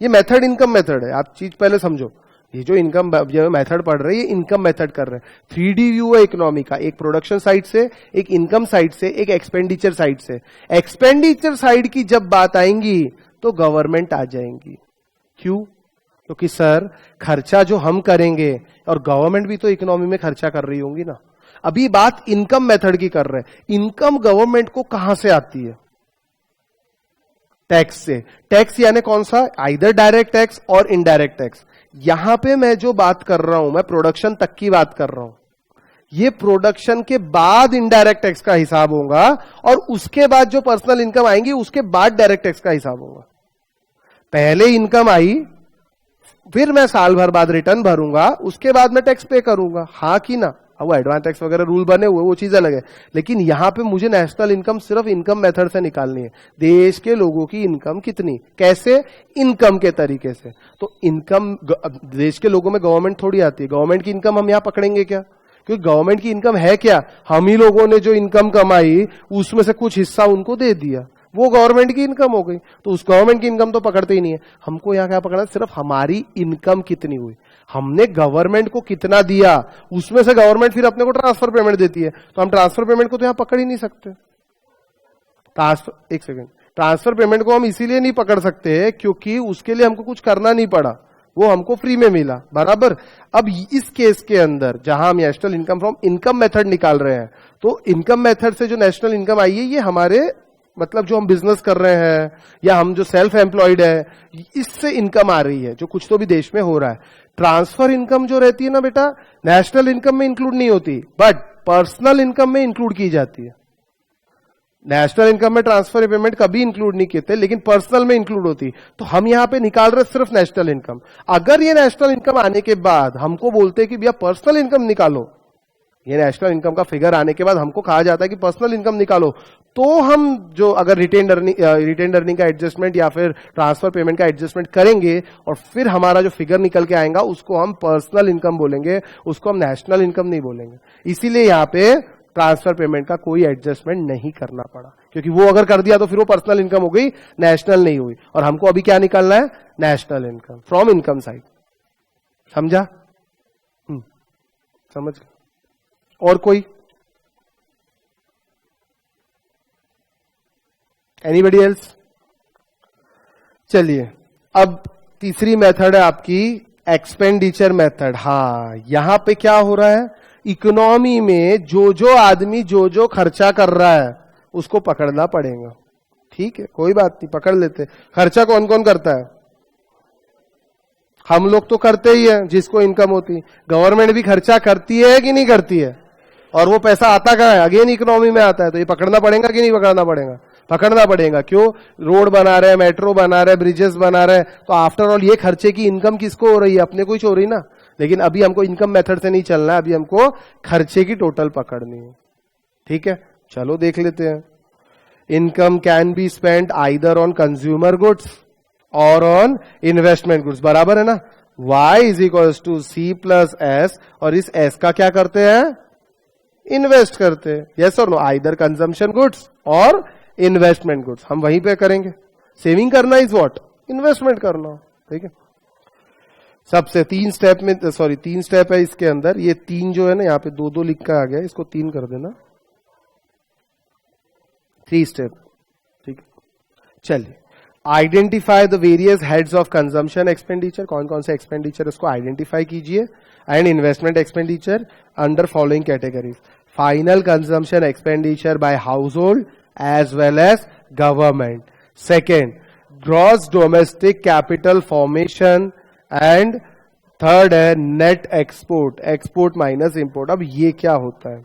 [SPEAKER 1] ये मेथड इनकम मेथड है, आप चीज पहले समझो। ये जो इनकम मेथड पढ़ रहे हैं ये इनकम मेथड कर रहे हैं। 3D व्यू है इकोनॉमी का, एक प्रोडक्शन साइड से, एक इनकम साइड से, एक एक्सपेंडिचर साइड से। एक्सपेंडिचर साइड की जब बात आएंगी तो गवर्नमेंट आ जाएंगी। क्यों? क्योंकि सर खर्चा जो हम करेंगे, और गवर्नमेंट भी तो इकोनॉमी में खर्चा कर रही होंगी ना। अभी बात इनकम मेथड की कर रहे हैं। इनकम गवर्नमेंट को कहां से आती है? टैक्स से। टैक्स यानी कौन सा? आइदर डायरेक्ट टैक्स और इनडायरेक्ट टैक्स। यहां पे मैं जो बात कर रहा हूं, मैं प्रोडक्शन तक की बात कर रहा हूं। ये प्रोडक्शन के बाद इनडायरेक्ट टैक्स का हिसाब होगा, और उसके बाद जो पर्सनल इनकम आएंगी उसके बाद डायरेक्ट टैक्स का हिसाब होगा। पहले इनकम आई, फिर मैं साल भर बाद रिटर्न भरूंगा, उसके बाद मैं टैक्स पे करूंगा, हाँ कि ना? अब वो एडवांस टैक्स वगैरह रूल बने हुए, वो चीज अलग है। लेकिन यहां पे मुझे नेशनल इनकम सिर्फ इनकम मेथड से निकालनी है। देश के लोगों की इनकम कितनी, कैसे? इनकम के तरीके से। तो इनकम देश के लोगों में गवर्नमेंट थोड़ी आती है। गवर्नमेंट की इनकम हम यहां पकड़ेंगे क्या? क्योंकि गवर्नमेंट की इनकम है क्या? हम ही लोगों ने जो इनकम कमाई उसमें से कुछ हिस्सा उनको दे दिया, वो गवर्नमेंट की इनकम हो गई। तो उस गवर्नमेंट की इनकम तो पकड़ते ही नहीं है। हमको यहां क्या पकड़ना है? सिर्फ हमारी इनकम कितनी हुई, हमने गवर्नमेंट को कितना दिया, उसमें से गवर्नमेंट फिर अपने को ट्रांसफर पेमेंट देती है। तो हम ट्रांसफर पेमेंट को तो यहां पकड़ ही नहीं सकते। एक सेकेंड, ट्रांसफर पेमेंट को हम इसीलिए नहीं पकड़ सकते क्योंकि उसके लिए हमको कुछ करना नहीं पड़ा, वो हमको फ्री में मिला, बराबर। अब इस केस के अंदर जहां हम national income from income method निकाल रहे हैं, तो इनकम मेथड से जो नेशनल इनकम आई है ये हमारे, मतलब जो हम बिजनेस कर रहे हैं या हम जो सेल्फ एम्प्लॉयड है, इससे इनकम आ रही है, जो कुछ तो भी देश में हो रहा है। ट्रांसफर इनकम जो रहती है ना बेटा, नेशनल इनकम में इंक्लूड नहीं होती, बट पर्सनल इनकम में इंक्लूड की जाती है। नेशनल इनकम में ट्रांसफर पेमेंट कभी इंक्लूड नहीं किए, लेकिन पर्सनल में इंक्लूड होती। तो हम यहां पे निकाल रहे सिर्फ नेशनल इनकम। अगर ये नेशनल इनकम आने के बाद हमको बोलते हैं कि भैया पर्सनल इनकम निकालो, ये नेशनल इनकम का फिगर आने के बाद हमको कहा जाता है कि पर्सनल इनकम निकालो, तो हम जो अगर रिटेन अर्निंग का एडजस्टमेंट या फिर ट्रांसफर पेमेंट का एडजस्टमेंट करेंगे और फिर हमारा जो फिगर निकल के आएगा उसको हम पर्सनल इनकम बोलेंगे, उसको हम नेशनल इनकम नहीं बोलेंगे। इसीलिए यहां पे ट्रांसफर पेमेंट का कोई एडजस्टमेंट नहीं करना पड़ा, क्योंकि वो अगर कर दिया तो फिर वो पर्सनल इनकम हो गई, नेशनल नहीं हुई। और हमको अभी क्या निकालना है? National income from income side. समझा? समझ। और कोई? Anybody else? चलिए, अब तीसरी मेथड है आपकी एक्सपेंडिचर मेथड। हाँ, यहां पे क्या हो रहा है? इकोनॉमी में जो आदमी जो खर्चा कर रहा है उसको पकड़ना पड़ेगा। ठीक है, कोई बात नहीं, पकड़ लेते। खर्चा कौन कौन करता है? हम लोग तो करते ही है, जिसको इनकम होती। गवर्नमेंट भी खर्चा करती है कि नहीं करती है? और वो पैसा आता कहां है? अगेन इकोनॉमी में आता है। तो ये पकड़ना पड़ेगा कि नहीं पकड़ना पड़ेगा? पकड़ना पड़ेगा। क्यों? रोड बना रहे, मेट्रो बना रहे, ब्रिजेस बना रहे, तो आफ्टर ऑल ये खर्चे की इनकम किसको हो रही है? अपने को ही हो रही ना। लेकिन अभी हमको इनकम मेथड से नहीं चलना है, अभी हमको खर्चे की टोटल पकड़नी है। ठीक है, चलो देख लेते हैं। Income can be spend either on consumer goods और ऑन इन्वेस्टमेंट गुड्स, बराबर है ना। y is equals to C plus S, और इस s का क्या करते हैं? इन्वेस्ट करते हैं। यस और नो? आइदर कंजम्पशन गुड्स और इन्वेस्टमेंट गुड्स। हम वहीं पे करेंगे। सेविंग करना इज व्हाट? इन्वेस्टमेंट करना। ठीक है, सबसे 3 स्टेप में, सॉरी 3 स्टेप है इसके अंदर, ये 3 जो है ना यहाँ पे 2-2 लिख कर आ गया, इसको 3 कर देना, 3 स्टेप, ठीक है। चलिए, identify the various heads of consumption expenditure, कौन कौन से एक्सपेंडिचर उसको आइडेंटिफाई कीजिए, and investment expenditure under following categories, final consumption expenditure by household as well as government, second gross domestic capital formation, and third है net export, export minus import. अब ये क्या होता है?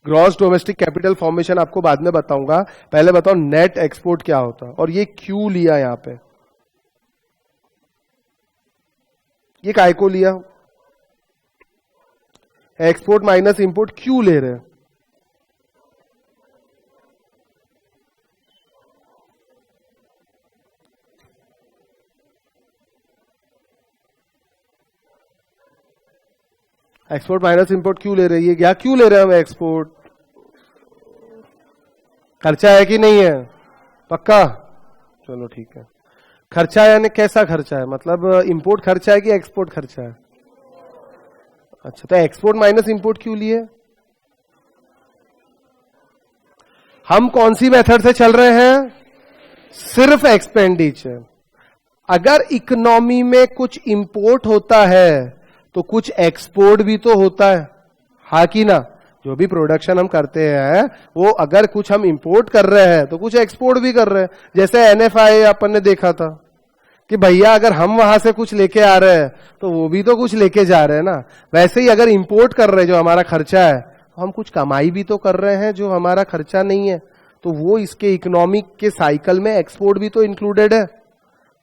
[SPEAKER 1] ग्रॉस डोमेस्टिक कैपिटल फॉर्मेशन आपको बाद में बताऊंगा, पहले बताओ नेट एक्सपोर्ट क्या होता है और ये क्यों लिया यहां पे, ये काय को लिया? एक्सपोर्ट माइनस इंपोर्ट क्यों ले रहे हैं? एक्सपोर्ट माइनस इंपोर्ट क्यों ले रही है? क्या क्यों ले रहे हैं हम एक्सपोर्ट? खर्चा है कि नहीं है? पक्का? चलो ठीक है। खर्चा यानी कैसा खर्चा है? मतलब इंपोर्ट खर्चा है कि एक्सपोर्ट खर्चा है? अच्छा, तो एक्सपोर्ट माइनस इंपोर्ट क्यों लिए? हम कौन सी मेथड से चल रहे हैं? सिर्फ एक्सपेंडिचर। अगर इकोनॉमी में कुछ इंपोर्ट होता है तो कुछ एक्सपोर्ट भी तो होता है, हा कि ना? जो भी प्रोडक्शन हम करते हैं वो अगर कुछ हम इंपोर्ट कर रहे हैं तो कुछ एक्सपोर्ट भी कर रहे हैं। जैसे एनएफआई अपन ने देखा था कि भैया अगर हम वहां से कुछ लेके आ रहे हैं तो वो भी तो कुछ लेके जा रहे हैं ना। वैसे ही अगर इंपोर्ट कर रहे हैं जो हमारा खर्चा है, तो हम कुछ कमाई भी तो कर रहे हैं जो हमारा खर्चा नहीं है, तो वो इसके इकोनॉमिक के साइकिल में एक्सपोर्ट भी तो इंक्लूडेड है।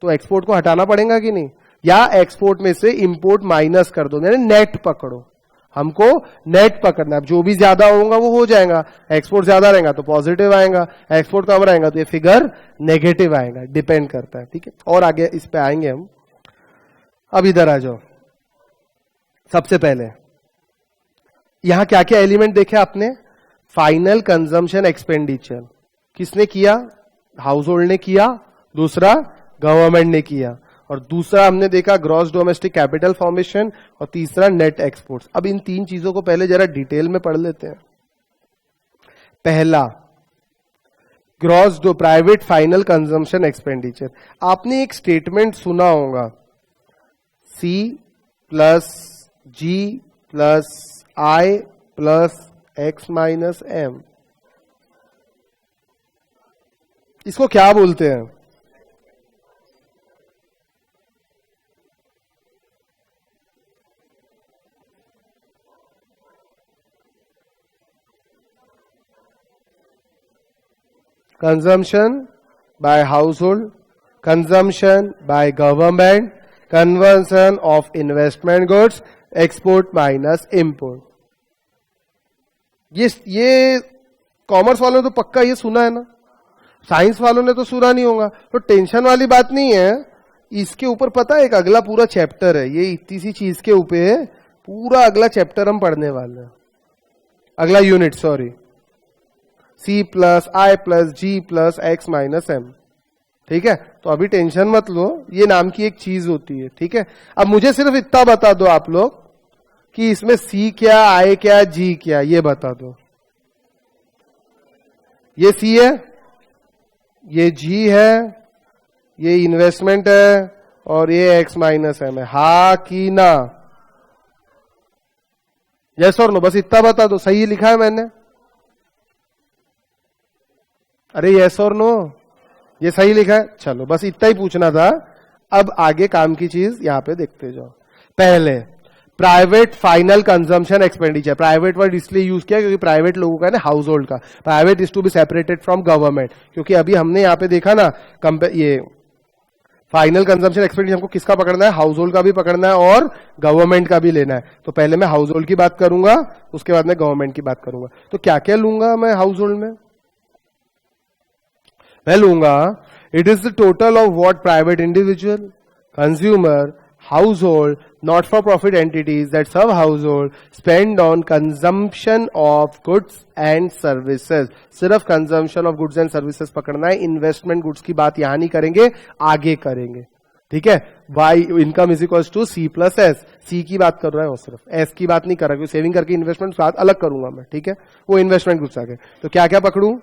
[SPEAKER 1] तो एक्सपोर्ट को हटाना पड़ेगा कि नहीं? या एक्सपोर्ट में से इंपोर्ट माइनस कर दो, यानी नेट पकड़ो, हमको नेट पकड़ना है। जो भी ज्यादा होगा वो हो जाएगा, एक्सपोर्ट ज्यादा रहेगा तो पॉजिटिव आएगा, एक्सपोर्ट कम रहेगा तो ये फिगर नेगेटिव आएगा, डिपेंड करता है, ठीक है। और आगे इस पे आएंगे हम। अब इधर आ जाओ। सबसे पहले यहां क्या क्या एलिमेंट देखे आपने? फाइनल कंजम्पशन एक्सपेंडिचर किसने किया? हाउस होल्ड ने किया, दूसरा गवर्नमेंट ने किया, और दूसरा हमने देखा ग्रॉस डोमेस्टिक कैपिटल फॉर्मेशन, और तीसरा नेट एक्सपोर्ट्स। अब इन 3 चीजों को पहले जरा डिटेल में पढ़ लेते हैं। पहला, gross do private final consumption expenditure. आपने एक स्टेटमेंट सुना होगा, C plus G plus I plus X minus M। इसको क्या बोलते हैं? consumption by household, consumption by government, conversion of investment goods, export minus import। ये कॉमर्स वालों ने तो पक्का ये सुना है ना, साइंस वालों ने तो सुना नहीं होगा, तो टेंशन वाली बात नहीं है। इसके ऊपर पता है एक अगला पूरा चैप्टर है, ये इतनी सी चीज के ऊपर पूरा अगला चैप्टर हम पढ़ने वाले हैं, अगला unit, sorry, C plus I plus G plus X minus M, ठीक है। तो अभी टेंशन मत लो, ये नाम की एक चीज होती है, ठीक है। अब मुझे सिर्फ इतना बता दो आप लोग कि इसमें C क्या, I क्या, G क्या, ये बता दो। ये C है, ये G है, ये इन्वेस्टमेंट है, और ये X माइनस M है, हा कि ना? यस और नो, बस इतना बता दो। सही लिखा है मैंने? अरे यस और नो, ये सही लिखा है? चलो बस इतना ही पूछना था। अब आगे काम की चीज यहां पे देखते जाओ। पहले private final consumption expenditure, private word इसलिए यूज किया क्योंकि प्राइवेट लोगों का ना हाउस होल्ड का, private is to be separated from government, क्योंकि अभी हमने यहां पे देखा ना ये फाइनल कंजम्पशन एक्सपेंडिचर हमको किसका पकड़ना है? हाउस होल्ड का भी पकड़ना है और गवर्नमेंट का भी लेना है। तो पहले मैं हाउस होल्ड की बात करूंगा, उसके बाद मैं गवर्नमेंट की बात करूंगा। तो क्या क्या लूंगा मैं हाउस होल्ड में? मैं लूंगा it is the total of what private individual, consumer, household, not for profit entities that serve household spend on consumption of goods and services. सिर्फ consumption of goods and services पकड़ना है, investment goods की बात यहां नहीं करेंगे, आगे करेंगे, ठीक है। Y income is equal to C plus S, C की बात कर रहा है वो, सिर्फ एस की बात नहीं कर रहा, क्योंकि सेविंग करके इन्वेस्टमेंट बात अलग करूंगा मैं, ठीक है। वो इन्वेस्टमेंट ग्रुप से आगे, तो क्या क्या पकड़ू,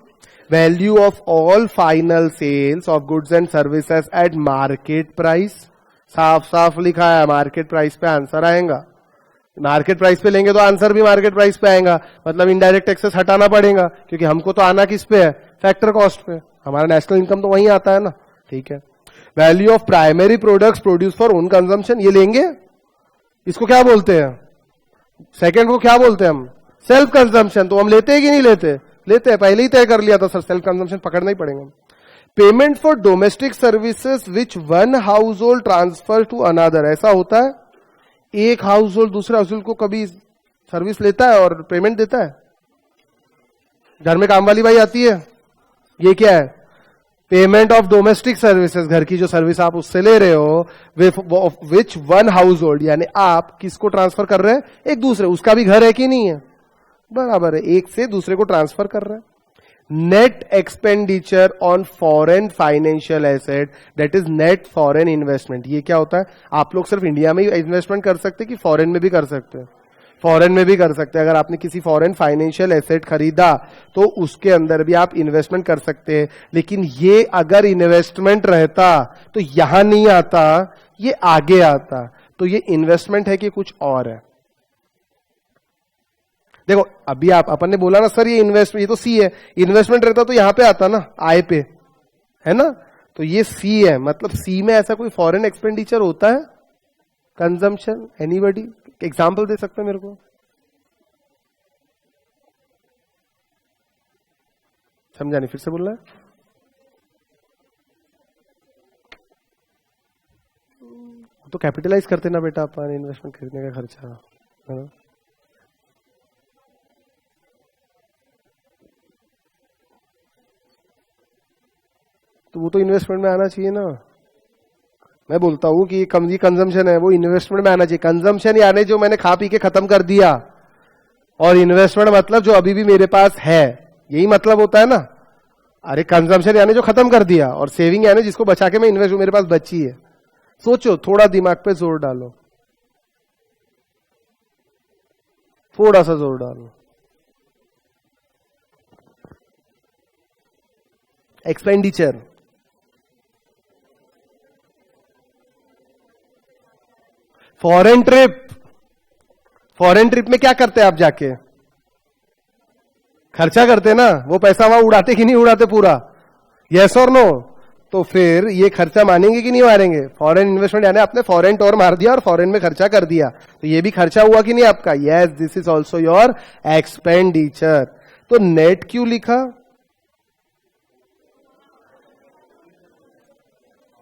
[SPEAKER 1] value of all final sales of goods and services at market price, साफ साफ लिखा है मार्केट प्राइस पे आंसर आएगा। मार्केट प्राइस पे लेंगे तो आंसर भी मार्केट प्राइस पे आएगा, मतलब इनडायरेक्ट टैक्सेस हटाना पड़ेगा, क्योंकि हमको तो आना किस पे है, फैक्टर कॉस्ट पे, हमारा नेशनल इनकम तो वहीं आता है ना, ठीक है। Value of primary products produce for own consumption, ये लेंगे, इसको क्या बोलते हैं, सेकंड को क्या बोलते हैं हम, सेल्फ कंजम्पशन, तो हम लेते हैं कि नहीं लेते, लेते हैं, पहले ही तय कर लिया था सर, सेल्फ कंजम्पशन पकड़ना ही पड़ेगा। Payment for domestic services which one household transfer to another, ऐसा होता है एक हाउस होल्ड दूसरे हाउस होल्ड को कभी सर्विस लेता है और पेमेंट देता है, घर में काम वाली बाई आती है, ये क्या है, पेमेंट ऑफ डोमेस्टिक सर्विसेज, घर की जो सर्विस आप उससे ले रहे हो, विच वन हाउस होल्ड, यानी आप किसको ट्रांसफर कर रहे हैं, एक दूसरे, उसका भी घर है कि नहीं है, बराबर है, एक से दूसरे को ट्रांसफर कर रहे हैं। Net expenditure on foreign financial asset, that is net foreign investment, ये क्या होता है, आप लोग सिर्फ इंडिया में ही इन्वेस्टमेंट कर सकते हैं कि फॉरेन में भी कर सकते हैं, फॉरेन में भी कर सकते हैं। अगर आपने किसी फॉरेन फाइनेंशियल एसेट खरीदा तो उसके अंदर भी आप इन्वेस्टमेंट कर सकते हैं, लेकिन ये अगर इन्वेस्टमेंट रहता तो यहां नहीं आता, ये आगे आता, तो ये इन्वेस्टमेंट है कि कुछ और है। देखो अभी आप अपन ने बोला ना सर ये इन्वेस्टमेंट, ये तो सी है, इन्वेस्टमेंट रहता तो यहां पे आता ना, आय पे, है ना, तो ये सी है, मतलब सी में ऐसा कोई फॉरेन एक्सपेंडिचर होता है, कंजम्पशन, एनीबॉडी एग्जाम्पल दे सकते हैं मेरे को, समझा नहीं, फिर से बोलना है, तो कैपिटलाइज करते ना बेटा अपन इन्वेस्टमेंट खरीदने का खर्चा, है ना, तो वो तो इन्वेस्टमेंट में आना चाहिए ना। मैं बोलता हूं कि ये कंजम्पशन है, वो इन्वेस्टमेंट में आना चाहिए। कंजम्पशन यानी जो मैंने खा पी के खत्म कर दिया, और इन्वेस्टमेंट मतलब जो अभी भी मेरे पास है, यही मतलब होता है ना। अरे कंजम्पशन यानी जो खत्म कर दिया, और सेविंग यानी जिसको बचा के मैं इन्वेस्ट, मेरे पास बची है। सोचो, थोड़ा दिमाग पे जोर डालो, थोड़ा सा जोर डालो। Expenditure, foreign trip, foreign trip में क्या करते हैं आप जाके, खर्चा करते ना, वो पैसा वहां उड़ाते कि नहीं उड़ाते पूरा, यस और नो, तो फिर ये खर्चा मानेंगे कि नहीं मानेंगे, फॉरेन इन्वेस्टमेंट यानी आपने फॉरेन टोर मार दिया और फॉरेन में खर्चा कर दिया, तो ये भी खर्चा हुआ कि नहीं आपका, yes this is also your expenditure. तो नेट क्यों लिखा,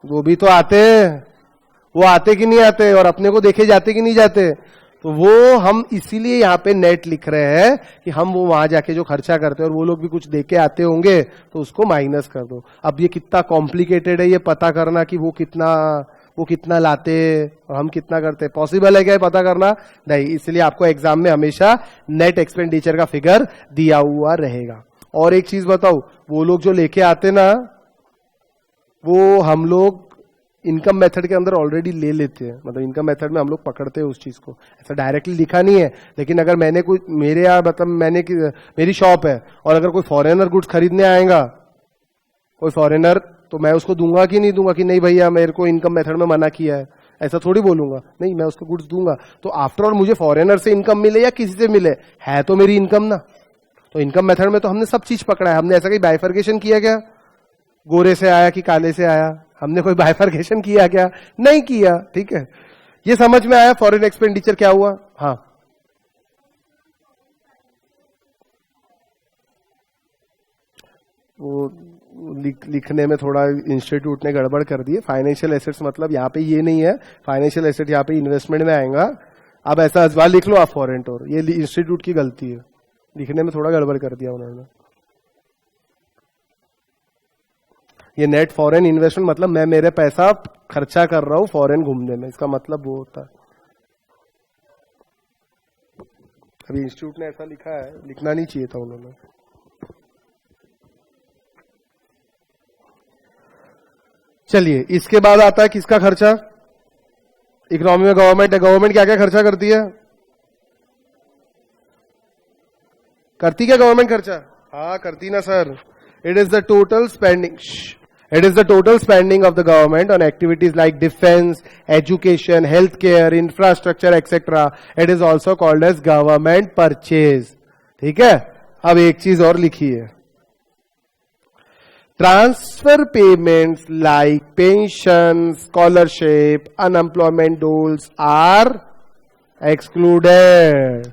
[SPEAKER 1] वो भी तो आते हैं, वो आते कि नहीं आते, और अपने को देखे जाते कि नहीं जाते, तो वो हम इसीलिए यहां पे नेट लिख रहे हैं कि हम वो वहां जाके जो खर्चा करते हैं और वो लोग भी कुछ देके आते होंगे, तो उसको माइनस कर दो। अब ये कितना कॉम्प्लिकेटेड है ये पता करना कि वो कितना लाते और हम कितना करते, पॉसिबल है क्या पता करना, नहीं, इसलिए आपको एग्जाम में हमेशा नेट एक्सपेंडिचर का फिगर दिया हुआ रहेगा। और एक चीज बताओ, वो लोग जो लेके आते ना, वो हम लोग इनकम मेथड के अंदर ऑलरेडी ले लेते हैं, मतलब इनकम मेथड में हम लोग पकड़ते हैं उस चीज को, ऐसा डायरेक्टली लिखा नहीं है, लेकिन अगर मैंने कोई, मेरे यहाँ मतलब मेरी शॉप है और अगर कोई फॉरेनर गुड्स खरीदने आएगा, कोई फॉरेनर, तो मैं उसको दूंगा कि नहीं दूंगा कि नहीं भैया मेरे को इनकम मेथड में मना किया है, ऐसा थोड़ी बोलूंगा, नहीं मैं उसको गुड्स दूंगा। तो आफ्टर ऑल मुझे फॉरेनर से इनकम मिले या किसी से मिले, है तो मेरी इनकम ना। तो इनकम मेथड में तो हमने सब चीज पकड़ा है, हमने ऐसा कहीं बाइफर्केशन किया क्या, गोरे से आया कि काले से आया, हमने कोई बाइफर्केशन किया क्या, नहीं किया, ठीक है। ये समझ में आया फॉरेन एक्सपेंडिचर क्या हुआ। हाँ, वो लिखने में थोड़ा इंस्टीट्यूट ने गड़बड़ कर दी है। फाइनेंशियल एसेट्स मतलब यहाँ पे ये नहीं है, फाइनेंशियल एसेट यहाँ पे इन्वेस्टमेंट में आएगा। अब ऐसा अजवाल लिख लो आप फॉरेन टोर, ये इंस्टीट्यूट की गलती है, लिखने में थोड़ा गड़बड़ कर दिया उन्होंने। ये नेट फॉरेन इन्वेस्टमेंट मतलब मैं मेरे पैसा खर्चा कर रहा हूं फॉरेन घूमने में, इसका मतलब वो होता है। अभी इंस्टीट्यूट ने ऐसा लिखा है, लिखना नहीं चाहिए था उन्होंने। चलिए इसके बाद आता है किसका खर्चा? इकोनॉमी में गवर्नमेंट है। गवर्नमेंट क्या क्या खर्चा करती है? करती क्या गवर्नमेंट खर्चा? हाँ करती ना sir. It is the total spending, it is the total spending of the government on activities like defense, education, healthcare, infrastructure, etc. It is also called as government purchase. ठीक है? अब एक चीज और लिखी है, transfer payments like pension, scholarship, unemployment doles are excluded.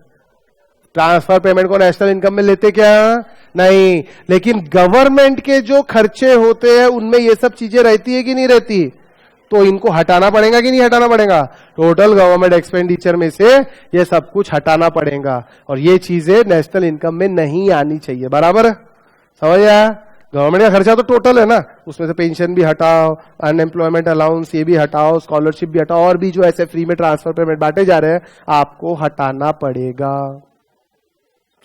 [SPEAKER 1] Transfer payment को national income में लेते क्या? नहीं। लेकिन गवर्नमेंट के जो खर्चे होते हैं उनमें ये सब चीजें रहती है कि नहीं रहती? तो इनको हटाना पड़ेगा कि नहीं हटाना पड़ेगा? टोटल गवर्नमेंट एक्सपेंडिचर में से ये सब कुछ हटाना पड़ेगा और ये चीजें नेशनल इनकम में नहीं आनी चाहिए। बराबर है? समझ आया? गवर्नमेंट का खर्चा तो टोटल है ना, उसमें से पेंशन भी हटाओ, अनएम्प्लॉयमेंट अलाउंस ये भी हटाओ, स्कॉलरशिप भी हटाओ, और भी जो ऐसे फ्री में ट्रांसफर पेमेंट बांटे जा रहे हैं आपको हटाना पड़ेगा।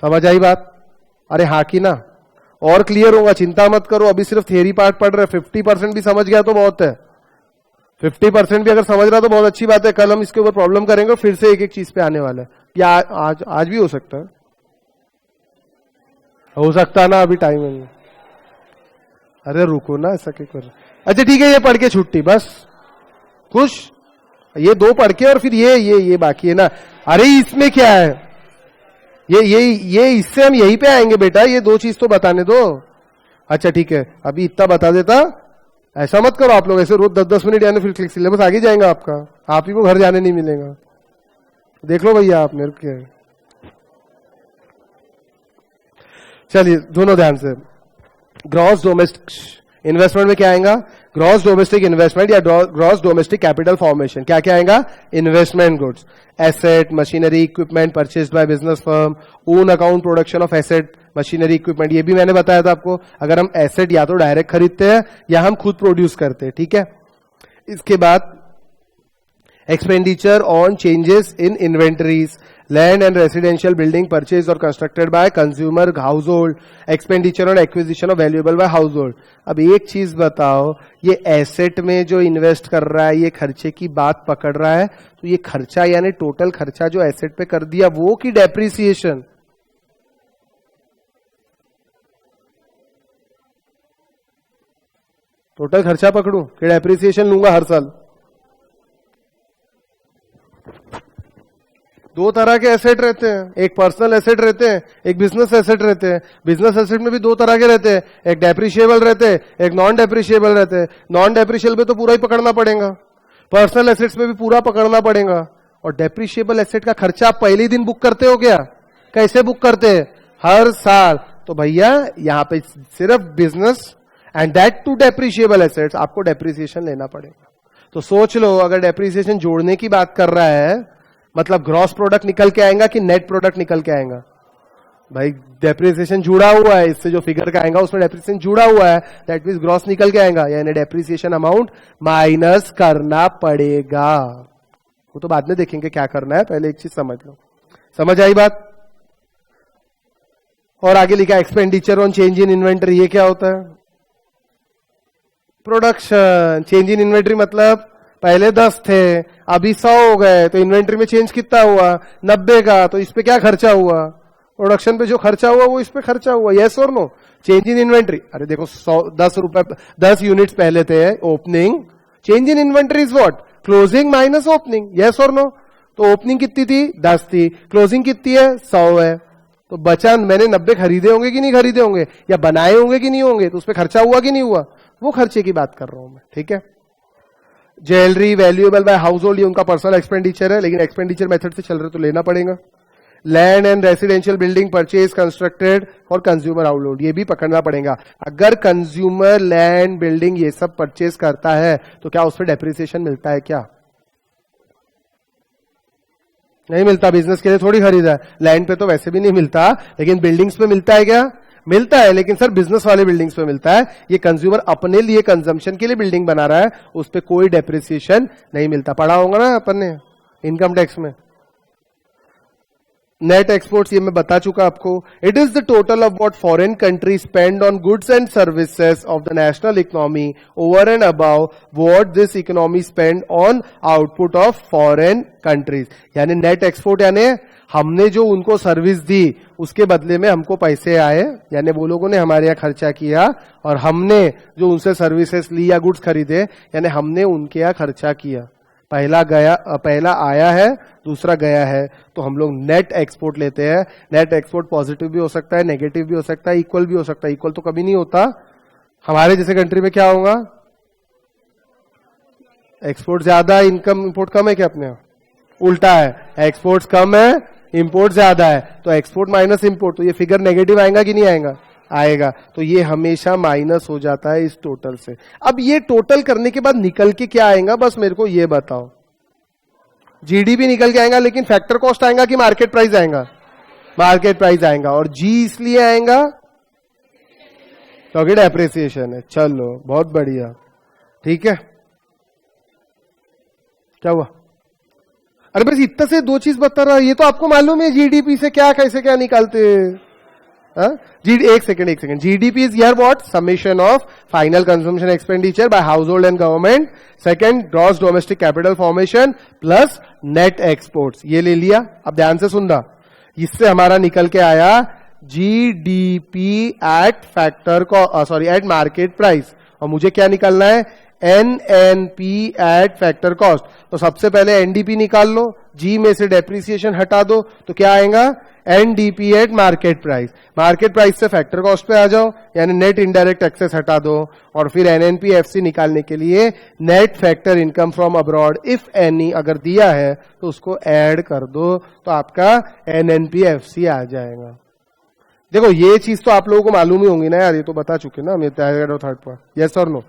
[SPEAKER 1] समझ आई बात? अरे हाँ की ना? और क्लियर होगा, चिंता मत करो। अभी सिर्फ थियरी पार्ट पढ़ रहे, 50% भी समझ गया तो बहुत है। 50% भी अगर समझ रहा तो बहुत अच्छी बात है। कल हम इसके ऊपर प्रॉब्लम करेंगे, फिर से एक एक चीज पे आने वाला है। या आज भी हो सकता है, हो सकता है ना, अभी टाइम है। अरे रुको ना, ऐसा क्या कर। अच्छा ठीक है, ये पढ़ के छुट्टी बस। खुश? ये दो पढ़ के और फिर ये बाकी है ना। अरे इसमें क्या है, ये इससे हम यहीं पे आएंगे बेटा, ये दो चीज तो बताने दो। अच्छा ठीक है, अभी इतना बता देता। ऐसा मत करो आप लोग, ऐसे रोज 10-10 मिनट यानी फिर सिलेबस आगे जाएगा आपका, आप ही को घर जाने नहीं मिलेगा। देख लो भैया आप मेरे के। चलिए दोनों ध्यान से। ग्रॉस डोमेस्टिक इन्वेस्टमेंट में क्या आएगा? ग्रॉस डोमेस्टिक इन्वेस्टमेंट या ग्रॉस डोमेस्टिक कैपिटल फॉर्मेशन। क्या क्या आएगा? Investment goods, asset, machinery, equipment purchased by business firm, own account production of asset, machinery, equipment. ये भी मैंने बताया था आपको, अगर हम एसेट या तो डायरेक्ट खरीदते हैं या हम खुद प्रोड्यूस करते हैं। ठीक है? इसके बाद expenditure on changes in inventories, land and residential building purchase और constructed by consumer household, expenditure on acquisition of valuable by household. अब एक चीज बताओ, ये एसेट में जो इन्वेस्ट कर रहा है ये खर्चे की बात पकड़ रहा है, तो ये खर्चा यानी टोटल खर्चा जो एसेट पे कर दिया वो की डेप्रिसिएशन? टोटल खर्चा पकड़ू कि डेप्रिसिएशन लूंगा हर साल? दो तरह के एसेट रहते हैं, एक पर्सनल एसेट रहते हैं, एक बिजनेस एसेट रहते हैं। बिजनेस एसेट में भी दो तरह के रहते हैं, एक डेप्रिशिएबल रहते हैं, एक नॉन डेप्रिशिएबल रहते हैं। नॉन डेप्रिशिएबल पे तो पूरा ही पकड़ना पड़ेगा, पर्सनल एसेट्स में भी पूरा पकड़ना पड़ेगा। और डेप्रिशिएबल एसेट का खर्चा आप पहले ही दिन बुक करते हो क्या? कैसे बुक करते हैं? हर साल। तो भैया यहां पे सिर्फ business and that too depreciable assets आपको डेप्रिसिएशन लेना पड़ेगा। तो सोच लो, अगर डेप्रिसिएशन जोड़ने की बात कर रहा है मतलब ग्रॉस प्रोडक्ट निकल के आएगा कि नेट प्रोडक्ट निकल के आएगा? भाई डेप्रिसिएशन जुड़ा हुआ है, इससे जो फिगर का आएगा उसमें डेप्रिसिएशन जुड़ा हुआ है, दैट मींस ग्रॉस निकल के आएगा, यानी डेप्रिसिएशन अमाउंट माइनस करना पड़ेगा। वो तो बाद में देखेंगे क्या करना है, पहले एक चीज समझ लो। समझ आई बात? और आगे लिखा expenditure on change in inventory. ये क्या होता है? प्रोडक्शन। चेंज इन इन्वेंटरी मतलब पहले 10 थे अभी 100 हो गए, तो इन्वेंटरी में चेंज कितना हुआ? 90 का। तो इस पे क्या खर्चा हुआ? प्रोडक्शन पे जो खर्चा हुआ वो इस पे खर्चा हुआ। यस और नो? चेंज इन इन्वेंटरी, अरे देखो 10 यूनिट्स पहले थे opening, change in inventory is what? Closing minus opening. Yes और नो? तो ओपनिंग कितनी थी? 10 थी, क्लोजिंग कितनी है? 100 है। तो बचा मैंने 90 खरीदे होंगे कि नहीं खरीदे होंगे, या बनाए होंगे कि नहीं होंगे, तो उस पर खर्चा हुआ कि नहीं हुआ? वो खर्चे की बात कर रहा हूं मैं। ठीक है? Jewellery, valuable by household, ये उनका पर्सनल एक्सपेंडिचर है, लेकिन एक्सपेंडिचर मेथड से चल रहे तो लेना पड़ेगा। Land and residential building purchase constructed for consumer household, ये भी पकड़ना पड़ेगा। अगर कंज्यूमर लैंड बिल्डिंग ये सब परचेज करता है तो क्या उस पर डेप्रिसिएशन मिलता है? क्या नहीं मिलता? बिजनेस के लिए थोड़ी खरीदा है, लैंड पे तो वैसे भी नहीं मिलता, लेकिन बिल्डिंग्स पे मिलता है। क्या मिलता है? लेकिन सर बिजनेस वाले बिल्डिंग्स पे मिलता है। ये कंज्यूमर अपने लिए कंजम्पशन के लिए बिल्डिंग बना रहा है, उस पर कोई डेप्रिसिएशन नहीं मिलता। पढ़ा होगा ना अपन ने इनकम टैक्स में। नेट एक्सपोर्ट्स ये मैं बता चुका आपको. It is the total of what foreign country spend on goods and services of the national economy over and above what this economy spend on output of foreign countries. यानी net export यानी हमने जो उनको service दी उसके बदले में हमको पैसे आए, यानी वो लोगों ने हमारे यहाँ खर्चा किया और हमने जो उनसे सर्विसेज ली या गुड्स खरीदे यानी हमने उनके यहाँ खर्चा किया. पहला आया है, दूसरा गया है, तो हम लोग नेट एक्सपोर्ट लेते हैं. नेट एक्सपोर्ट पॉजिटिव भी हो सकता है, नेगेटिव भी हो सकता है, इक्वल भी हो सकता है. इक्वल तो कभी नहीं होता. हमारे जैसे कंट्री में क्या होगा, एक्सपोर्ट ज्यादा है, इनकम इंपोर्ट कम है क्या अपने यहाँ? उल्टा है, एक्सपोर्ट कम है, इंपोर्ट ज्यादा है. तो एक्सपोर्ट माइनस इंपोर्ट, तो ये फिगर नेगेटिव आएगा कि नहीं आएगा? आएगा. तो ये हमेशा माइनस हो जाता है इस टोटल से. अब ये टोटल करने के बाद निकल के क्या आएगा, बस मेरे को ये बताओ. जीडीपी निकल के आएगा, लेकिन फैक्टर कॉस्ट आएगा कि मार्केट प्राइस आएगा? मार्केट प्राइस आएगा. और जी इसलिए आएगा क्योंकि डेप्रिसिएशन है. चलो बहुत बढ़िया, ठीक है. क्या हुआ? अरे बस इतना से दो चीज बता रहा, ये तो आपको मालूम है जीडीपी से क्या कैसे क्या निकालते हैं. एक second. GDP is here what? Summation of final consumption expenditure by house hold and government. Second, gross domestic capital formation plus net exports. ये ले लिया. अब ध्यान से सुनना, इससे हमारा निकल के आया GDP at eight market price. और मुझे क्या निकालना है? NNP at factor cost. तो सबसे पहले एनडीपी निकाल लो, जी में से डेप्रिसिएशन हटा दो, तो क्या आएगा? NDP at market price. Market price से फैक्टर कॉस्ट पे आ जाओ, यानी नेट इनडायरेक्ट एक्सेस हटा दो. और फिर एनएनपी एफसी निकालने के लिए net factor income from abroad if any अगर दिया है तो उसको ऐड कर दो, तो आपका एनएनपी एफसी आ जाएगा. देखो ये चीज तो आप लोगों को मालूम ही होंगी ना यार, ये तो बता चुके ना हम. थर्ड पॉइंट, यस और नो?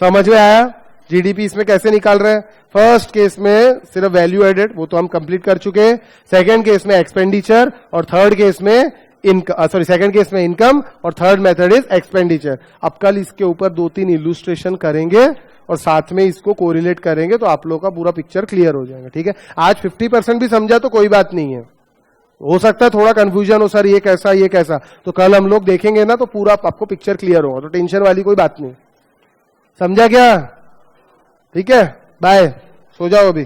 [SPEAKER 1] समझ में आया? जीडीपी इसमें कैसे निकाल रहे हैं? फर्स्ट केस में सिर्फ वैल्यू एडेड, वो तो हम कंप्लीट कर चुके हैं. सेकंड केस में एक्सपेंडिचर और थर्ड केस में सेकंड केस में इनकम और थर्ड मेथड इज एक्सपेंडिचर. अब कल इसके ऊपर 2-3 इलुस्ट्रेशन करेंगे और साथ में इसको कोरिलेट करेंगे, तो आप लोगों का पूरा पिक्चर क्लियर हो जाएगा. ठीक है, आज 50% भी समझा तो कोई बात नहीं है. हो सकता है थोड़ा कंफ्यूजन हो, सर ये कैसा ये कैसा, तो कल हम लोग देखेंगे ना तो पूरा आपको पिक्चर क्लियर होगा. तो टेंशन वाली कोई बात नहीं. समझा क्या? ठीक है, बाय. सो जाओ अभी.